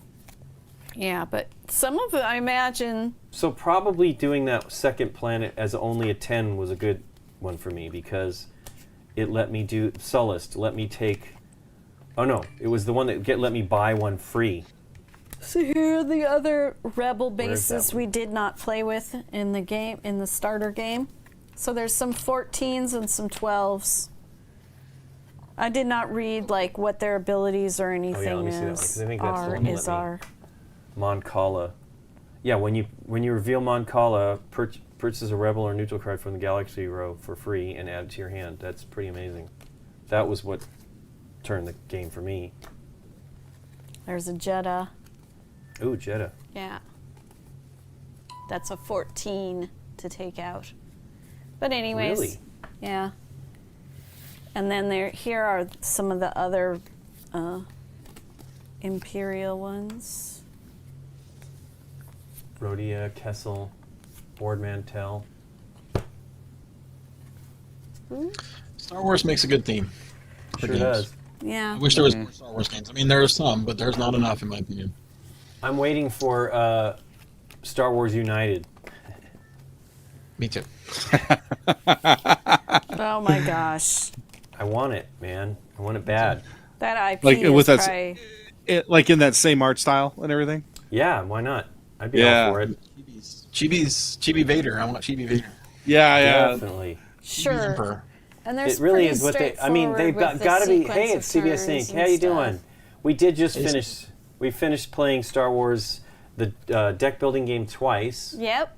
Yeah, but some of it, I imagine. So probably doing that second planet as only a 10 was a good one for me because it let me do Sullust, let me take. Oh no, it was the one that let me buy one free. So here are the other rebel Where's that bases one? we did not play with in the game, in the starter game. So there's some 14s and some 12s. I did not read like what their abilities or anything let me see that one, 'cause I think that's the are. one that Is let me- our Mon Cala. Yeah, when you reveal Mon Cala, purchase a rebel or neutral card from the Galaxy row for free and add it to your hand. That's pretty amazing. That was what turned the game for me. there's a Jeddah. Ooh, Jeddah. Yeah. That's a 14 to take out. But anyways. Really? Yeah. And then here are some of the other Imperial ones. Rhodia, Kessel, Ord Mantell. Star Wars makes a good theme. for Sure games. does. Yeah. I wish there was more Star Wars games. I mean, there are some, but there's not enough, in my opinion. I'm waiting for Star Wars United. Me too. Oh my gosh. I want it, man. I want it bad. That IP Like, is with that- probably... Like in that same art style and everything. Yeah, why not? I'd be Yeah. all for it. Chibi Vader. I want Chibi Vader. Yeah. Definitely. Sure. Emperor. And there's It really pretty is what they. I mean, they've straightforward with got to the be. Hey, it's sequence CBS of Inc. turns How you and doing? stuff. We did just Hey, finish. We finished playing Star Wars, the deck building game twice, Yep.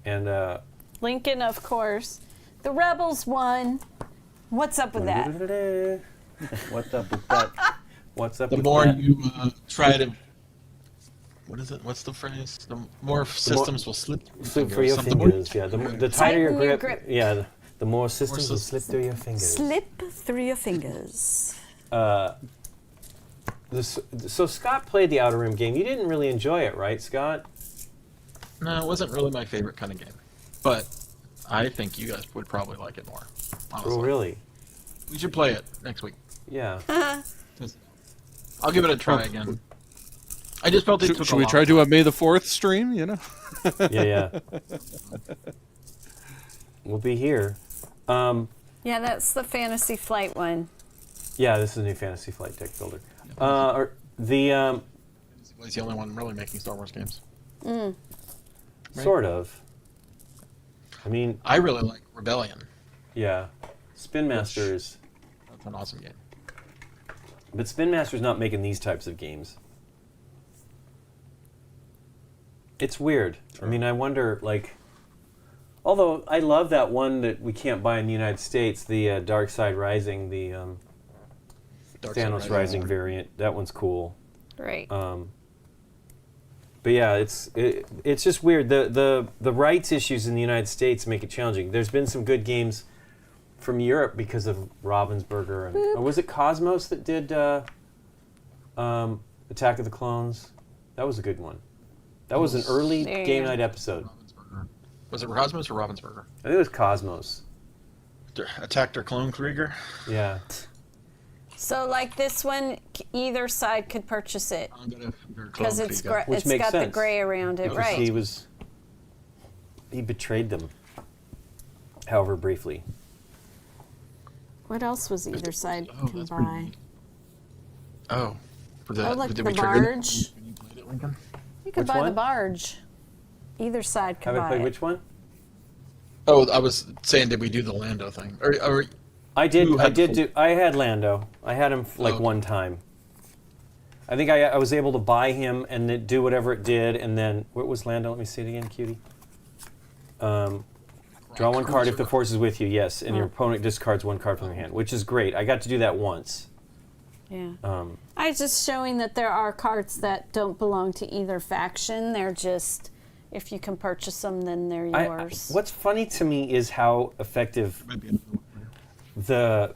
and Lincoln, of course. The Rebels won. What's up with that? What's up with that? What's up The with more that? you try to, what is it? What's the phrase? The more systems will slip Slip through your Something more- fingers. Yeah, the tighter your Tighten your grip. grip. Yeah, the more systems will systems. slip through your fingers. Slip through your fingers. So Scott played the Outer Rim game. You didn't really enjoy it, right, Scott? No, it wasn't really my favorite kind of game, but I think you guys would probably like it more. Honestly. Oh, really? We should play it next week. Yeah. I'll give it a try again. I just felt it took Should a we long try to time. do a May the 4th stream? Yeah. We'll be here. Yeah, that's the Fantasy Flight one. Yeah, this is a new Fantasy Flight deck builder. He's the only one really making Star Wars games. Right. Sort of. I mean, I really like Rebellion. yeah. Spin Masters. That's an awesome game. But Spin Master's not making these types of games. It's weird. I mean, I wonder, like... Although, I love that one that we can't buy in the United States, the Dark Side Rising, the Dark Side Thanos Rising variant. That one's cool. Right. But yeah, it's just weird. The rights issues in the United States make it challenging. There's been some good games from Europe because of Ravensburger and or was it Cosmos that did Attack of the Clones? That was a good one. That was an early There you Game go. Night episode. Ravensburger. Was it Cosmos or Ravensburger? I think it was Cosmos. Attack their clone Krieger? Yeah. So, like this one, either side could purchase it I'm gonna because it's Which it's makes got the sense. gray around it, Because right? He betrayed them. However briefly. What else was either side Oh, can that's buy? pretty neat. Oh, for the Oh, like did the we trigger barge. when you played it, Lincoln? You could Which buy the one? barge. Either side can Have I buy played it. which one? Oh, I was saying, did we do the Lando thing? Or I did. Who I had did the- do. I had Lando. I had him like Okay. one time. I think I was able to buy him and then do whatever it did, and then what was Lando? Let me see it again, cutie. Draw one card if the force is with you. Yes, and your opponent discards one card from your hand, which is great. I got to do that once. Yeah. I was just showing that there are cards that don't belong to either faction. They're just, if you can purchase them, then they're yours. What's funny to me is how effective the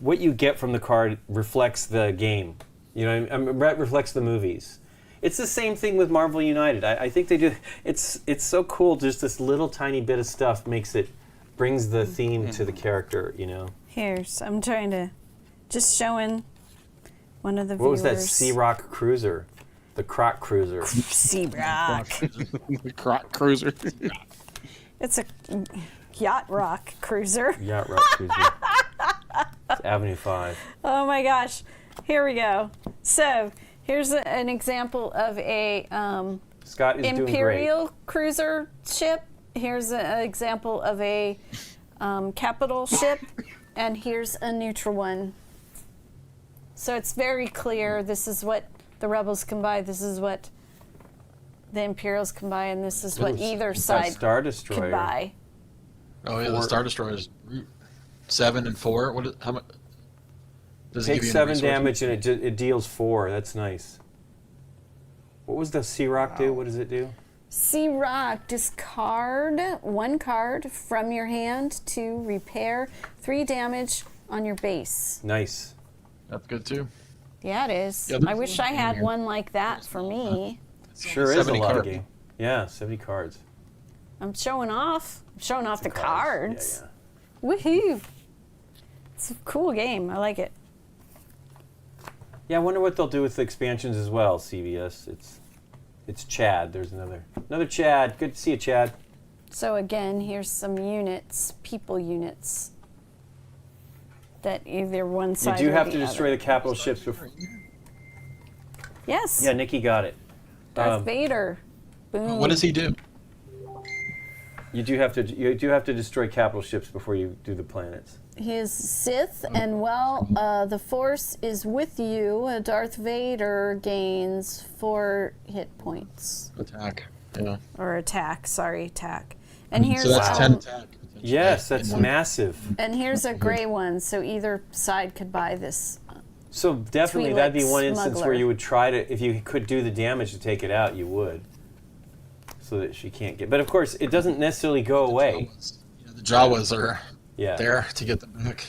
what you get from the card reflects the game. You know, reflects the movies. It's the same thing with Marvel United. I think they do. It's so cool. Just this little tiny bit of stuff brings the theme to the character. You know. I'm trying to, just showing one of the What viewers. was that Sea Rock Cruiser? The Croc Cruiser. Sea Rock. The Croc Cruiser. It's a yacht rock cruiser. Yacht Rock Cruiser. It's Avenue 5. Oh my gosh. Here we go. So here's an example of a Scott is doing great. Imperial cruiser ship. Here's an example of a capital ship. And here's a neutral one. So it's very clear. This is what the Rebels can buy. This is what the Imperials can buy. And this is what either side Star can Destroyer. buy. Oh yeah, the Star Destroyer is 7 and 4. How much? Does it give Takes you 7 any damage and it deals 4. That's nice. What was the Sea Rock do? What does it do? Sea Rock, discard one card from your hand to repair 3 damage on your base. Nice. That's good too. Yeah, it is. Yeah, there's I wish I one had here. one like that for me. Sure is a 70 lot of cards. game. Yeah, 70 cards. I'm showing off. I'm showing off the cards. Yeah, Woohoo! It's a cool game. I like it. yeah. I wonder what they'll do with the expansions as well, CBS. It's Chad. There's another Chad. Good to see you, Chad. So again, here's some units, people units, that either one You side do or have the to destroy other. the capital ships before. Yes. Yeah, Nikki got it. Darth Vader. Boom. What does he do? You do have to destroy capital ships before you do the planets. He is Sith, and while the Force is with you, Darth Vader gains 4 hit points. Attack. Yeah. Or attack, sorry, attack. And here's So that's 10 attack. Yes, that's massive. and here's a gray one, so either side could buy this. So definitely that'd be Twi'lek one instance where smuggler. you would try to, if you could do the damage to take it out, you would. So that she can't get, but of course it doesn't necessarily go away. Yeah, the Jawas are Yeah. there to get them back.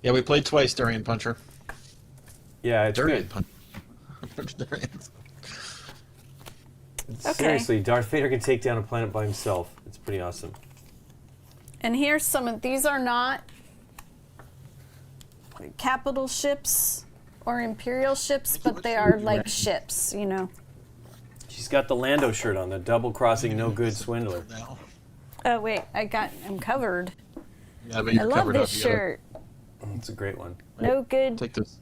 Yeah, we played twice, Durian Puncher. Yeah, it's Durian good. Puncher. Durian. Okay. Seriously, Darth Vader can take down a planet by himself. It's pretty awesome. And here's some of these are not capital ships or Imperial ships, but they are like ships, you know. She's got the Lando shirt on, the double-crossing, no-good swindler. Now. Oh wait, I'm covered. Yeah, but I you're love covered this up. You gotta shirt. It's a great one. No good. Take this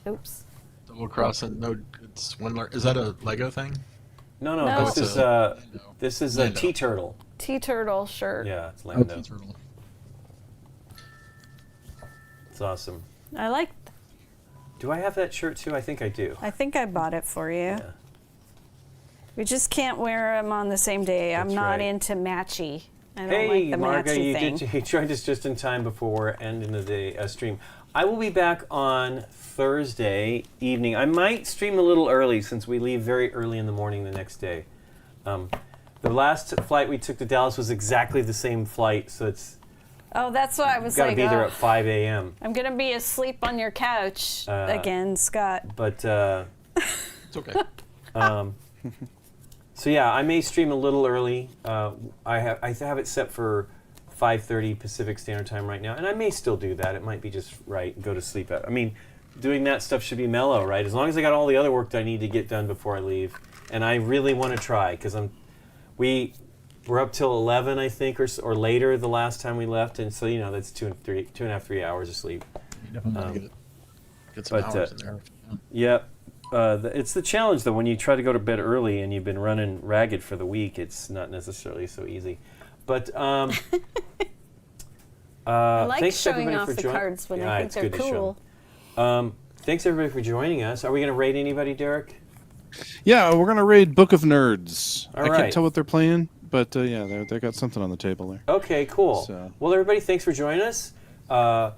Oops. double cross and no good swindler. Is that a Lego thing? No, No. this is a Lando. T-turtle. T-turtle shirt. Yeah, it's Oh, Lando. turtle. It's awesome. I like. Do I have that shirt too? I think I do. I think I bought it for you. Yeah. We just can't wear them on the same day. I'm That's not right. into matchy. I don't Hey, like the Marga, matchy thing. you joined us just in time before ending the day stream. I will be back on Thursday evening. I might stream a little early since we leave very early in the morning the next day. The last flight we took to Dallas was exactly the same flight, so it's Oh, that's why I was got to like, be there oh, at 5 a.m. I'm gonna be asleep on your couch again, Scott. But It's okay. so yeah, I may stream a little early. I have it set for 5:30 Pacific Standard Time right now, and I may still do that. It might be just right. Go to sleep. I mean, doing that stuff should be mellow, right? As long as I got all the other work that I need to get done before I leave, and I really want to try because we're up till 11, I think, or later the last time we left, and so that's 2.5, 3 hours of sleep. You definitely gotta get some but, hours in there. Yep. it's the challenge, though. When you try to go to bed early and you've been running ragged for the week, it's not necessarily so easy. But I like thanks showing everybody off for the joining. cards when Yeah, I it's think good they're to show cool. 'em. Thanks everybody for joining us. Are we going to raid anybody, Derek? Yeah, we're gonna raid Book of Nerds. All I right. can't tell what they're playing, but yeah, they got something on the table there. Okay, cool. So- Well, everybody, thanks for joining us. I'll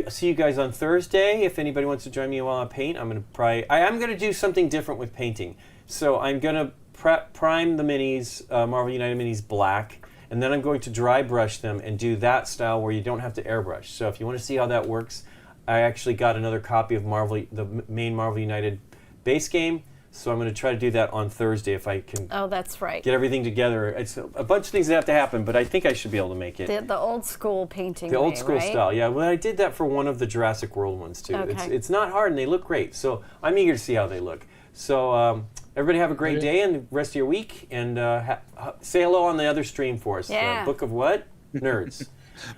see you guys on Thursday. If anybody wants to join me while I paint, I am gonna do something different with painting. So I'm gonna prime the minis, Marvel United minis black, and then I'm going to dry brush them and do that style where you don't have to airbrush. So if you want to see how that works, I actually got another copy of the main Marvel United base game. So I'm going to try to do that on Thursday if I can Oh, that's right. get everything together. It's a bunch of things that have to happen, but I think I should be able to make it. The old school painting. The old way, school right? style, yeah. Well, I did that for one of the Jurassic World ones too. Okay. It's not hard and they look great. So I'm eager to see how they look. So everybody have a great day and the rest of your week, and say hello on the other stream for us. Yeah. Book of what? Nerds.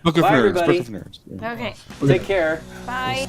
Book of Bye, Nerds. everybody. Book of Nerds. Yeah. Okay. Take care. Bye.